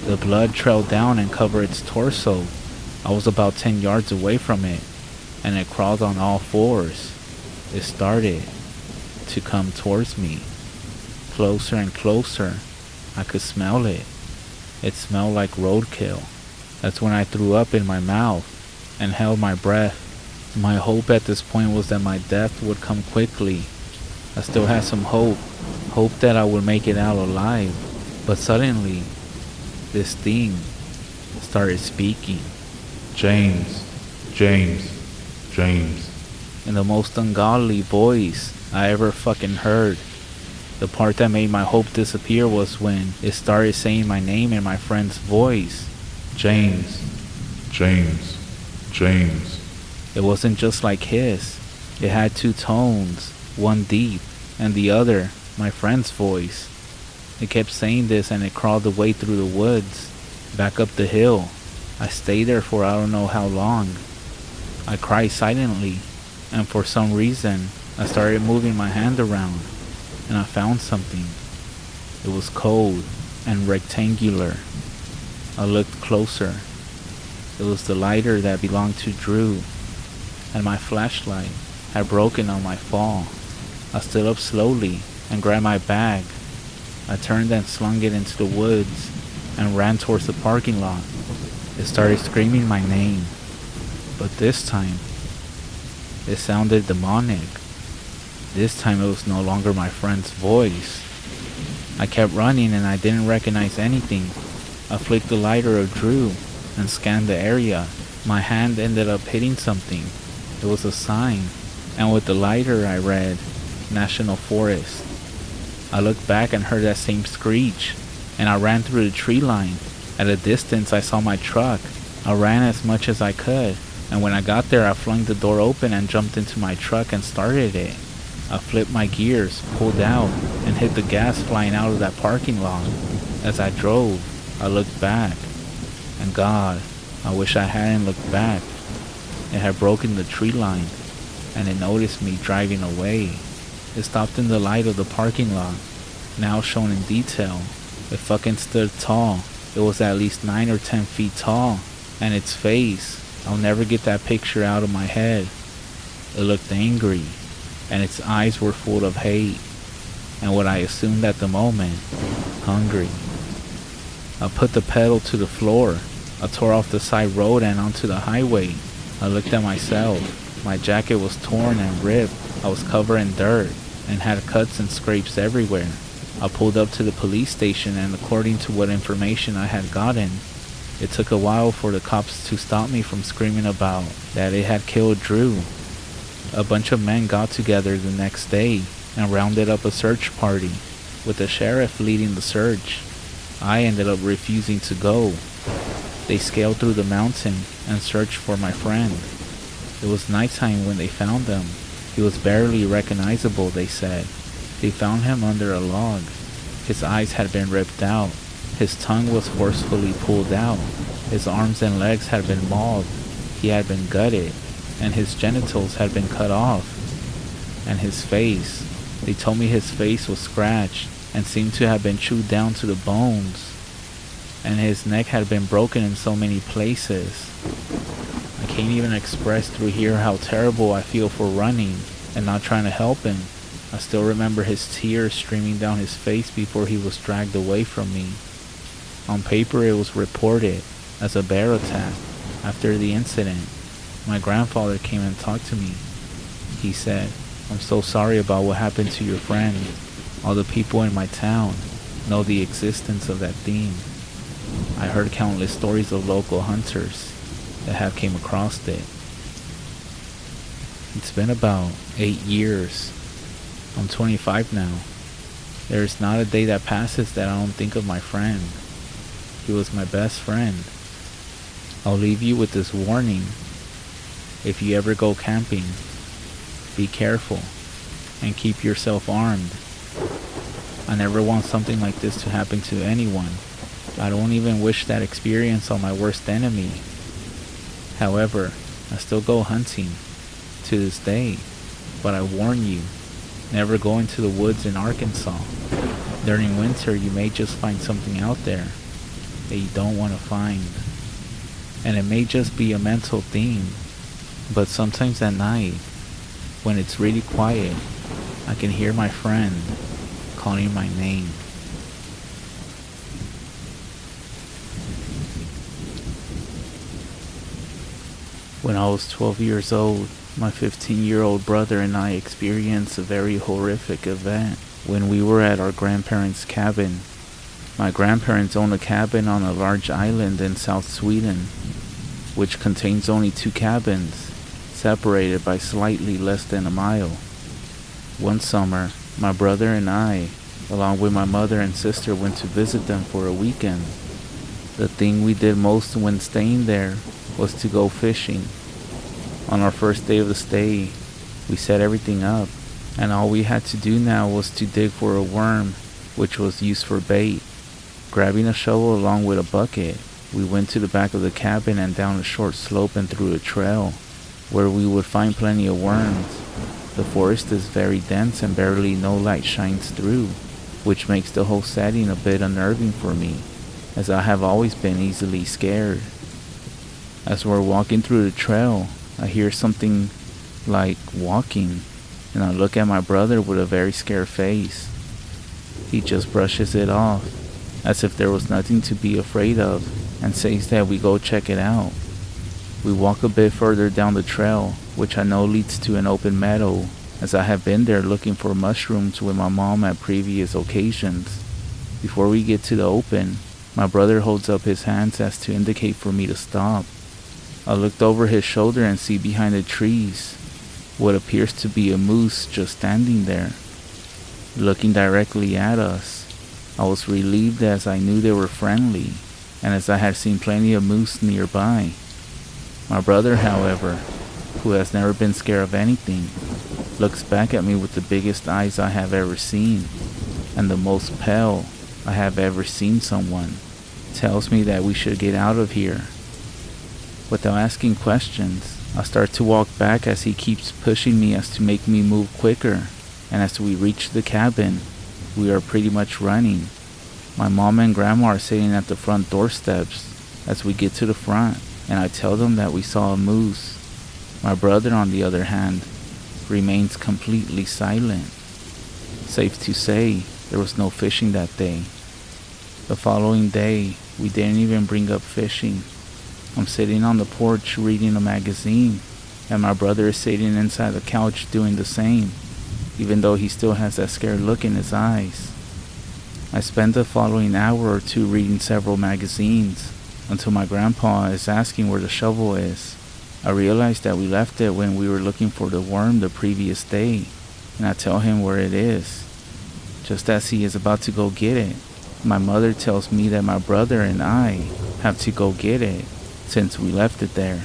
Speaker 1: The blood trailed down and covered its torso. I was about 10 yards away from it, and it crawled on all fours. It started to come towards me. Closer and closer. I could smell it. It smelled like roadkill. That's when I threw up in my mouth and held my breath. My hope at this point was that my death would come quickly. I still had some hope that I would make it out alive. But suddenly, this thing started speaking.
Speaker 2: James, James, James.
Speaker 1: In the most ungodly voice I ever fucking heard. The part that made my hope disappear was when it started saying my name in my friend's voice.
Speaker 2: James, James, James.
Speaker 1: It wasn't just like his. It had two tones, one deep, and the other, my friend's voice. It kept saying this and it crawled away through the woods, back up the hill. I stayed there for I don't know how long. I cried silently, and for some reason, I started moving my hand around, and I found something. It was cold and rectangular. I looked closer. It was the lighter that belonged to Drew, and my flashlight had broken on my fall. I stood up slowly and grabbed my bag. I turned and slung it into the woods and ran towards the parking lot. It started screaming my name, but this time, it sounded demonic. This time it was no longer my friend's voice. I kept running and I didn't recognize anything. I flicked the lighter of Drew and scanned the area. My hand ended up hitting something. It was a sign, and with the lighter I read, National Forest. I looked back and heard that same screech, and I ran through the tree line. At a distance I saw my truck. I ran as much as I could, and when I got there I flung the door open and jumped into my truck and started it. I flipped my gears, pulled out, and hit the gas flying out of that parking lot. As I drove, I looked back, and God, I wish I hadn't looked back. It had broken the tree line, and it noticed me driving away. It stopped in the light of the parking lot, now shown in detail. It fucking stood tall. It was at least 9 or 10 feet tall, and its face, I'll never get that picture out of my head. It looked angry, and its eyes were full of hate, and what I assumed at the moment, hungry. I put the pedal to the floor. I tore off the side road and onto the highway. I looked at myself. My jacket was torn and ripped. I was covered in dirt and had cuts and scrapes everywhere. I pulled up to the police station, and according to what information I had gotten, it took a while for the cops to stop me from screaming about that it had killed Drew. A bunch of men got together the next day and rounded up a search party, with the sheriff leading the search. I ended up refusing to go. They scaled through the mountain and searched for my friend. It was nighttime when they found him. He was barely recognizable, they said. They found him under a log. His eyes had been ripped out. His tongue was forcefully pulled out. His arms and legs had been mauled. He had been gutted, and his genitals had been cut off. And his face, they told me his face was scratched and seemed to have been chewed down to the bones. And his neck had been broken in so many places. I can't even express through here how terrible I feel for running and not trying to help him. I still remember his tears streaming down his face before he was dragged away from me. On paper it was reported as a bear attack. After the incident, my grandfather came and talked to me. He said, "I'm so sorry about what happened to your friend. All the people in my town know the existence of that thing." I heard countless stories of local hunters that have came across it. It's been about 8 years. I'm 25 now. There is not a day that passes that I don't think of my friend. He was my best friend. I'll leave you with this warning. If you ever go camping, be careful. and keep yourself armed. I never want something like this to happen to anyone. I don't even wish that experience on my worst enemy. However, I still go hunting to this day, but I warn you, never go into the woods in Arkansas. During winter, you may just find something out there that you don't want to find. And it may just be a mental theme, but sometimes at night, when it's really quiet, I can hear my friend calling my name. When I was 12 years old, my 15-year-old brother and I experienced a very horrific event when we were at our grandparents' cabin. My grandparents own a cabin on a large island in South Sweden, which contains only 2 cabins, separated by slightly less than a mile. One summer, my brother and I, along with my mother and sister, went to visit them for a weekend. The thing we did most when staying there was to go fishing. On our first day of the stay, we set everything up, and all we had to do now was to dig for a worm, which was used for bait. Grabbing a shovel along with a bucket, we went to the back of the cabin and down a short slope and through a trail, where we would find plenty of worms. The forest is very dense and barely no light shines through, which makes the whole setting a bit unnerving for me, as I have always been easily scared. As we're walking through the trail, I hear something like walking, and I look at my brother with a very scared face. He just brushes it off, as if there was nothing to be afraid of, and says that we go check it out. We walk a bit further down the trail, which I know leads to an open meadow, as I have been there looking for mushrooms with my mom at previous occasions. Before we get to the open, my brother holds up his hands as to indicate for me to stop. I looked over his shoulder and see behind the trees what appears to be a moose just standing there, looking directly at us. I was relieved as I knew they were friendly, and as I had seen plenty of moose nearby. My brother, however, who has never been scared of anything, looks back at me with the biggest eyes I have ever seen, and the most pale I have ever seen someone. Tells me that we should get out of here. Without asking questions, I start to walk back as he keeps pushing me as to make me move quicker, and as we reach the cabin, we are pretty much running. My mom and grandma are sitting at the front doorsteps as we get to the front, and I tell them that we saw a moose. My brother, on the other hand, remains completely silent. Safe to say, there was no fishing that day. The following day, we didn't even bring up fishing. I'm sitting on the porch reading a magazine, and my brother is sitting inside the couch doing the same, even though he still has that scared look in his eyes. I spent the following hour or two reading several magazines, until my grandpa is asking where the shovel is. I realized that we left it when we were looking for the worm the previous day, and I tell him where it is. Just as he is about to go get it, my mother tells me that my brother and I have to go get it, since we left it there.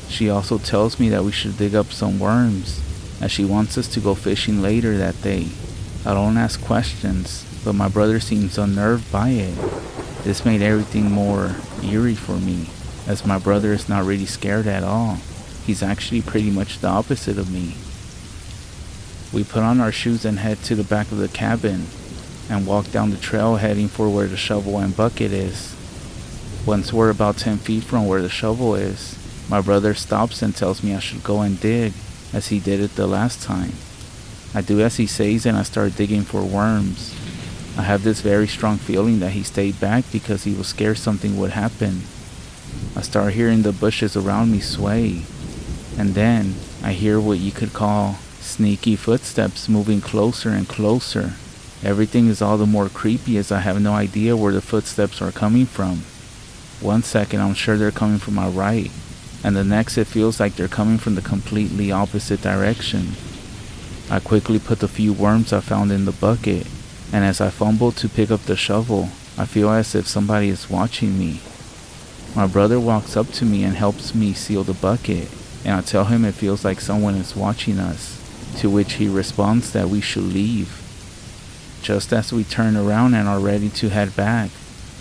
Speaker 1: She also tells me that we should dig up some worms, as she wants us to go fishing later that day. I don't ask questions, but my brother seems unnerved by it. This made everything more eerie for me, as my brother is not really scared at all. He's actually pretty much the opposite of me. We put on our shoes and head to the back of the cabin, and walk down the trail heading for where the shovel and bucket is. Once we're about 10 feet from where the shovel is, my brother stops and tells me I should go and dig, as he did it the last time. I do as he says, and I start digging for worms. I have this very strong feeling that he stayed back because he was scared something would happen. I start hearing the bushes around me sway, and then I hear what you could call sneaky footsteps moving closer and closer. Everything is all the more creepy as I have no idea where the footsteps are coming from. One second I'm sure they're coming from my right, and the next it feels like they're coming from the completely opposite direction. I quickly put the few worms I found in the bucket, and as I fumble to pick up the shovel, I feel as if somebody is watching me. My brother walks up to me and helps me seal the bucket, and I tell him it feels like someone is watching us. to which he responds that we should leave. Just as we turn around and are ready to head back,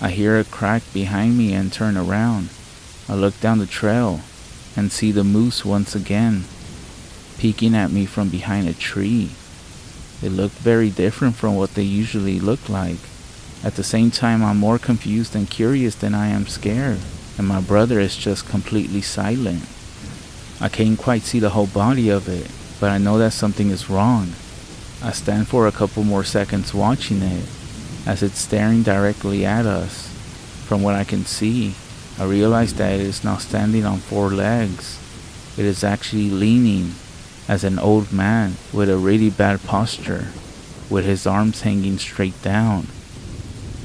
Speaker 1: I hear a crack behind me and turn around. I look down the trail and see the moose once again, peeking at me from behind a tree. It looked very different from what they usually look like. At the same time, I'm more confused and curious than I am scared, and my brother is just completely silent. I can't quite see the whole body of it, but I know that something is wrong. I stand for a couple more seconds watching it, as it's staring directly at us. From what I can see, I realize that it is not standing on 4 legs. It is actually leaning as an old man with a really bad posture, with his arms hanging straight down.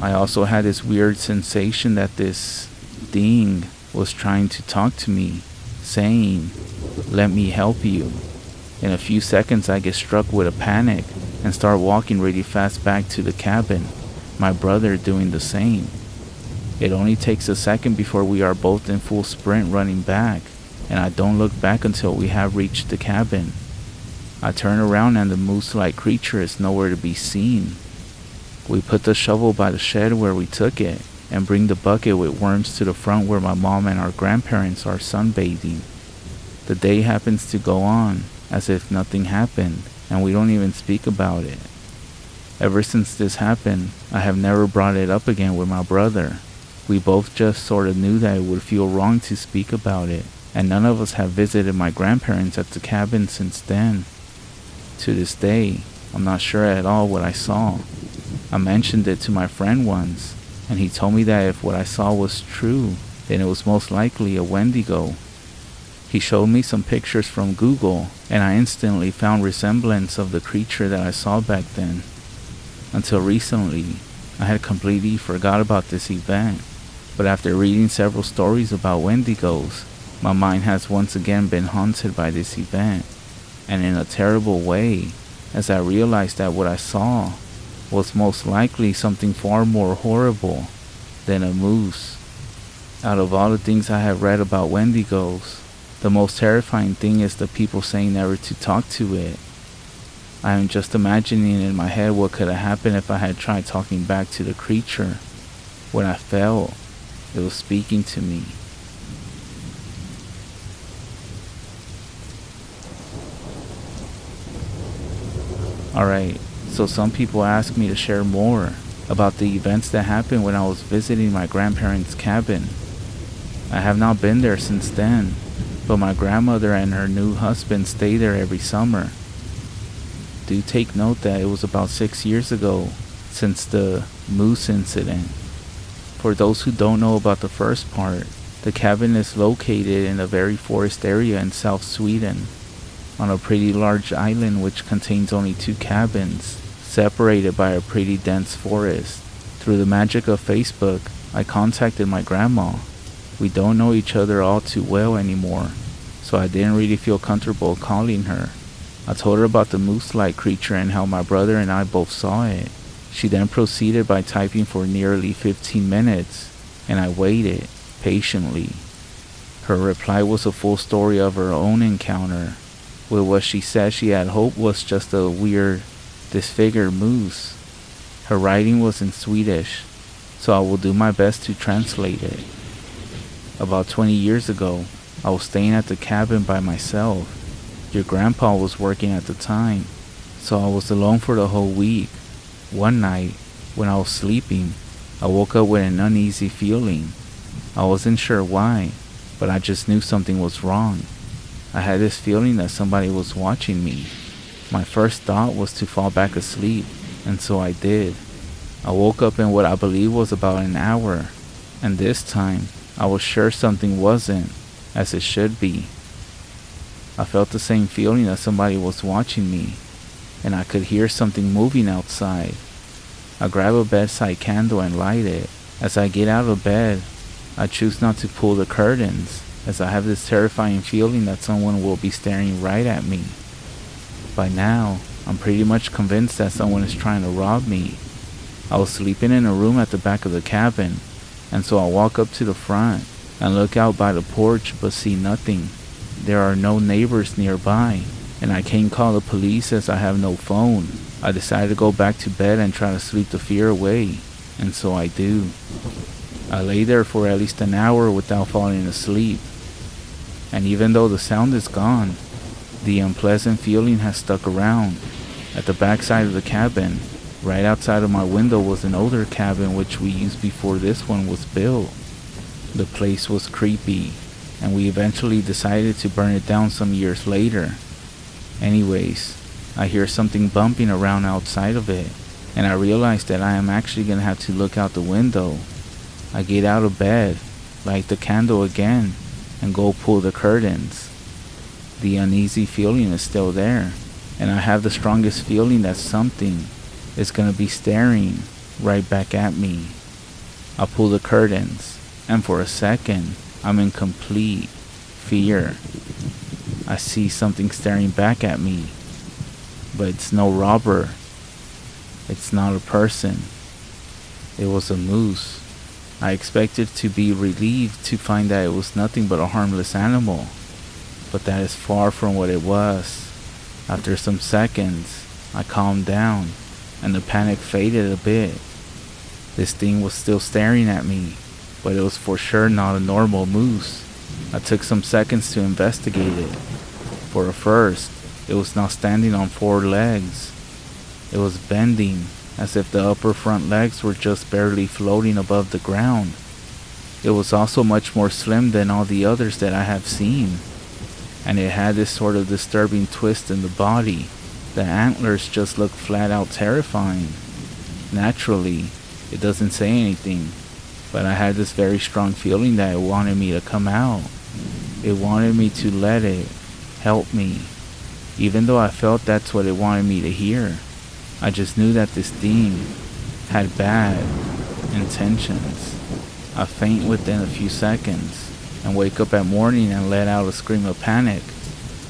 Speaker 1: I also had this weird sensation that this thing was trying to talk to me, saying, "Let me help you." In a few seconds I get struck with a panic and start walking really fast back to the cabin, my brother doing the same. It only takes a second before we are both in full sprint running back, and I don't look back until we have reached the cabin. I turn around and the moose-like creature is nowhere to be seen. We put the shovel by the shed where we took it and bring the bucket with worms to the front where my mom and our grandparents are sunbathing. The day happens to go on as if nothing happened, and we don't even speak about it. Ever since this happened, I have never brought it up again with my brother. We both just sort of knew that it would feel wrong to speak about it, and none of us have visited my grandparents at the cabin since then. To this day, I'm not sure at all what I saw. I mentioned it to my friend once, and he told me that if what I saw was true, then it was most likely a Wendigo. He showed me some pictures from Google, and I instantly found resemblance of the creature that I saw back then. Until recently, I had completely forgot about this event, but after reading several stories about Wendigos, my mind has once again been haunted by this event, and in a terrible way, as I realized that what I saw was most likely something far more horrible than a moose. Out of all the things I have read about Wendigos, the most terrifying thing is the people saying never to talk to it. I am just imagining in my head what could have happened if I had tried talking back to the creature. When I fell, it was speaking to me. Alright, so some people ask me to share more about the events that happened when I was visiting my grandparents' cabin. I have not been there since then, but my grandmother and her new husband stay there every summer. Do take note that it was about 6 years ago since the moose incident. For those who don't know about the first part, the cabin is located in a very forest area in South Sweden, on a pretty large island which contains only 2 cabins, separated by a pretty dense forest. Through the magic of Facebook, I contacted my grandma. We don't know each other all too well anymore, so I didn't really feel comfortable calling her. I told her about the moose-like creature and how my brother and I both saw it. She then proceeded by typing for nearly 15 minutes, and I waited patiently. Her reply was a full story of her own encounter, with what she said she had hoped was just a weird, disfigured moose. Her writing was in Swedish, so I will do my best to translate it. About 20 years ago, I was staying at the cabin by myself. Your grandpa was working at the time, so I was alone for the whole week. One night, when I was sleeping, I woke up with an uneasy feeling. I wasn't sure why, but I just knew something was wrong. I had this feeling that somebody was watching me. My first thought was to fall back asleep, and so I did. I woke up in what I believe was about an hour, and this time, I was sure something wasn't as it should be. I felt the same feeling that somebody was watching me, and I could hear something moving outside. I grab a bedside candle and light it. As I get out of bed, I choose not to pull the curtains, as I have this terrifying feeling that someone will be staring right at me. By now, I'm pretty much convinced that someone is trying to rob me. I was sleeping in a room at the back of the cabin, and so I walk up to the front and look out by the porch but see nothing. There are no neighbors nearby, and I can't call the police as I have no phone. I decided to go back to bed and try to sleep the fear away, and so I do. I lay there for at least an hour without falling asleep, and even though the sound is gone, the unpleasant feeling has stuck around. At the back side of the cabin, right outside of my window, was an older cabin which we used before this one was built. The place was creepy, and we eventually decided to burn it down some years later. Anyways, I hear something bumping around outside of it, and I realize that I am actually going to have to look out the window. I get out of bed, light the candle again, and go pull the curtains. The uneasy feeling is still there, and I have the strongest feeling that something is going to be staring right back at me. I pull the curtains, and for a second, I'm in complete fear. I see something staring back at me, but it's no robber. It's not a person. It was a moose. I expected to be relieved to find that it was nothing but a harmless animal, but that is far from what it was. After some seconds, I calmed down, and the panic faded a bit. This thing was still staring at me, but it was for sure not a normal moose. I took some seconds to investigate it. For a first, it was not standing on 4 legs. It was bending, as if the upper front legs were just barely floating above the ground. It was also much more slim than all the others that I have seen, and it had this sort of disturbing twist in the body. The antlers just looked flat out terrifying. Naturally, it doesn't say anything, but I had this very strong feeling that it wanted me to come out. It wanted me to let it help me, even though I felt that's what it wanted me to hear. I just knew that this thing had bad intentions. I faint within a few seconds and wake up at morning and let out a scream of panic.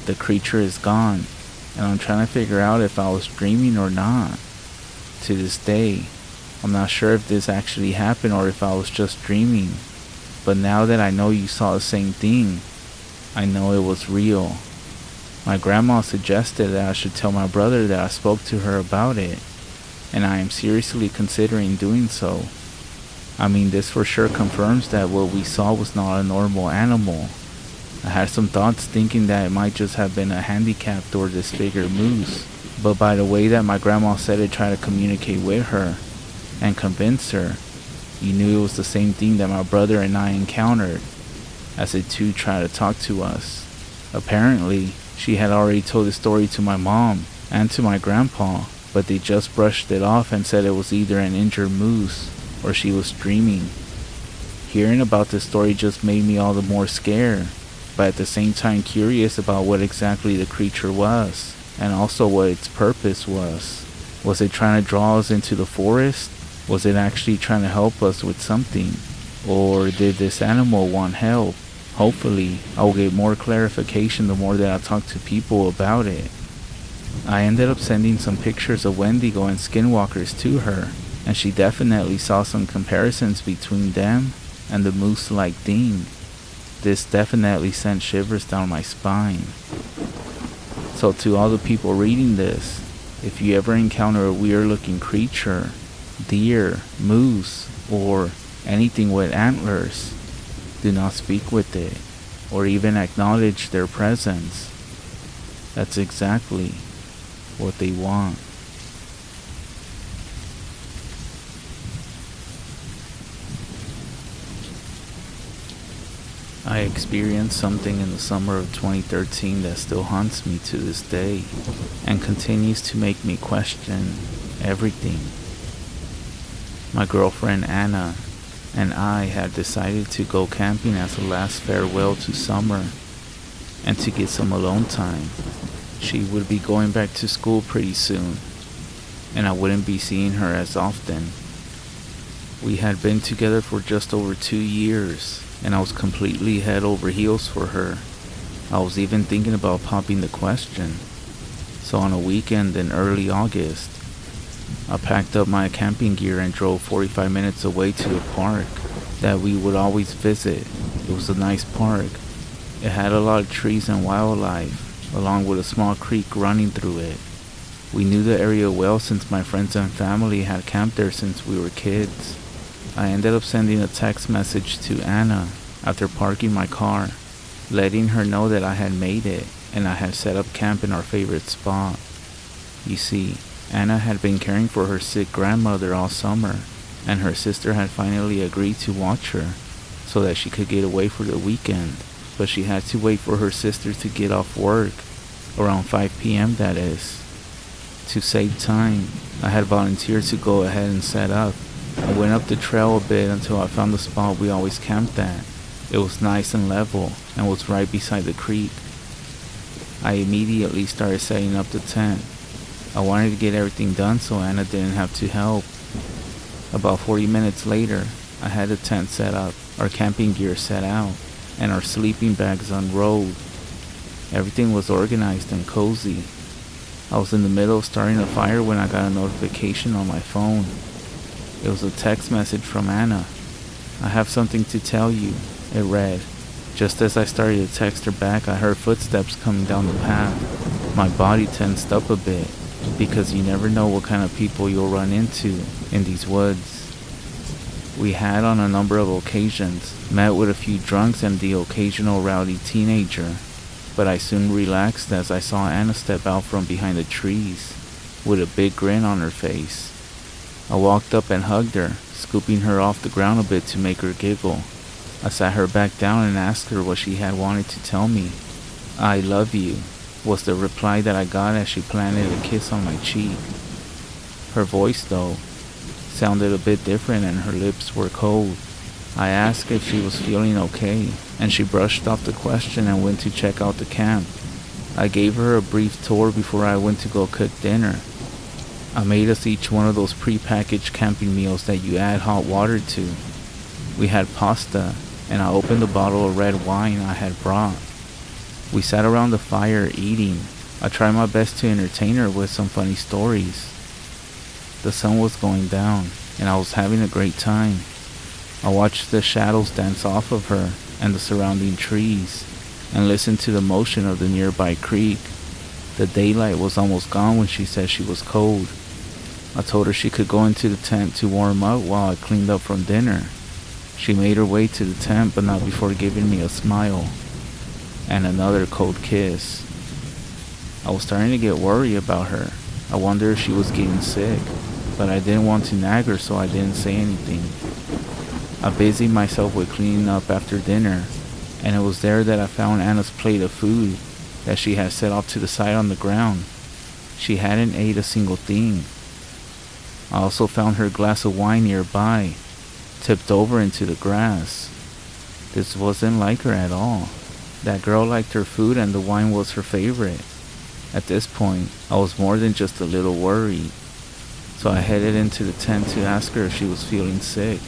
Speaker 1: The creature is gone, and I'm trying to figure out if I was dreaming or not. To this day, I'm not sure if this actually happened or if I was just dreaming, but now that I know you saw the same thing, I know it was real. My grandma suggested that I should tell my brother that I spoke to her about it, and I am seriously considering doing so. I mean, this for sure confirms that what we saw was not a normal animal. I had some thoughts thinking that it might just have been a handicapped or disfigured moose, but by the way that my grandma said it tried to communicate with her and convince her, you knew it was the same thing that my brother and I encountered, as it too tried to talk to us. Apparently, she had already told the story to my mom and to my grandpa, but they just brushed it off and said it was either an injured moose or she was dreaming. Hearing about this story just made me all the more scared, but at the same time curious about what exactly the creature was, and also what its purpose was. Was it trying to draw us into the forest? Was it actually trying to help us with something? Or did this animal want help? Hopefully, I will get more clarification the more that I talk to people about it. I ended up sending some pictures of Wendigo and Skinwalkers to her, and she definitely saw some comparisons between them and the moose-like thing. This definitely sent shivers down my spine. So to all the people reading this, if you ever encounter a weird-looking creature, deer, moose, or anything with antlers, do not speak with it, or even acknowledge their presence. That's exactly what they want. I experienced something in the summer of 2013 that still haunts me to this day, and continues to make me question everything. My girlfriend Anna and I had decided to go camping as a last farewell to summer and to get some alone time. She would be going back to school pretty soon, and I wouldn't be seeing her as often. We had been together for just over 2 years, and I was completely head over heels for her. I was even thinking about popping the question. So on a weekend in early August, I packed up my camping gear and drove 45 minutes away to a park that we would always visit. It was a nice park. It had a lot of trees and wildlife, along with a small creek running through it. We knew the area well since my friends and family had camped there since we were kids. I ended up sending a text message to Anna after parking my car, letting her know that I had made it and I had set up camp in our favorite spot. You see, Anna had been caring for her sick grandmother all summer, and her sister had finally agreed to watch her so that she could get away for the weekend, but she had to wait for her sister to get off work, around 5 p.m. that is. To save time, I had volunteered to go ahead and set up. I went up the trail a bit until I found the spot we always camped at. It was nice and level and was right beside the creek. I immediately started setting up the tent. I wanted to get everything done so Anna didn't have to help. About 40 minutes later, I had the tent set up, our camping gear set out, and our sleeping bags unrolled. Everything was organized and cozy. I was in the middle of starting a fire when I got a notification on my phone. It was a text message from Anna. "I have something to tell you," it read. Just as I started to text her back, I heard footsteps coming down the path. My body tensed up a bit, because you never know what kind of people you'll run into in these woods. We had on a number of occasions met with a few drunks and the occasional rowdy teenager, but I soon relaxed as I saw Anna step out from behind the trees with a big grin on her face. I walked up and hugged her, scooping her off the ground a bit to make her giggle. I sat her back down and asked her what she had wanted to tell me. "I love you," was the reply that I got as she planted a kiss on my cheek. Her voice, though, sounded a bit different and her lips were cold. I asked if she was feeling okay, and she brushed off the question and went to check out the camp. I gave her a brief tour before I went to go cook dinner. I made us each one of those pre-packaged camping meals that you add hot water to. We had pasta, and I opened a bottle of red wine I had brought. We sat around the fire eating. I tried my best to entertain her with some funny stories. The sun was going down, and I was having a great time. I watched the shadows dance off of her and the surrounding trees, and listened to the motion of the nearby creek. The daylight was almost gone when she said she was cold. I told her she could go into the tent to warm up while I cleaned up from dinner. She made her way to the tent, but not before giving me a smile and another cold kiss. I was starting to get worried about her. I wondered if she was getting sick, but I didn't want to nag her, so I didn't say anything. I busied myself with cleaning up after dinner, and it was there that I found Anna's plate of food that she had set off to the side on the ground. She hadn't ate a single thing. I also found her glass of wine nearby, tipped over into the grass. This wasn't like her at all. That girl liked her food and the wine was her favorite. At this point, I was more than just a little worried. So I headed into the tent to ask her if she was feeling sick,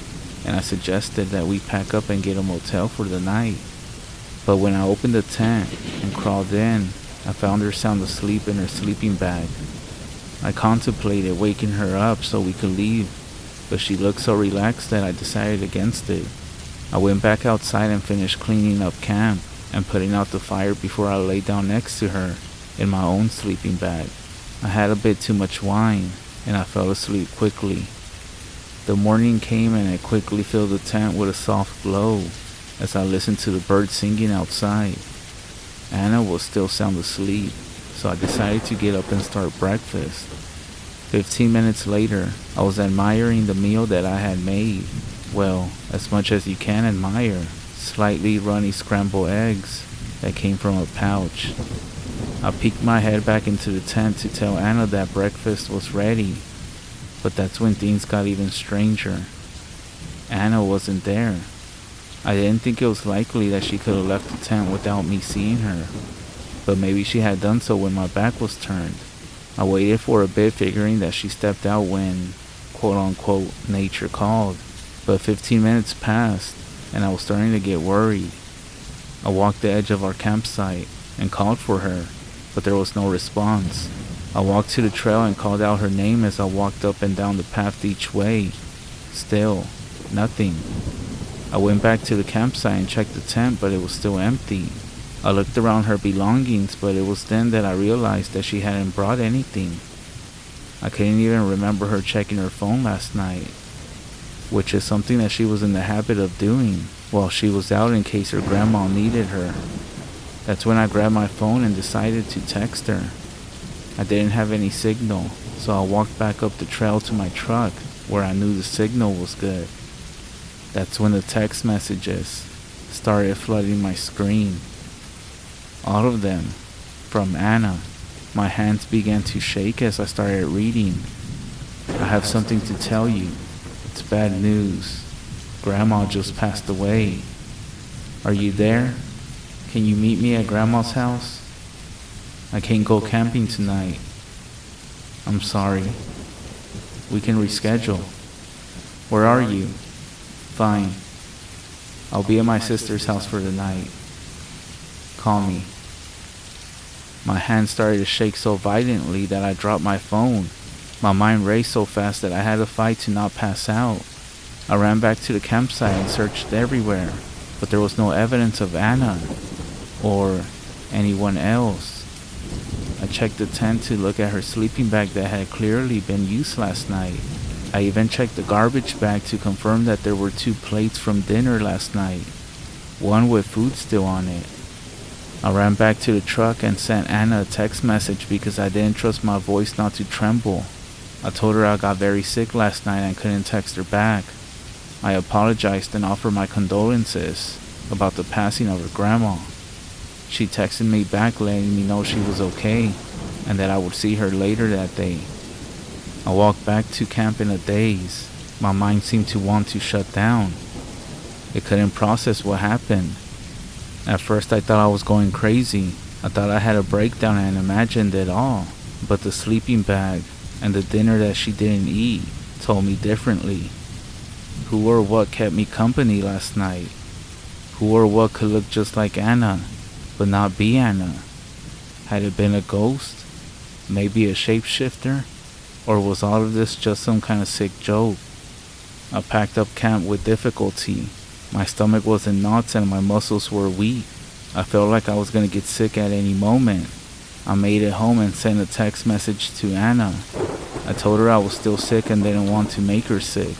Speaker 1: and I suggested that we pack up and get a motel for the night. But when I opened the tent and crawled in, I found her sound asleep in her sleeping bag. I contemplated waking her up so we could leave, but she looked so relaxed that I decided against it. I went back outside and finished cleaning up camp and putting out the fire before I lay down next to her in my own sleeping bag. I had a bit too much wine, and I fell asleep quickly. The morning came and it quickly filled the tent with a soft glow as I listened to the birds singing outside. Anna was still sound asleep, so I decided to get up and start breakfast. 15 minutes later, I was admiring the meal that I had made. Well, as much as you can admire. Slightly runny scrambled eggs that came from a pouch. I peeked my head back into the tent to tell Anna that breakfast was ready, but that's when things got even stranger. Anna wasn't there. I didn't think it was likely that she could have left the tent without me seeing her, but maybe she had done so when my back was turned. I waited for a bit, figuring that she stepped out when, quote-unquote, nature called, but 15 minutes passed, and I was starting to get worried. I walked the edge of our campsite and called for her, but there was no response. I walked to the trail and called out her name as I walked up and down the path each way. Still, nothing. I went back to the campsite and checked the tent, but it was still empty. I looked around her belongings, but it was then that I realized that she hadn't brought anything. I couldn't even remember her checking her phone last night, which is something that she was in the habit of doing while she was out in case her grandma needed her. That's when I grabbed my phone and decided to text her. I didn't have any signal, so I walked back up the trail to my truck where I knew the signal was good. That's when the text messages started flooding my screen. All of them from Anna. My hands began to shake as I started reading. I have something to tell you. It's bad news. Grandma just passed away. Are you there? Can you meet me at Grandma's house? I can't go camping tonight. I'm sorry. We can reschedule. Where are you? Fine. I'll be at my sister's house for the night. Call me. My hand started to shake so violently that I dropped my phone. My mind raced so fast that I had to fight to not pass out. I ran back to the campsite and searched everywhere, but there was no evidence of Anna or anyone else. I checked the tent to look at her sleeping bag that had clearly been used last night. I even checked the garbage bag to confirm that there were 2 plates from dinner last night, one with food still on it. I ran back to the truck and sent Anna a text message because I didn't trust my voice not to tremble. I told her I got very sick last night and couldn't text her back. I apologized and offered my condolences about the passing of her grandma. She texted me back letting me know she was okay and that I would see her later that day. I walked back to camp in a daze. My mind seemed to want to shut down. It couldn't process what happened. At first I thought I was going crazy. I thought I had a breakdown and imagined it all. But the sleeping bag and the dinner that she didn't eat told me differently. Who or what kept me company last night? Who or what could look just like Anna, but not be Anna? Had it been a ghost? Maybe a shapeshifter? Or was all of this just some kind of sick joke? I packed up camp with difficulty. My stomach was in knots and my muscles were weak. I felt like I was going to get sick at any moment. I made it home and sent a text message to Anna. I told her I was still sick and didn't want to make her sick.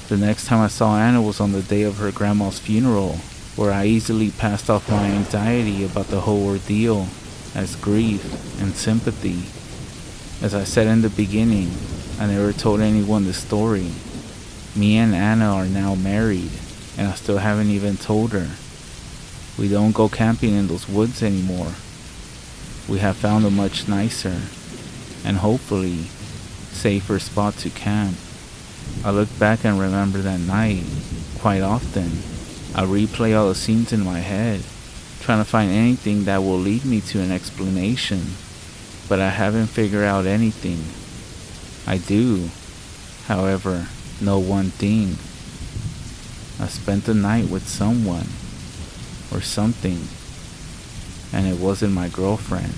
Speaker 1: The next time I saw Anna was on the day of her grandma's funeral, where I easily passed off my anxiety about the whole ordeal as grief and sympathy. As I said in the beginning, I never told anyone the story. Me and Anna are now married, and I still haven't even told her. We don't go camping in those woods anymore. We have found a much nicer, and hopefully, safer spot to camp. I look back and remember that night. Quite often, I replay all the scenes in my head, trying to find anything that will lead me to an explanation, but I haven't figured out anything. I do, however, know one thing. I spent the night with someone, or something, and it wasn't my girlfriend.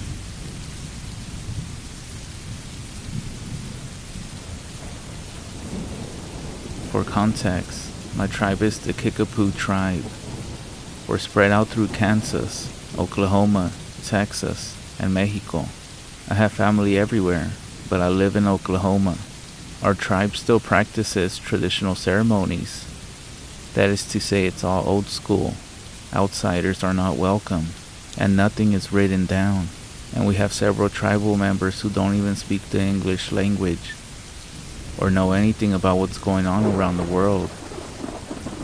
Speaker 1: For context, my tribe is the Kickapoo tribe. We're spread out through Kansas, Oklahoma, Texas, and Mexico. I have family everywhere, but I live in Oklahoma. Our tribe still practices traditional ceremonies. That is to say, it's all old school. Outsiders are not welcome, and nothing is written down. And we have several tribal members who don't even speak the English language or know anything about what's going on around the world.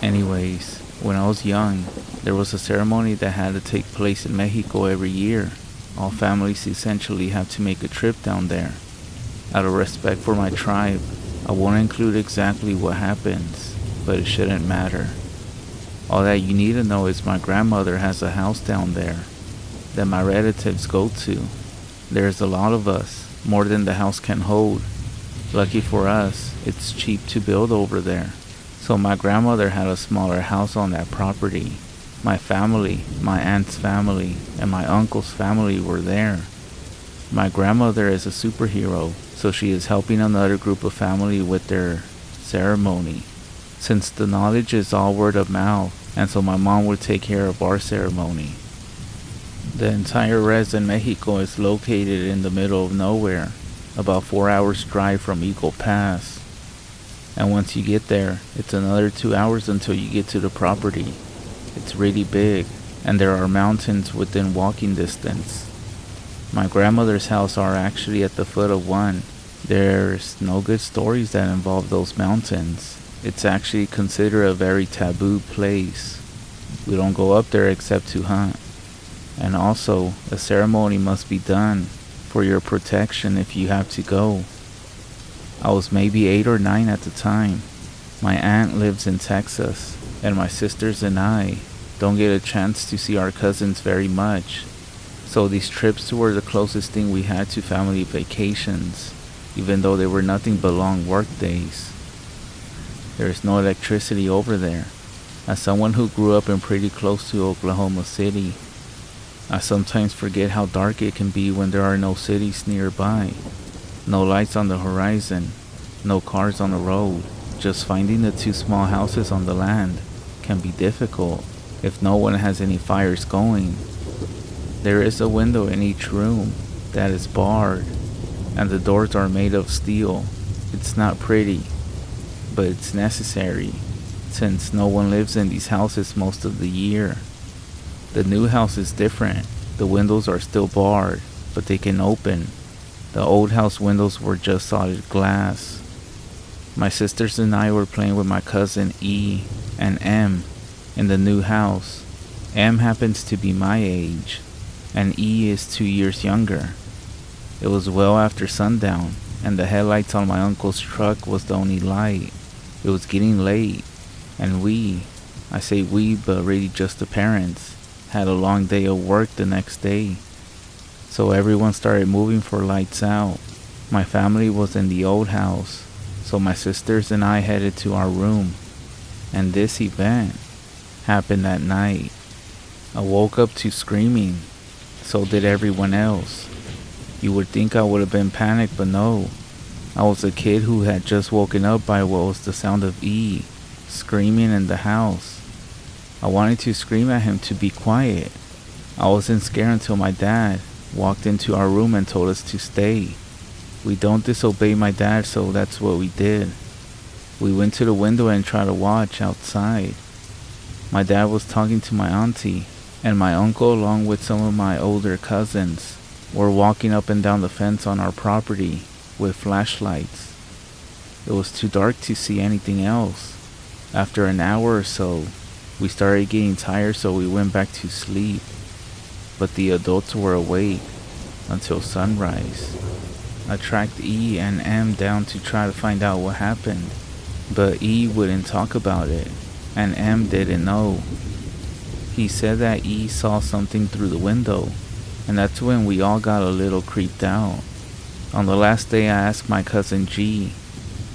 Speaker 1: Anyways, when I was young, there was a ceremony that had to take place in Mexico every year. All families essentially have to make a trip down there. Out of respect for my tribe, I won't include exactly what happens, but it shouldn't matter. All that you need to know is my grandmother has a house down there that my relatives go to. There's a lot of us, more than the house can hold. Lucky for us, it's cheap to build over there. So my grandmother had a smaller house on that property. My family, my aunt's family, and my uncle's family were there. My grandmother is a superhero, so she is helping another group of family with their ceremony. Since the knowledge is all word of mouth, and so my mom would take care of our ceremony. The entire REZ in Mexico is located in the middle of nowhere, about 4 hours drive from Eagle Pass. And once you get there, it's another 2 hours until you get to the property. It's really big, and there are mountains within walking distance. My grandmother's house are actually at the foot of one. There's no good stories that involve those mountains. It's actually considered a very taboo place. We don't go up there except to hunt. And also, a ceremony must be done for your protection if you have to go. I was maybe 8 or 9 at the time. My aunt lives in Texas, and my sisters and I don't get a chance to see our cousins very much. So these trips were the closest thing we had to family vacations, even though they were nothing but long work days. There is no electricity over there. As someone who grew up in pretty close to Oklahoma City, I sometimes forget how dark it can be when there are no cities nearby. No lights on the horizon, no cars on the road. Just finding the 2 small houses on the land can be difficult if no one has any fires going. There is a window in each room that is barred, and the doors are made of steel. It's not pretty, but it's necessary, since no one lives in these houses most of the year. The new house is different. The windows are still barred, but they can open. The old house windows were just solid glass. My sisters and I were playing with my cousin E and M in the new house. M happens to be my age, and E is 2 years younger. It was well after sundown, and the headlights on my uncle's truck was the only light. It was getting late, and I say we, but really just the parents, had a long day of work the next day. So everyone started moving for lights out. My family was in the old house, so my sisters and I headed to our room. And this event happened that night. I woke up to screaming. So did everyone else. You would think I would have been panicked, but no. I was a kid who had just woken up by what was the sound of E screaming in the house. I wanted to scream at him to be quiet. I wasn't scared until my dad walked into our room and told us to stay. We don't disobey my dad, so that's what we did. We went to the window and tried to watch outside. My dad was talking to my auntie, and my uncle, along with some of my older cousins, were walking up and down the fence on our property with flashlights. It was too dark to see anything else. After an hour or so, we started getting tired, so we went back to sleep. But the adults were awake until sunrise. I tracked E and M down to try to find out what happened, but E wouldn't talk about it, and M didn't know. He said that E saw something through the window, and that's when we all got a little creeped out. On the last day, I asked my cousin G.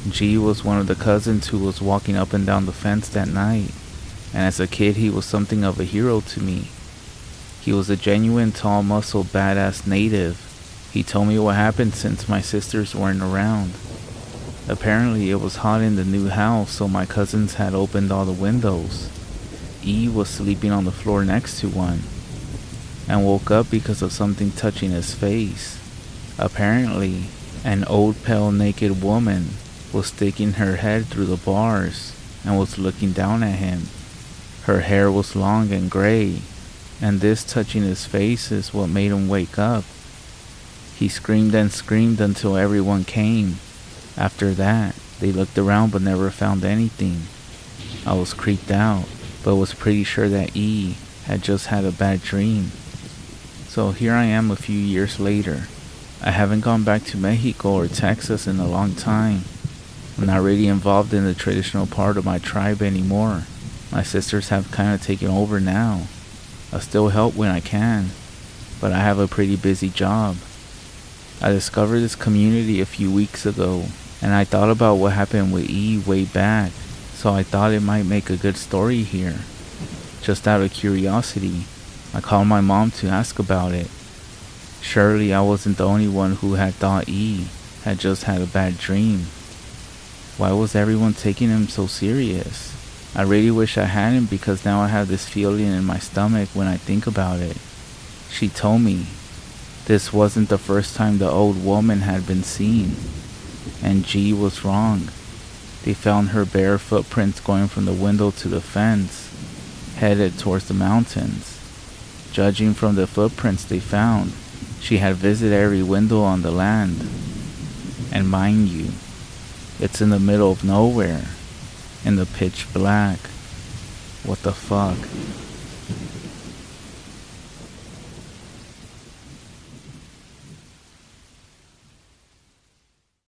Speaker 1: G was one of the cousins who was walking up and down the fence that night, and as a kid he was something of a hero to me. He was a genuine tall muscle badass native. He told me what happened since my sisters weren't around. Apparently it was hot in the new house, so my cousins had opened all the windows. E was sleeping on the floor next to one, and woke up because of something touching his face. Apparently, an old pale naked woman was sticking her head through the bars and was looking down at him. Her hair was long and gray, and this touching his face is what made him wake up. He screamed and screamed until everyone came. After that, they looked around but never found anything. I was creeped out, but was pretty sure that E had just had a bad dream. So here I am a few years later. I haven't gone back to Mexico or Texas in a long time. I'm not really involved in the traditional part of my tribe anymore. My sisters have kind of taken over now. I still help when I can, but I have a pretty busy job. I discovered this community a few weeks ago, and I thought about what happened with E way back, so I thought it might make a good story here. Just out of curiosity, I called my mom to ask about it. Surely I wasn't the only one who had thought E had just had a bad dream. Why was everyone taking him so serious? I really wish I hadn't, because now I have this feeling in my stomach when I think about it. She told me this wasn't the first time the old woman had been seen, and G was wrong. They found her bare footprints going from the window to the fence, headed towards the mountains. Judging from the footprints they found, she had visited every window on the land. And mind you, it's in the middle of nowhere, in the pitch black. What the fuck?